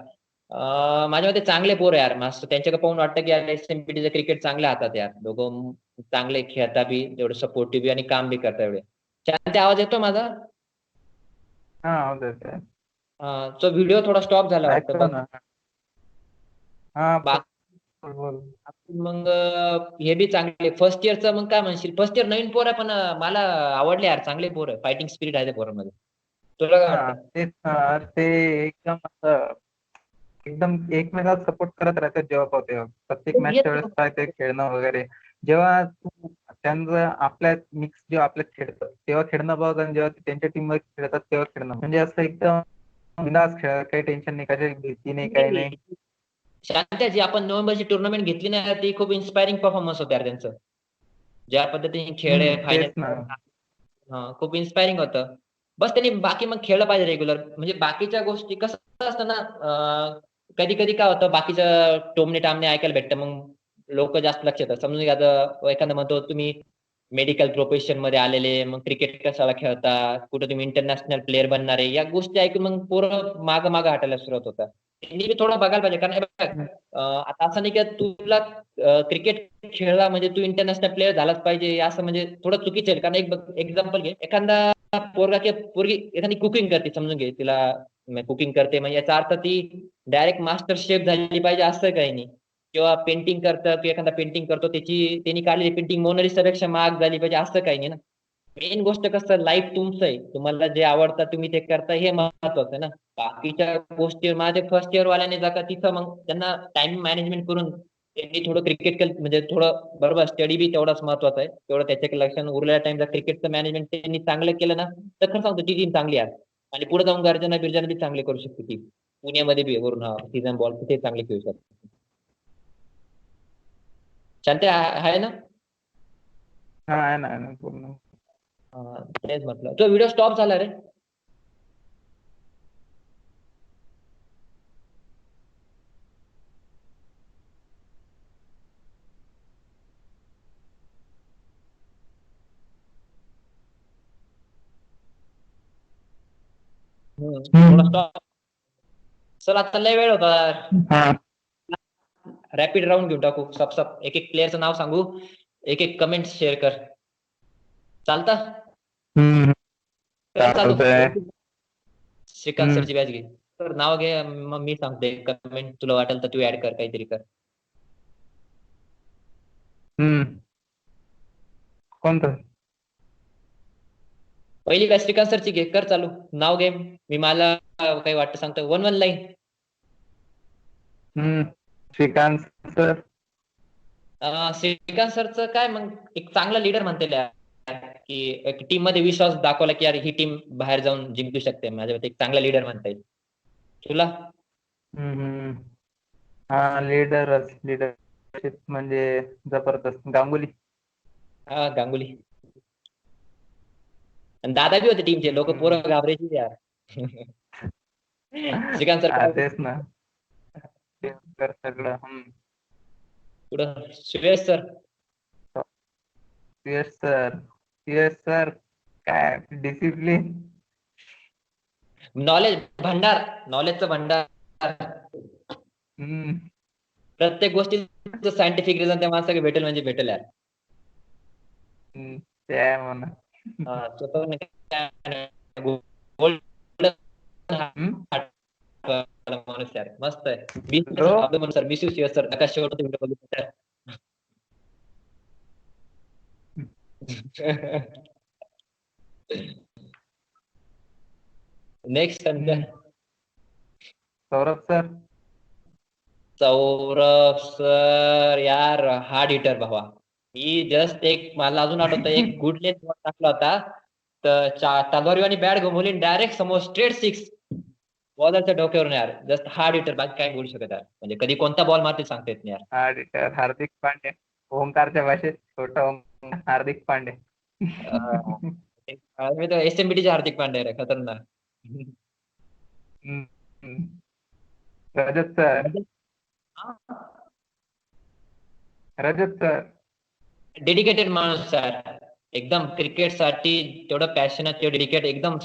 माझ्या मते चांगले पोर यार. मस्त त्यांच्याकडे पाहून वाटतं की यार एसएमपीटीचं क्रिकेट चांगल्या हातात यार. दोघं चांगले खेळता बी, एवढे सपोर्टिव्ह बी आणि काम बी करता एवढे. शांती आवाज येतो माझा? हा आवाज येतोय. तो व्हिडिओ थोडा स्टॉप झाला वाटतं ऐकतो बघ. ना. हा बाकी बोल. मग हे बी चांगले. फर्स्ट इयरचं मग काय म्हणशील? फर्स्ट इयर नवीन पोर आहे पण मला आवडले यार, चांगले पोर आहे. फायटिंग स्पिरिट आहे त्या पोरांमध्ये. तुला काय हा वाटतं? तेच ना, ते एकदम असं एकदम एकमेकाला सपोर्ट करत राहतात जेव्हा पाहतो तेव्हा. प्रत्येक मॅचच्या वेळेस काय ते खेळणं वगैरे, जेव्हा तू त्यांचं आपल्या मिक्स जेव्हा आपल्यात खेळतात तेव्हा खेळणं बघ, आणि जेव्हा ते त्यांच्या टीम मध्ये खेळतात तेव्हा खेळणं, म्हणजे असं एकदम बिंदास खेळ, काही टेन्शन नाही, कशाची भीती नाही, काही नाही. शांत्या, जी आपण नोव्हेंबरची टुर्नामेंट घेतली ना, ती खूप इन्स्पायरिंग परफॉर्मन्स होतं यार त्यांचं. ज्या पद्धतीने खेळ तेच ना. फायनल, खूप इन्स्पायरिंग होतं. बस त्यांनी बाकी मग खेळलं पाहिजे रेग्युलर. म्हणजे बाकीच्या गोष्टी कसं असतं ना, कधी कधी काय होतं, बाकीचं टोमणे टामणे ऐकायला भेटतं, मग लोक जास्त लक्ष देतात. समजून घ्या आता एखादा म्हणतो तुम्ही मेडिकल प्रोफेशन मध्ये आलेले, मग क्रिकेट कशाला खेळता, कुठे तुम्ही इंटरनॅशनल प्लेअर बनणार आहे, या गोष्टी ऐकून मग पोरं माग माग हटायला सुरुवात होतात. त्यांनी बी थोडं बघायला पाहिजे. कारण हे बघ, आता असं नाही की तुला क्रिकेट खेळला म्हणजे तू इंटरनॅशनल प्लेअर झालाच पाहिजे, असं म्हणजे थोडं चुकीचं आहे. कारण एक एक्झाम्पल घे, एखादा पोरगा किंवा पोरगी एखादी कुकिंग करते, समजून घे तिला कुकिंग करते, म्हणजे याचा अर्थ ती डायरेक्ट मास्टर शेफ झाली पाहिजे असं काही नाही. किंवा पेंटिंग करतं, किंवा एखादा पेंटिंग करतो, त्यांनी काढलेली पेंटिंग मोनालिसापेक्षा महाग झाली पाहिजे असं काही नाही ना. मेन गोष्ट कसं, लाईफ तुमचं आहे, तुम्हाला जे आवडतं तुम्ही ते करता, हे महत्वाचं आहे ना. बाकीच्या गोष्टी माझे फर्स्ट इयर वाल्याने जा का तिथं, मग त्यांना टाइम मॅनेजमेंट करून त्यांनी थोडं क्रिकेट म्हणजे थोडं बरोबर, स्टडी बी तेवढाच महत्वाचा आहे, तेवढं त्याच्याकडे लक्ष. उरलेल्या टाइमला क्रिकेटचं मॅनेजमेंट त्यांनी चांगलं केलं ना, तर खरं सांगतो ती टीम चांगली आहे. आणि पुढे जाऊन गर्जना बिर्जना बी चांगले करू शकते ती. पुण्यामध्ये बी वरून सीझन बॉल ते चांगले खेळू शकते. शांती आहे ना? हा आहे ना, आहे ना पूर्ण. तेच म्हटलं, तो व्हिडिओ स्टॉप झाला रे. थोडा स्टॉप. चल आता लय वेळ होता. हा रॅपिड राऊंड घेऊन टाकू. सब एक एक प्लेअरचं नाव सांगू, एक एक कमेंट शेअर कर. चालतं? हम्म कर चालू. चालतंय. श्रीकांत सरची बॅच घे. तर नाव घे, मग मी सांगते कमेंट, तुला वाटेल तर तू ऍड कर, काहीतरी कर. हम्म कोणतं? पहिली बॅच श्रीकांत सरची घे, कर चालू. नाव घे, मी मला काही वाटतं सांगतो. One line. Shrikant sir. Shrikant सरचं काय, मग एक चांगला लीडर म्हणता येईल की एक टीम मध्ये विश्वास दाखवला की यार ही टीम बाहेर जाऊन जिंकू शकते. माझ्या मते एक चांगला लीडर म्हणता येईल. तुला? हम्म हा लीडरशिप म्हणजे जबरदस्त गांगुली. हा, गांगुली. आणि दादा बी होते टीमचे, लोक हम्म पोरं घाबरायची यार. श्रीकांत सर काय तेच ना. तेच तर सगळं. पुढं Suyash sir. CS sir. CS sir काय डिसिप्लिन. नॉलेज भंडार, नॉलेजचं भंडार. हम्म प्रत्येक गोष्टीचं सायंटिफिक रिझन त्या माणसाकडे भेटेल म्हणजे भेटेल यार. ते आहे म्हणा. स्वतः गोल्ड हम्म माणूस यार, मस्त आहे. Miss bro. आपलं म्हणून sir, miss you CS sir. Akash शेवट व्हिडिओ बघितला. Next hmm Saurabh sir. Saurabh sir यार, हार्ड हिटर भावा. मी जस्ट एक, मला अजून आठवतं, एक गुड लेन्थ टाकला होता. तर तलवारीवानी बॅट घुमवली डायरेक्ट समोर स्ट्रेट सिक्स. बॉलरच्या डोक्यावरून यार. जस्ट हार्ड हिटर, बाकी काय बोलू शकत यार. म्हणजे कधी कोणता बॉल मारतील सांगता येत नाही यार. हार्ड हिटर हार्दिक पांड्या, ओंकारच्या भाषेत छोटा हार्दिक पांड्या. मी तर SMBTचे हार्दिक पांड्या रे, खतरनाक. हम्म. रजत सर, रजत सर. डेडिकेटेड माणूस यार. एकदम क्रिकेटसाठी तेवढं पॅशनेट, तेवढं डेडिकेट, एकदम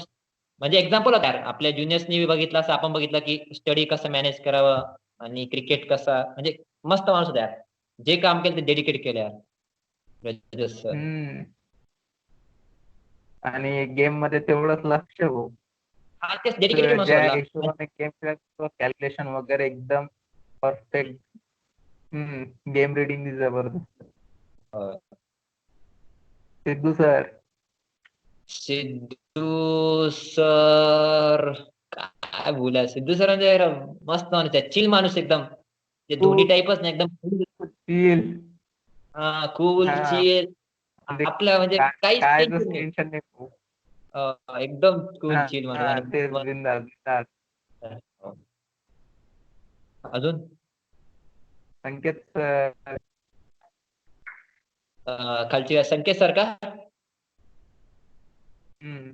म्हणजे एक्झाम्पल होता यार. आपल्या ज्युनियर्सनी बघितलं, असं आपण बघितलं की स्टडी कसं मॅनेज करावं आणि क्रिकेट कसा, म्हणजे मस्त माणूस होता यार. जे काम केलं ते डेडिकेट केलं यार रजत सर. हम्म. आणि गेम मध्ये तेवढंच लक्ष हो. हा, तेच डेडिकेटेड माणूस ज्या होता. हिशोबाने गेम कॅल्क्युलेशन वगैरे एकदम परफेक्ट. गेम रिडिंग जबरदस्त. अं, सिद्धू सर. सिद्धू सर, काय बोला. सिद्धू सर म्हणजे यार मस्त माणूस आहे, चिल माणूस एकदम. ते धोनी खूप टाईपच नाही, एकदम चिल. कूल हा, चिल. म्हणजे आपलं म्हणजे काहीच काय टेन्शन नाही. टेन्शन नाही खूप. एकदम कूल हा चिल माणूस. हा, आणि तेच बिंदास बिंदास. अजून संकेत सर. खालची संकेत सर का. हम्म.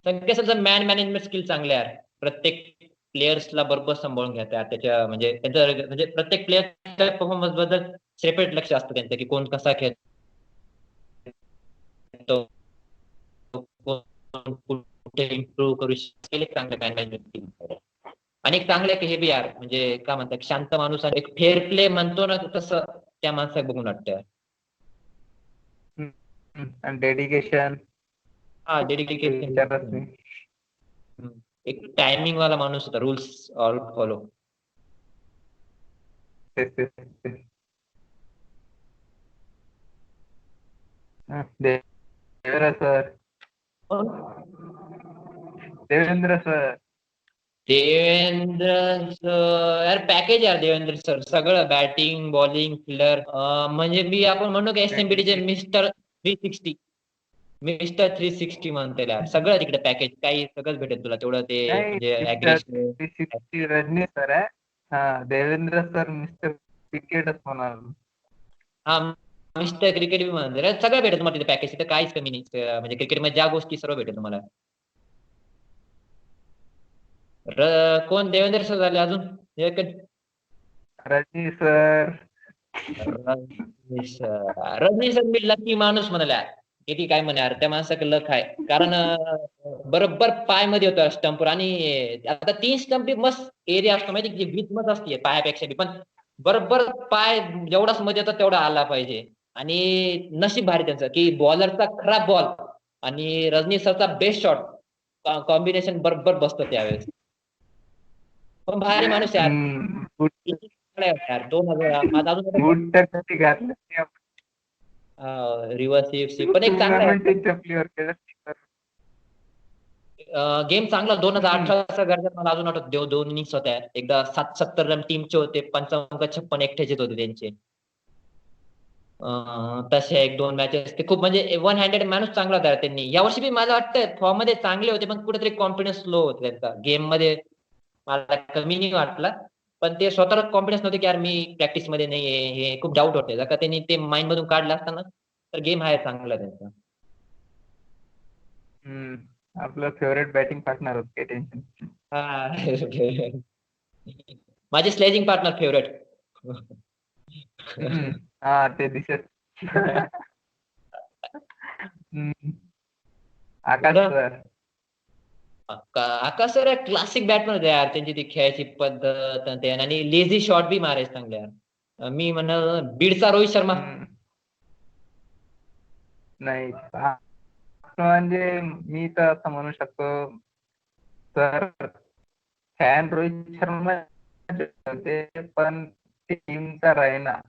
संकेत सरचं मॅन मॅनेजमेंट स्किल चांगले आहे. प्रत्येक प्लेयर्सला बरोबर सांभाळून घेतात. त्याच्या म्हणजे त्यांचं म्हणजे प्रत्येक प्लेयरच्या परफॉर्मन्स बद्दल सेपरेट लक्ष असतं त्यांचं, की कोण कसा खेळतो, कोण कुठे इम्प्रूव्ह करू शकतो. चांगलं मॅन मॅनेजमेंट. आणि एक चांगलं हे बी यार, म्हणजे काय म्हणतात, शांत माणूस आणि एक फेअर प्ले म्हणतो ना, तसं त्या माणसाला बघून वाटतं. आणि डेडिकेशन हा, डेडिकेशन. विचारच नाही. एक टायमिंग वाला माणूस होता, रूल्स ऑल फॉलो. तेच तेच तेच. Devendra sir. Devendra sir. Devendra sir यार, पॅकेज यार देवेंद्र सर. सगळं बॅटिंग, बॉलिंग, फिल्डर. म्हणजे मी आपण म्हणू की SMBTचे मिस्टर 360 म्हणता येईल यार. सगळं तिकडे पॅकेज, काही सगळंच भेटेल तुला तेवढं. ते नाही, म्हणजे मिस्टर अग्रेशन. 360 रजनी सर आहे. हा, देवेंद्र सर मिस्टर क्रिकेटच होणार. हा, मिस्टर क्रिकेट बी म्हणते रे. सगळं भेटेल तुम्हाला तिथे पॅकेज. तिथे काहीच कमी नाही. म्हणजे क्रिकेटमध्ये ज्या गोष्टी सर्व भेटेल तुम्हाला. कोण देवेंद्र सर झाले अजून रजनी सर. रजनी सर मी लकी माणूस म्हणाल्या. किती काय म्हणे यार, त्या माणसाकडे लक आहे. कारण बरोबर पाय मध्ये होतं स्टंपवर. आणि आता 3 स्टंप मस्त एरिया असतो माहिती, की विथ मत असते पायापेक्षा बी. पण बरोबर पाय जेवढाच मध्ये येतो तेवढा आला पाहिजे. आणि नशीब भारी त्यांचं, की बॉलरचा खराब बॉल आणि रजनी सरचा बेस्ट शॉट कॉम्बिनेशन बरोबर बसतं त्यावेळेस. पण भारी माणूस यार. बूट किती चांगला आहे यार. 2000 माझा अजून बूट तर कधी घातलं नाही आपण. रिव्हर्स पण एक चांगला आहे. टुर्नामेंट चपलीवर केलं. गेम चांगला 2018चा गरजा मला अजून आठवत. दोन इनिंग्स होत्या. एकदा 70 रन टीमचे होते, 55 एकट्याचेच होते त्यांचे. तसे 1-2 मॅचेस ते खूप म्हणजे वन हँडेड माणूस चांगला होता त्यांनी. यावर्षी बी मला वाटतं फॉर्म मध्ये चांगले होते, पण कुठेतरी कॉन्फिडन्स लो होता त्यांचा गेम मध्ये. मला कमी नाही वाटला. पण ते स्वतःला कॉन्फिडन्स नव्हते की यार मी प्रॅक्टिस मध्ये नाही. हे खूप डाऊट होते. जर का त्यांनी ते माइंड मधून काढलं असताना तर गेम आहे चांगला त्यांचा. आपलं फेवरेट बॅटिंग पार्टनर होत, काही टेन्शन. हा. माझे स्लेजिंग पार्टनर फेवरेट. हा, ते दिसत. आकाश सर. आकाश सर क्लासिक बॅटमन होते यार. त्यांची ती खेळायची पद्धत आणि लेझी शॉट बी मारायचे चांगले यार. मी म्हणल बीडचा रोहित शर्मा. नाही, म्हणजे मी तर असं म्हणू शकतो सर, फॅन रोहित शर्मा होते, पण टीमचा राहिना.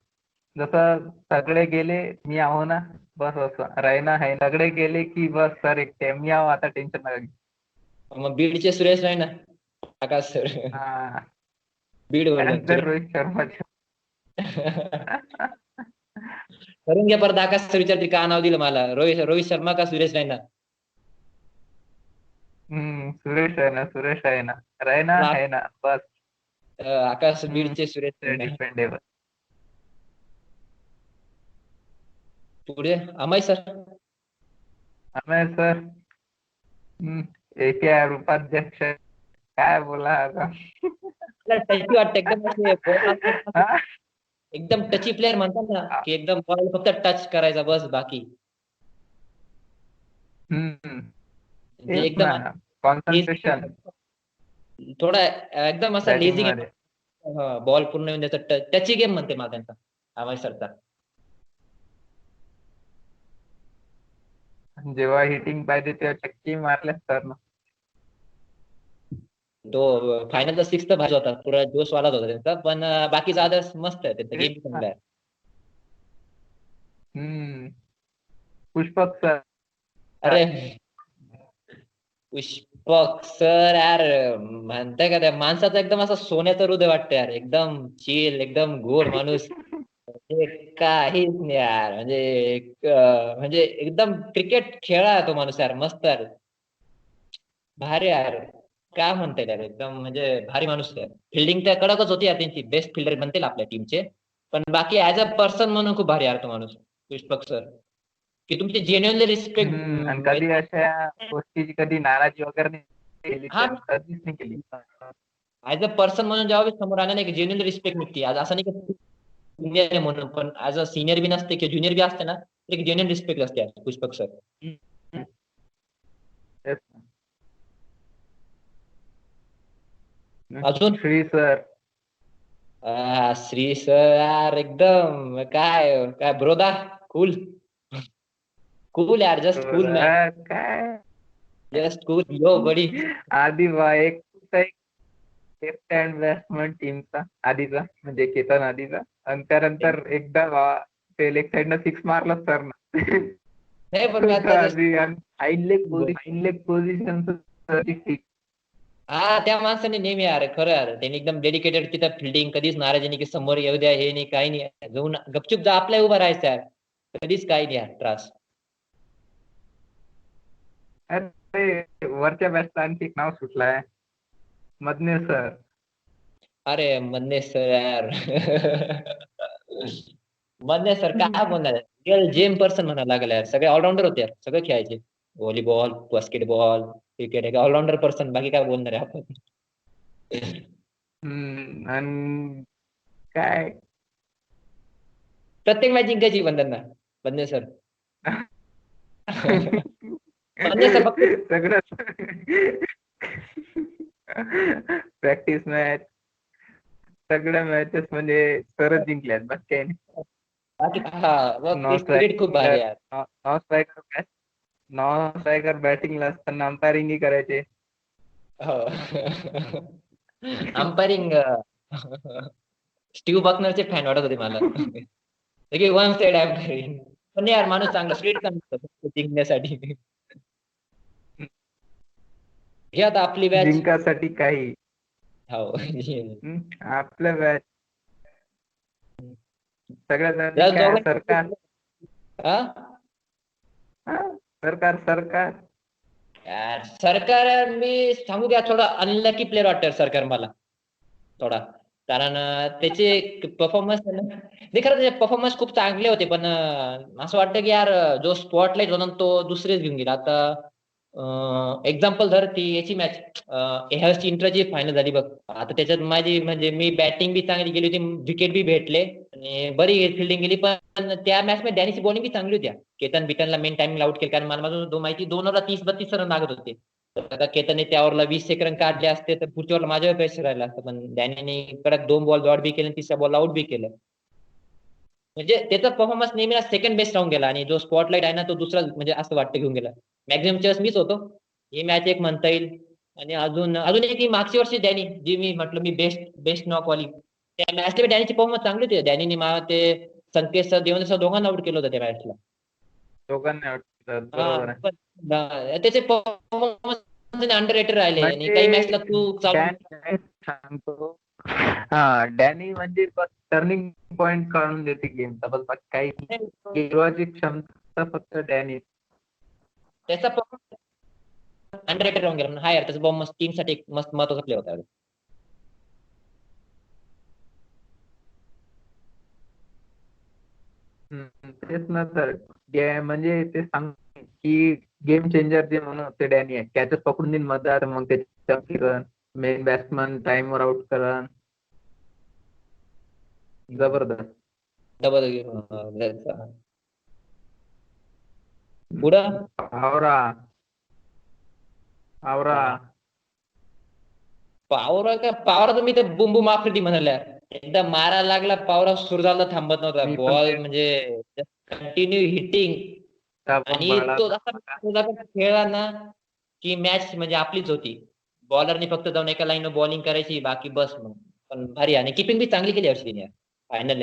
जसं सगळे गेले मी आहो ना, बस असं राहिना आहे. सगळे गेले की बस सर एकटे मी आहो, आता टेन्शन नका घेऊ. मग बीडचे सुरेश राहीना आकाश सर. हा, बीड फॅन वरून तर रोहित शर्माचे. करून घ्या परत. आकाश सर विचारतील का नाव दिलं मला, रोहित शर्मा का सुरेश राहीना. सुरेश रैना है ना बस. आकाश बीडचे सुरेश रैना. डिपेंडेबल. पुढे Amay sir. Amay sir. AKR उपाध्यक्ष. काय बोला आता. टची वाटतं एकदम असे ball हा? एकदम टची प्लेअर म्हणतात ना की एकदम बॉल फक्त टच करायचा बस बाकी. जे तेच एकदम ना. कॉन्सन्ट्रेशन थोडा एकदम असा बॅटिंग लेझी मध्ये. गेम. बॉल पूर्ण येऊन त्याचा टची गेम म्हणते मला त्यांचा अमय सरचा. जेव्हा हिटिंग पाहिजे तेव्हा चक्की मारल्या सर ना. तो फायनलचा सिक्स तर भारी होता, पुरा जोश वालाच होता त्यांचा. पण बाकीचा अदर्स मस्त आहे, त्यांचा गेम चांगला आहे. पुष्पक सर. अरे पुष्पक सर यार, म्हणताय का त्या माणसाचा एकदम असा सोन्याचा हृदय वाटतं यार. एकदम चिल, एकदम गोड माणूस. म्हणजे काहीच नाही यार. म्हणजे एकदम क्रिकेट खेळा तो माणूस यार. मस्त यार, भारी यार. काय म्हणता यार, एकदम म्हणजे भारी माणूस आहे. फिल्डिंग तर कडकच होती यार त्यांची, बेस्ट फिल्डर म्हणतील आपल्या टीमचे. पण बाकी ऍज अ पर्सन म्हणून खूप भारी यार तो माणूस पुष्पक सर. की तुमची जेन्युअनली आणि कधी रिस्पेक्ट. अशा गोष्टीची कधी नाराजी वगैरे नाही केली हा, त्यांनी, कधीच नाही केली. ऍज अ पर्सन म्हणून जेव्हा समोर आला नाही, जेन्युअनली रिस्पेक्ट मिळते. आज असं नाही की सिनियर आहे म्हणून, पण ऍज अ सिनियर बी नसते किंवा ज्युनियर बी असते ना, एक जेन्युअन रिस्पेक्ट असते यार पुष्पक सर. तेच ना. अजून श्री सर. श्री सर यार, एकदम काय काय ब्रोदा, कूल. कूल यार, जस्ट कूल मॅन. काय जस्ट कूल यो बडी. आधी एक लेफ्ट हँड बॅट्समन टीमचा आधीचा, म्हणजे केतन आधीचा. आणि त्यानंतर एकदा ते लेग साइड न सिक्स मारला सर ना. नाही पण मी आता जस्ट. आधी हाईड लेग पोझिशन ठीक. हा, त्या माणसाने नेहमी यार, खरं यार, त्यांनी एकदम डेडिकेटेड तिथं फिल्डिंग. कधीच नाराजी नाही की समोर येऊ द्या, हे नाही काही नाही. जाऊन गपचूप जा, आपल्या उभा राहायचं यार. कधीच काही नाही यार त्रास. अरे वरच्या बॅट्सला आणखी एक नाव सुटलंय, मदने सर. अरे मन्ने सर यार. मन्ने सर काय बोलणार, रिअल जेम पर्सन म्हणायला लागला यार. सगळे ऑलराऊंडर होते यार, सगळे खेळायचे. Volleyball, basketball, cricket, allrounder person. बाकी काय बोलणार आहे आपण. आणि काय. प्रत्येक मॅच जिंकायची पण त्यांना, मन्ने सर. मन्ने सर फक्त. सगळं प्रॅक्टिस मॅच, सगळ्या मॅचेस म्हणजे सरच जिंकल्यात, बस काही नाही. बाकी हा, बघ नॉन ते स्पिरिट खूप भारी आहे यार. स्ट्रायकर नॉन स्ट्रायकर बॅटिंगला असताना अंपायरिंग करायचे. हो. अंपायरिंग. स्टीव्ह बकनरचे फॅन वाटत होते मला. One side umpiring. पण यार माणूस चांगला, स्पिरिट चांगलं होतं जिंकण्यासाठी. हे आता आपली बॅच. जिंकासाठी काही. हो. आपल्या बॅच सगळ्यात आधी या काय सरकार. हा? सरकार. यार सरकार, मी सांगू द्या, थोडा अनलकी प्लेअर वाटतं सरकार मला थोडा. कारण त्याचे परफॉर्मन्स नाही, खरं त्याचे परफॉर्मन्स खूप चांगले होते. पण असं वाटतं की यार, जो स्पॉटलाइट होता तो दुसरेच घेऊन गेला. आता एक्झाम्पल धर, ती याची मॅच ह्याची इंटरची फायनल झाली बघ. आता त्याच्यात माझी म्हणजे मी बॅटिंग बी चांगली गेली होती, विकेट बी भेटले आणि बरी फिल्डिंग गेली. पण त्या मॅच मध्ये डॅनीची बॉलिंग बी चांगली होती. केतन बिटनला मेन टाइमिंग आउट केलं, कारण मला माझं माहिती 2 ओव्हरला 30-32 रन लागत होते. आता केतनने त्या ओव्हरला 20 रन काढले असते तर पुढच्या ओव्हरला माझ्यावर प्रेशर राहिला असतं. पण डॅनीने कडक 2 बॉल डॉट बी केले आणि तिसऱ्या बॉलला आउट बी केलं. म्हणजे त्याचा परफॉर्मन्स नेहमी सेकंड बेस्ट राहून गेला, आणि जो स्पॉटलाइट आहे ना तो दुसरा, म्हणजे असं वाटतं घेऊन गेला. मॅक्झिमम चेस मीच होतो. ही मॅच एक म्हणता येईल. आणि अजून अजून एक, ही मागच्या वर्षी डॅनी, जी मी म्हटलं मी बेस्ट नॉक वाली, त्या मॅचला डॅनीची परफॉर्मन्स चांगली होती. डॅनीने मला ते संकेत सर, देवेंद्र सर दोघांना आउट केलं होतं त्या मॅचला. दोघांना हा, बरोबर आहे. पण त्याचे परफॉर्मन्स अंडर रेटेड राहिले. आणि काही मॅचला म्हणजे तू चालू. सांगतो. हा, डॅनी म्हणजे टर्निंग पॉइंट काढून देते गेमचा, बस बाकी काही गिरवाची क्षमता फक्त डॅनी. त्याचा परफॉर्मन्स अंडररेटेड राहून गेला. हा यार त्याचा बॉम्ब मस्त टीमसाठी एक मस्त महत्वाचा प्ले होता. तेच ना तर म्हणजे ते सांग की गेम चेंजर जे म्हणून ते डॅनी आहे, कॅचेस पकडून देईन मधात, मग त्याच्या मेन बॅट्समन टाइमवर आउट करण, जबरदस्त. डबल पुढं आवरा आवरा. पावरा का पावरा तर मी तर बुम बुम आफ्रिदी म्हणाल्या. एकदा मारायला लागला पावरा, सुरू झाला थांबत नव्हता मी पण बॉल, ते म्हणजे कंटिन्यू हिटिंग. बम आणि बडा तो असा खेळला ना की मॅच म्हणजे आपलीच होती. बॉलरनी फक्त जाऊन एका लाईन बॉलिंग करायची, बाकी बस मग. पण भारी, आणि किपिंग बी चांगली केली हर्षदीने फायनल.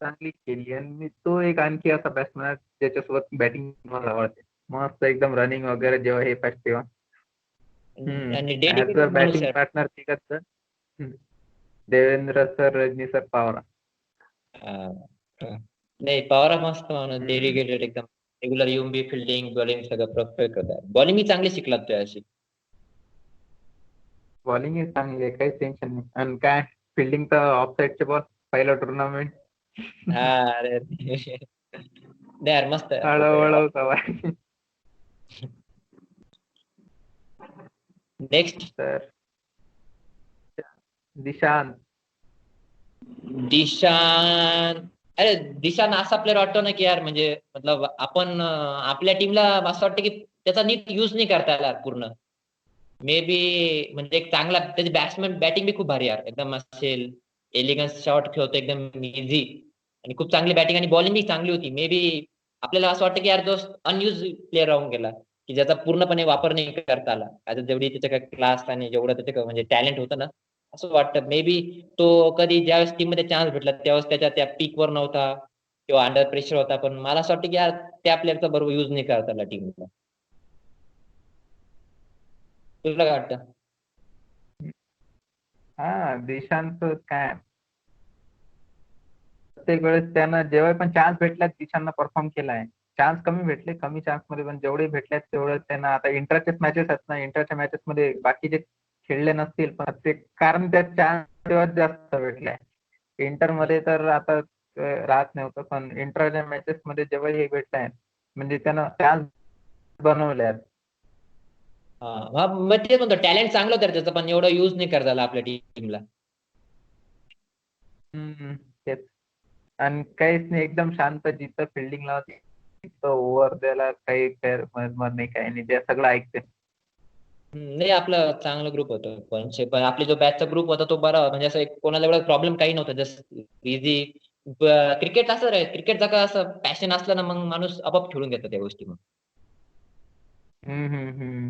चांगली केली. आणि तो एक आणखी असा बॅट्समॅन आहे ज्याच्यासोबत बॅटिंग मला आवडते. मस्त एकदम रनिंग वगैरे जेव्हा हे पाहिजे तेव्हा. आणि ऍज अ डेडिकेटेड माणूस बॅटिंग आहे. पार्टनर तिघात देवेंद्र सर, रजनी सर, पवार. हा. हा. नाही पवार मस्त माणूस, हम्म. डेडिकेटेड एकदम. रेग्युलर येऊन बी फिल्डिंग बॉलिंग सगळं परफेक्ट होतं. बॉलिंग मी चांगली शिकला तो अशी. बॉलिंग ही चांगली आहे, काहीच टेन्शन नाही. आणि काय फिल्डिंग तर ऑफ साईडचे बॉल, पहिलं टुर्नामेंट. हा अरे नाही यार मस्त आहे आपलं ते. हळूहळू सवय. नेक्स्ट तर दिशांत. दिशान. अरे दिशान असा प्लेअर वाटतो ना की यार, म्हणजे मतलब आपण आपल्या टीमला असं वाटतं की त्याचा नीट युज नाही करता आला पूर्ण. मे बी म्हणजे एक चांगला त्याची बॅट्समॅन बॅटिंग बी खूप भारी यार, एकदम असेल एलिगन्स शॉट खेळतो एकदम इझी. आणि खूप चांगली बॅटिंग आणि बॉलिंग बी चांगली होती. मे बी आपल्याला असं वाटतं की यार जो अनयुज प्लेअर राहून गेला, की ज्याचा पूर्णपणे वापर नाही करता आला. आता जेवढी त्याच्या क्लास आणि जेवढं त्याच्या म्हणजे टॅलेंट होतं ना, असं वाटतं मे बी तो कधी ज्यावेळेस टीम मध्ये चान्स भेटला त्यावेळेस त्याच्या त्या पीक वर नव्हता, किंवा अंडर प्रेशर होता. पण मला असं वाटतं की यार त्या प्लेअरचा बरोबर युज नाही करता आला टीमला. तुला काय वाटतं? हा दिशांत काय, प्रत्येक वेळेस त्यानं जेव्हा पण चान्स भेटला दिशांना परफॉर्म केलाय. चान्स कमी भेटले, कमी चान्स मध्ये, पण जेवढे भेटले तेवढं त्यांना. आता इंटरचेस मॅचेस आहेत ना, इंटरच्या मॅचेस मध्ये बाकीचे खेळले नसतील, पण ते कारण त्या चान्स तेव्हा जास्त भेटलाय. इंटर मध्ये तर आता राहत नव्हतं, पण इंटरच्या मॅचेस मध्ये जेव्हा हे भेटलाय म्हणजे त्यानं चान्स बनवले आहेत. हा मग तेच म्हणतो, टॅलेंट चांगलं होतं त्याचं, पण एवढं युज नाही करता आला आपल्या टीमला. तेच. आणि काहीच नाही, एकदम शांत, जिथं फिल्डिंग लावते तिथं ओव्हर द्यायला काही नाही, काही नाही, ते सगळं ऐकते. नाही आपलं चांगलं ग्रुप होतं. पण आपली जो बॅचचा ग्रुप होता तो बरा, म्हणजे असं कोणाला एवढा प्रॉब्लेम काही नव्हता. Just easy. क्रिकेट असं रे, क्रिकेटचा काय असं पॅशन असलं ना, मग माणूस आपोआप खेळून घेतो त्या गोष्टी मग. हम्म.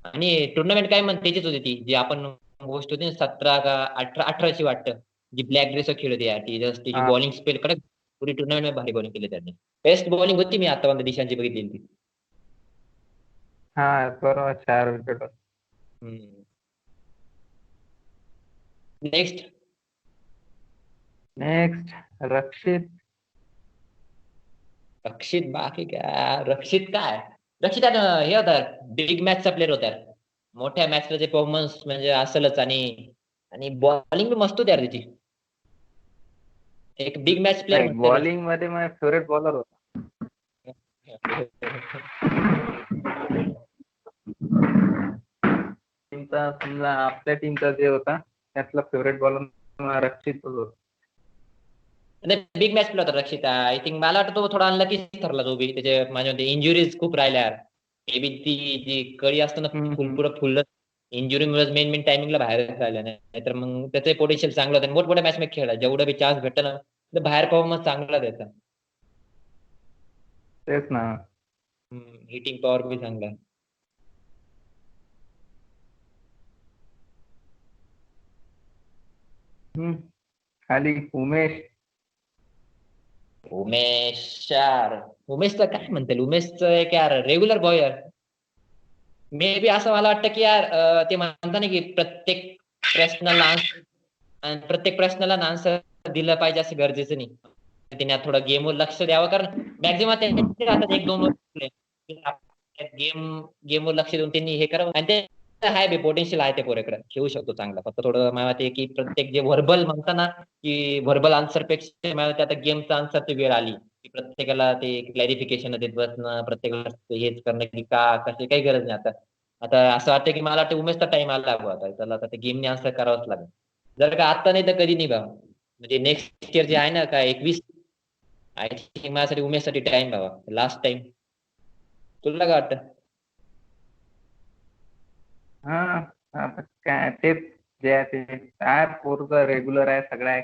आणि टुर्नामेंट काय म्हणते त्याचीच होती ती, जी आपण गोष्ट होती ना 17 का 18ची वाटतं, जी ब्लॅक ड्रेस खेळत यार, ती जस्ट तिची हा बॉलिंग स्पेल कडक. पुरी टुर्नामेंट मध्ये भारी बॉलिंग केली त्यांनी. बेस्ट बॉलिंग होती मी आतापर्यंत दिशांची बघितलेली ती. हा बरोबर, 4 विकेट. नेक्स्ट नेक्स्ट रक्षित. रक्षित. बाकी काय रक्षित काय, रक्षित आता हे होता, बिग मॅचचा प्लेअर होता. मोठ्या मॅचला जे परफॉर्मन्स म्हणजे असेलच. आणि आणि बॉलिंग मस्त होती यार त्याची. एक बिग मॅच प्लेअर नाही, म्हणते रक्षित. बॉलिंग मध्ये माझा फेवरेट बॉलर होता. टीमचा समजा, आपल्या टीमचा जे होता त्यातला फेवरेट बॉलर रक्षित होता. बिग मॅच प्लेअर होता रक्षित. आय थिंक मला वाटतं तो थोडा अनलकी ठरला तो बी. त्याचे माझ्या इंजुरीज खूप राहिल्या यार. मे बी ती जी कळी असतं ना, हम्म. फुल इंजुरीमुळे मेन टायमिंगला बाहेर राहिला. नाही तर मग त्याचं पोटेन्शियल चांगलं होतं. मोठमोठ्या मॅच मध्ये खेळला, जेवढं बी चान्स भेटला ना तर बाहेर परफॉर्मन्स चांगला त्याचा. तेच ना. हिटिंग पॉवर बी चांगला. हम्म. खाली उमेश. उमेश यार, उमेशचं काय म्हणता येईल. उमेशचं एक यार रेग्युलर बॉयर. मे बी असं मला वाटतं की यार ते म्हणता ना की प्रत्येक प्रश्नाला आन्सर दिलं पाहिजे असं गरजेचं नाही. त्याने थोडं गेमवर लक्ष द्यावं, कारण मॅक्झिमम त्यांचे राहतात 1-2 ओव्हर. गेमवर लक्ष देऊन त्यांनी हे करावं. आणि ते आहे बे पोटेन्शियल आहे ते पोराकडे, खेळू शकतो चांगला. फक्त थोडं मला वाटते की प्रत्येक जे व्हर्बल म्हणता ना, की व्हर्बल आन्सर पेक्षा मला वाटतं आता गेमचा आन्सरची वेळ आली, की प्रत्येकाला ते क्लॅरिफिकेशन देत बसणं, प्रत्येकाला हेच करणं की का कसे काही गरज नाही आता. आता असं वाटतं की मला वाटतं उमेशचा टाइम आला बुवा आता, त्याला आता ते गेमने आन्सर करावंच लागेल. जर का आता नाही तर कधी नाही बा. म्हणजे नेक्स्ट इयर जे आहे ना का 21, आय थिंक माझ्यासाठी उमेशसाठी टाइम बाबा, लास्ट टाइम. तुला काय वाटतं? हा, आता काय तेच जे आहे ते काय पोरग रेग्युलर आहे सगळं आहे.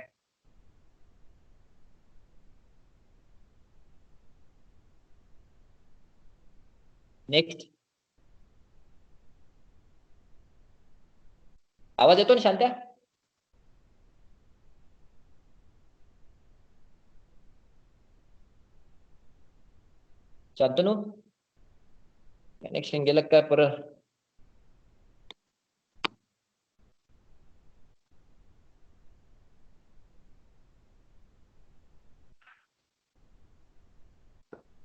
नेक्स्ट. आवाज येतो ना शांत्या? शांतनू, कनेक्शन गेलं काय परत?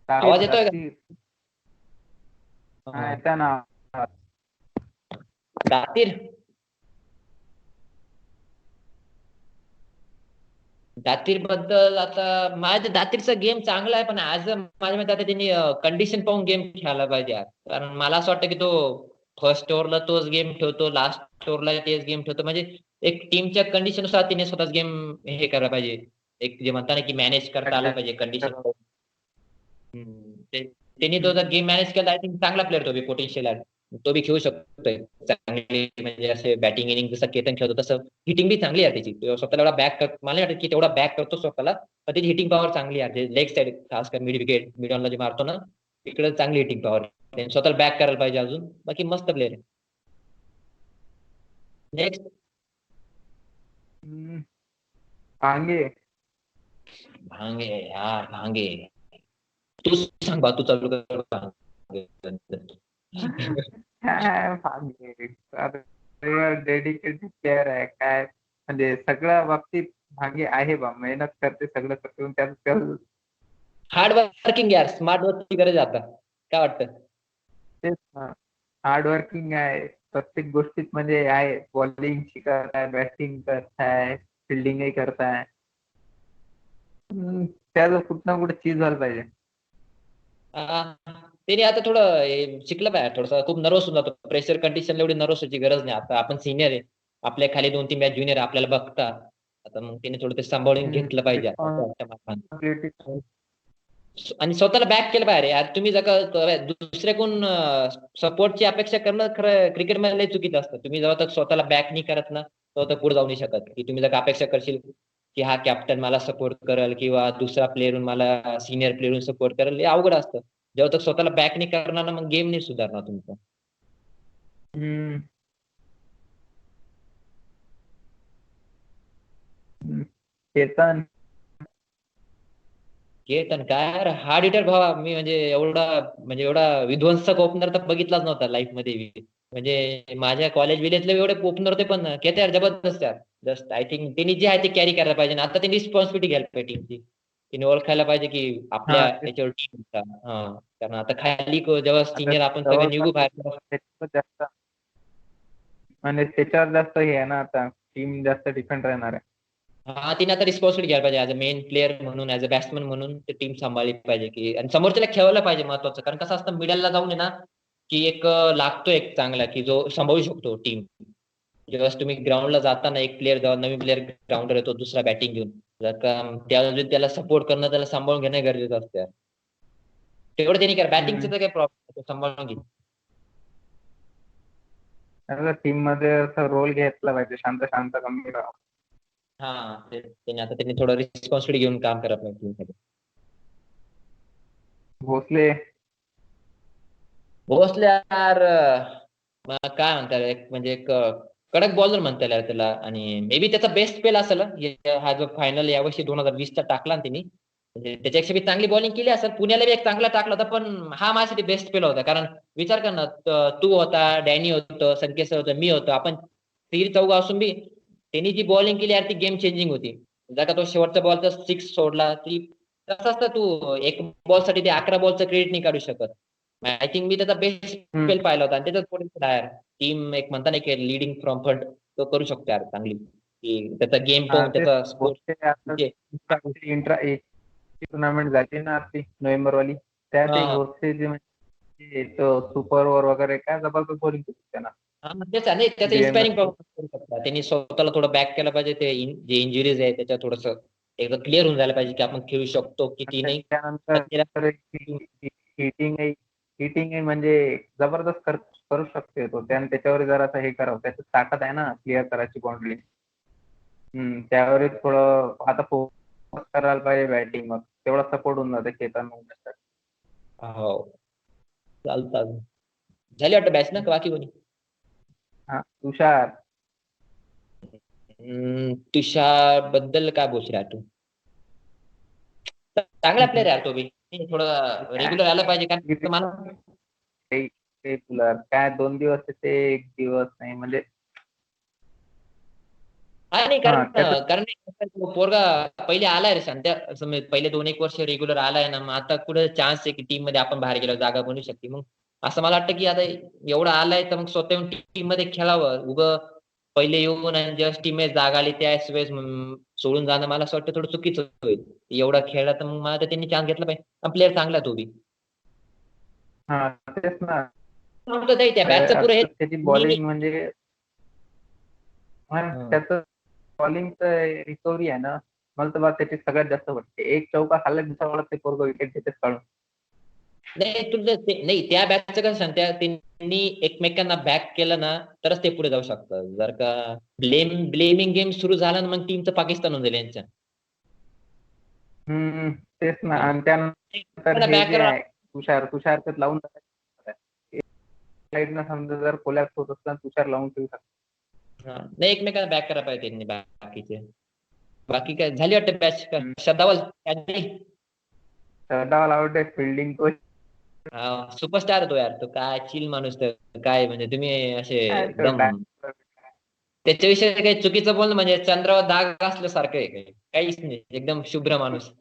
आवाज येतोय का? हा, येतं ना. दातीर दातीर बद्दल आता माझ्या दातीरचा गेम चांगला आहे, पण आज माझ्या मते आता त्यांनी कंडिशन पाहून गेम खेळायला पाहिजे यार. कारण मला असं वाटतं की तो फर्स्ट ओव्हरला तोच गेम ठेवतो, लास्ट ओव्हरला तेच गेम ठेवतो. म्हणजे एक टीमच्या कंडिशननुसार तिने स्वतःच गेम हे करायला पाहिजे. एक जे म्हणता ना की मॅनेज करता आला पाहिजे कंडिशन. त्यांनी तो जर गेम मॅनेज केला, आय थिंक चांगला प्लेअर तो बी, पोटेन्शियल आहे. तो बी खेळू शकतोय चांगली. म्हणजे असे बॅटिंग इनिंग जसं केतन खेळतो तसं हिटिंग बी चांगली आहे त्याची. तो स्वतःला एवढा बॅक मला नाही वाटत की तेवढा बॅक करतो स्वतःला, पण त्याची हिटिंग पॉवर चांगली आहे. लेग साईड खास कर मिड विकेट मिड ऑनला जे मारतो ना, तिकडे चांगली हिटिंग पॉवर. स्वतःला बॅक करायला पाहिजे अजून. बाकी मस्त प्लेअर आहे. नेक्स्ट. भांगे. भांगे यार, भांगे. तू सांग बा, तू चालू कर भांगे. काय भांगे डेडिकेटेड प्लेअर आहे काय, म्हणजे सगळ्या बाबतीत भांगे आहे बा. मेहनत करते, सगळं करते, त्यात हार्ड वर्किंग यार, स्मार्ट वर्कची गरज आहे आता. काय वाटतं? तेच हार्ड वर्किंग आहे प्रत्येक गोष्टीत. म्हणजे आहे, बॉलिंग करताय, बॅटिंग करताय, फिल्डिंगही करताय. त्याचं कुठं ना कुठं चीज व्हायला पाहिजे. त्याने आता थोडं शिकलं पाहिजे. थोडस खूप नर्वस होऊन जातो, प्रेशर कंडिशन एवढी नर्वस व्हायची गरज नाही. आता आपण सिनियर आहे, आपल्या खाली 2-3 मॅच ज्युनियर आपल्याला बघतात. आता मग त्याने थोडं ते सांभाळून घेतलं पाहिजे असं वाटतं मला. आणि स्वतःला बॅक केलं पाहिजे यार. तुम्ही जर का दुसरे कोण सपोर्टची अपेक्षा करणं खरं क्रिकेटमध्ये लय चुकीचं असतं. तुम्ही जेव्हा तक स्वतःला बॅक नाही करत ना, तेव्हा तक पुढे जाऊ नाही शकत. की तुम्ही जर का अपेक्षा करशील की हा कॅप्टन मला सपोर्ट करेल किंवा दुसरा प्लेअर मला सिनियर प्लेअर सपोर्ट करेल, हे अवघड असतं. जेव्हा तक स्वतःला बॅक नाही करणार ना, मग गेम नाही सुधारणार तुमचा. केतन. केतन काय यार, हार्ड हिटर भावा. मी म्हणजे एवढा विध्वंसक ओपनर तर बघितलाच नव्हता लाईफ मध्ये बी. म्हणजे माझ्या कॉलेज विलेजले एवढे ओपनर होते, पण केतन यार जबरदस्त यार. जस्ट आय थिंक त्यांनी जे आहे ते कॅरी करायला पाहिजे. आणि आता त्यांनी रिस्पॉन्सिबिलिटी घ्यायला पाहिजे टीमची. तिने ओळखायला पाहिजे की आपल्या हा, याच्यावर टीम. हा, कारण आता खाली जेव्हा आता सिनियर आपण सगळे जवळपास निघू बाहेर. त्याच्यावर जास्त, म्हणजे त्याच्यावर जास्त हे आहे ना, आता टीम जास्त डिपेंड राहणार आहे. हा, तिने आता रिस्पॉन्सिबिलिटी घ्यायला पाहिजे. ऍज अ मेन प्लेअर म्हणून, ऍज अ बॅट्समन म्हणून ते टीम सांभाळली पाहिजे. की आणि समोरच्याला खेळवलं पाहिजे, महत्वाचं. कारण कसं असतं मिडलला जाऊन आहे ना, की एक लागतो एक चांगला की जो सांभाळू शकतो टीम. जेव्हा तुम्ही ग्राउंडला जाताना एक प्लेअर, जेव्हा नवीन प्लेअर ग्राउंडवर येतो दुसरा बॅटिंग घेऊन, जर का त्याला सपोर्ट करणं, त्याला सांभाळून घेणं गरजेचं असतं यार. तेवढं त्यांनी करा. बॅटिंगचं तर काही प्रॉब्लेम सांभाळून घे. टीम मध्ये असं रोल घेतला पाहिजे, शांत शांत गंभीर. हा, त्यांनी थोडं रिस्पॉन्सिबिलिटी घेऊन काम करायला पाहिजे टीमसाठी. भोसले. भोसले यार, मग काय म्हणतात, एक म्हणजे एक कडक बॉलर म्हणता येईल त्याला. आणि मे बी त्याचा बेस्ट स्पेल असेल हा जो फायनल यावर्षी 2020 चा टाकला ना त्यांनी. म्हणजे त्याच्यापेक्षा बी चांगली बॉलिंग केली असेल. पुण्याला बी एक चांगला टाकला होता, पण हा माझ्यासाठी बेस्ट स्पेल होता. कारण विचार कर ना, तू होता, डॅनी होतं, संकेत होतं, मी होतो. आपण तीन चौघ असून बी त्यांनी जी बॉलिंग केली यार, ती गेम चेंजिंग होती. जर का तो शेवटच्या बॉलचा 6 सोडला, ती कसं असतं, तू एक बॉल साठी ते 11 बॉलचं क्रेडिट नाही काढू शकत. आय थिंक मी त्याचा बेस्ट हम्म. स्पेल पाहिला होता आणि त्याचा थोडं यार टीम एक म्हणता नाही की लिडिंग फ्रॉम फ्रंट तो करू शकतो यार चांगली, की त्याचा गेम हा, पाहून तेच त्याचा स्पोर्ट. होते आता इंट्रा टुर्नामेंट झाली ना आपली नोव्हेंबर वाली, त्यात एक होते जे म्हणजे तो सुपर ओव्हर वगैरे काय जबरदस्त बॉलिंग केली त्यांना. तेच आहे नाही त्याचं इन्स्पायरिंग BMS करू शकता त्यांनी स्वतःला थोडं बॅक केलं पाहिजे ते जे इंजुरीज आहे त्याच्या थोडस एकदा क्लिअर होऊन झालं पाहिजे की आपण खेळू शकतो किती नाही. त्यानंतर हिटिंग हिटिंग म्हणजे जबरदस्त करू शकते तो, त्याने त्याच्यावर जर असं हे करावं, त्याची ताकद आहे ना क्लिअर करायची बाउंड्री. त्यावर थोडं आता फोकस करायला पाहिजे बॅटिंग, मग तेवढा सपोर्ट होऊन जाते चेतन उमेशसाठी. हो चालतं. झाली वाटतं बॅच ना बाकी कोणी? हा, तुषार. तुषार बद्दल काय बोलशील यार तू? चांगला प्लेअर यार तो बी, थोडं रेग्युलर आलं पाहिजे कारण मला रेग्युलर काय 2 दिवस येते 1 दिवस नाही म्हणजे. हा नाही हा, कारण कारण पोरगा पहिले आलाय रे सांगत्या पहिले 2-1 वर्ष रेग्युलर आलाय ना, मग आता कुठे चान्स आहे की टीम मध्ये आपण बाहेर गेलो जागा बनू शकते. मग असं मला वाटतं की आता एवढा आलाय तर मग स्वतः येऊन टीम मध्ये खेळावं. पहिले येऊन आणि जस्ट टीम मध्ये जागा आली त्याच वेळेस सोडून जाणं मला असं वाटतं थोडं चुकीचं होईल. एवढा खेळला तर मग मला तर त्यांनी चान्स घेतला पाहिजे. प्लेअर चांगला तो बी. हा, तेच ना. त्या बॅचचं पुरं हे त्याची बॉलिंग म्हणजे त्याचं बॉलिंगचं रिकव्हरी आहे ना, मला तर बघ त्याची सगळ्यात जास्त वाटते. एक चौका खाल्ला दुसरा ते पोरग विकेट घेतेच काढून. नाही तुझं नाही त्या बॅचचं कसं सांगत्या त्यांनी एकमेकांना बॅक केलं ना तरच ते पुढे जाऊ शकतं. जर का ब्लेमिंग गेम सुरू झाला ना मग टीमचं पाकिस्तान होऊन जाईल यांच्या. तेच ना. आणि त्यानंतर हे बॅक जे आहे तुषार त्यात लावून साईडनं समजा जर कोलॅप्स होत असला तुषार लावून ठेवू शकतो. नाही एकमेकांना बॅक करायला पाहिजे त्यांनी बाकीचे. बाकी काय झाली वाटतं बॅच शब्दावल आवडते फिल्डिंग कोच. सुपरस्टार तो यार, तो काय चिल माणूस तर काय म्हणजे तुम्ही असे एकदम त्याच्याविषयी काही चुकीचं बोलणं म्हणजे चंद्रावर दाग असल्यासारखं आहे. काहीच नाही, एकदम शुभ्र माणूस.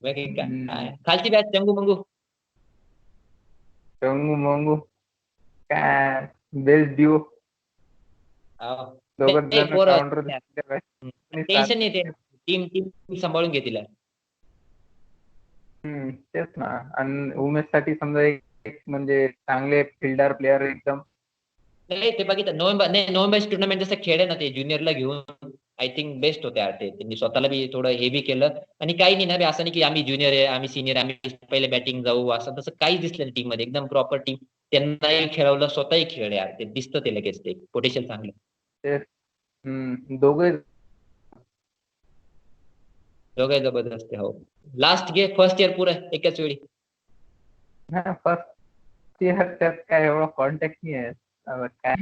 काय खालची बॅच चंगू मंगू मंगू काय बेस्ट ड्यू. दोघं जण पोर काउंटर टेन्शन नाही, ते टीम टीम सांभाळून घेतील. तेच ना. आणि उमेश साठी समजा एक म्हणजे चांगले फिल्डर प्लेअर एकदम. नाही ते बघितलं नोव्हेंबर टुर्नामेंट जसं खेळ आहे ना ते ज्युनियरला घेऊन आय थिंक बेस्ट होते यार ते. त्यांनी स्वतःला बी थोडं हेवी केलं आणि काही नाही ना बे, असं नाही की आम्ही ज्युनियर आहे आम्ही सिनियर आम्ही पहिले बॅटिंग जाऊ असं तसं काहीच दिसलं नाही टीम मध्ये. एकदम प्रॉपर टीम, त्यांनाही खेळवलं स्वतःही खेळले यार. ते दिसतं ते लगेच ते पोटेन्शियल चांगलं. दोघे दोघे जबरदस्त आहे. हो लास्ट फर्स्ट इयर पुरं एकाच वेळी. फर्स्ट इयर त्यात काय एवढा कॉन्टॅक्ट नाही आहे काय.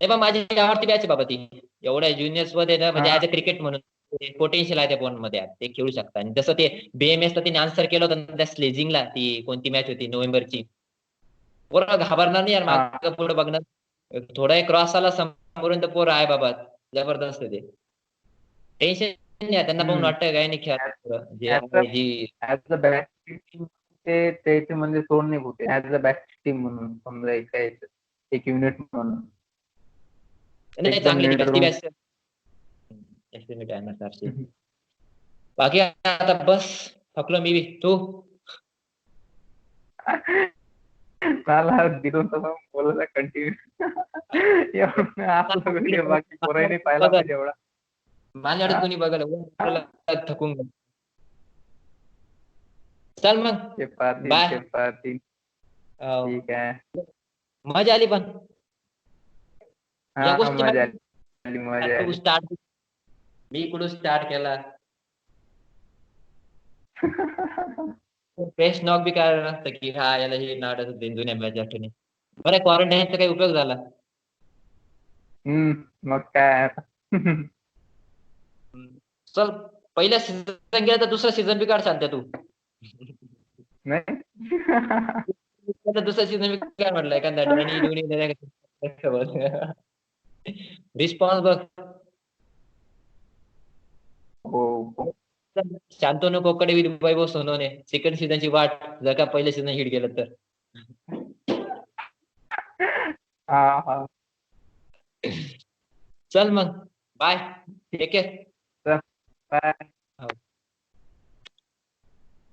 नाही पण माझी आवडती बॅच आहे बाबा ती. एवढ्या ज्युनियर्स मध्ये ना म्हणजे ऍज अ क्रिकेट म्हणून पोटेन्शियल आहे त्या पॉइंट मध्ये ते खेळू शकतात. आणि जसं ते BMS ला त्यांनी आन्सर केलं होतं त्या स्लेजिंगला, ती कोणती मॅच होती नोव्हेंबरची, पोरं घाबरणार नाही यार, मागं पुढे बघणार. थोडा क्रॉस आला समोरून तर पोरं आहे बाबा जबरदस्त ते. टेन्शन नाही त्यांना पाहून वाटतं काय नाही खेळा जे आहे जी ऍज अ बॅक टीम ते त्याचे म्हणजे सोड नाही होते. ऍज अ बॅक टीम म्हणून समजा एक युनिट म्हणून नाही एकदम चांगली ती लीडर बॅच ती रूम. बॅच. बाकी आता बस थकलो मी बी. तू मला दिलं तर बोलायला कंटिन्यू एवढं आपला व्हिडिओ बाकी पोरांनी पाहिला पाहिजे एवढा. माझ्याकडे कोणी बघायला थकून गेलो. चल मग बाय. पाहतील. ठीक आहे. मजा आली पण या हा, गोष्टी मजा आली मजा तू आली. स्टार्ट मी कुठं स्टार्ट केला. फ्रेश नॉक बी काय नसतं की हा याला हे नाव जुन्या मॅच आठवणी. बरं क्वारंटाईनचा काही उपयोग झाला. मग काय. चल पहिल्या सीझन गेला तर दुसरा सीझन बी काढ सांगते तू. नाही. दुसरा सीझन बी काय म्हटलं एखादा डोनी रिस्पॉन्स बघ. हो. Shantanu Kokade with Vaibhav Sonawane second सीझनची वाट जर का पहिलं सीझन हिट गेलं तर. हा हा. चल मग बाय टेक केअर. चल बाय.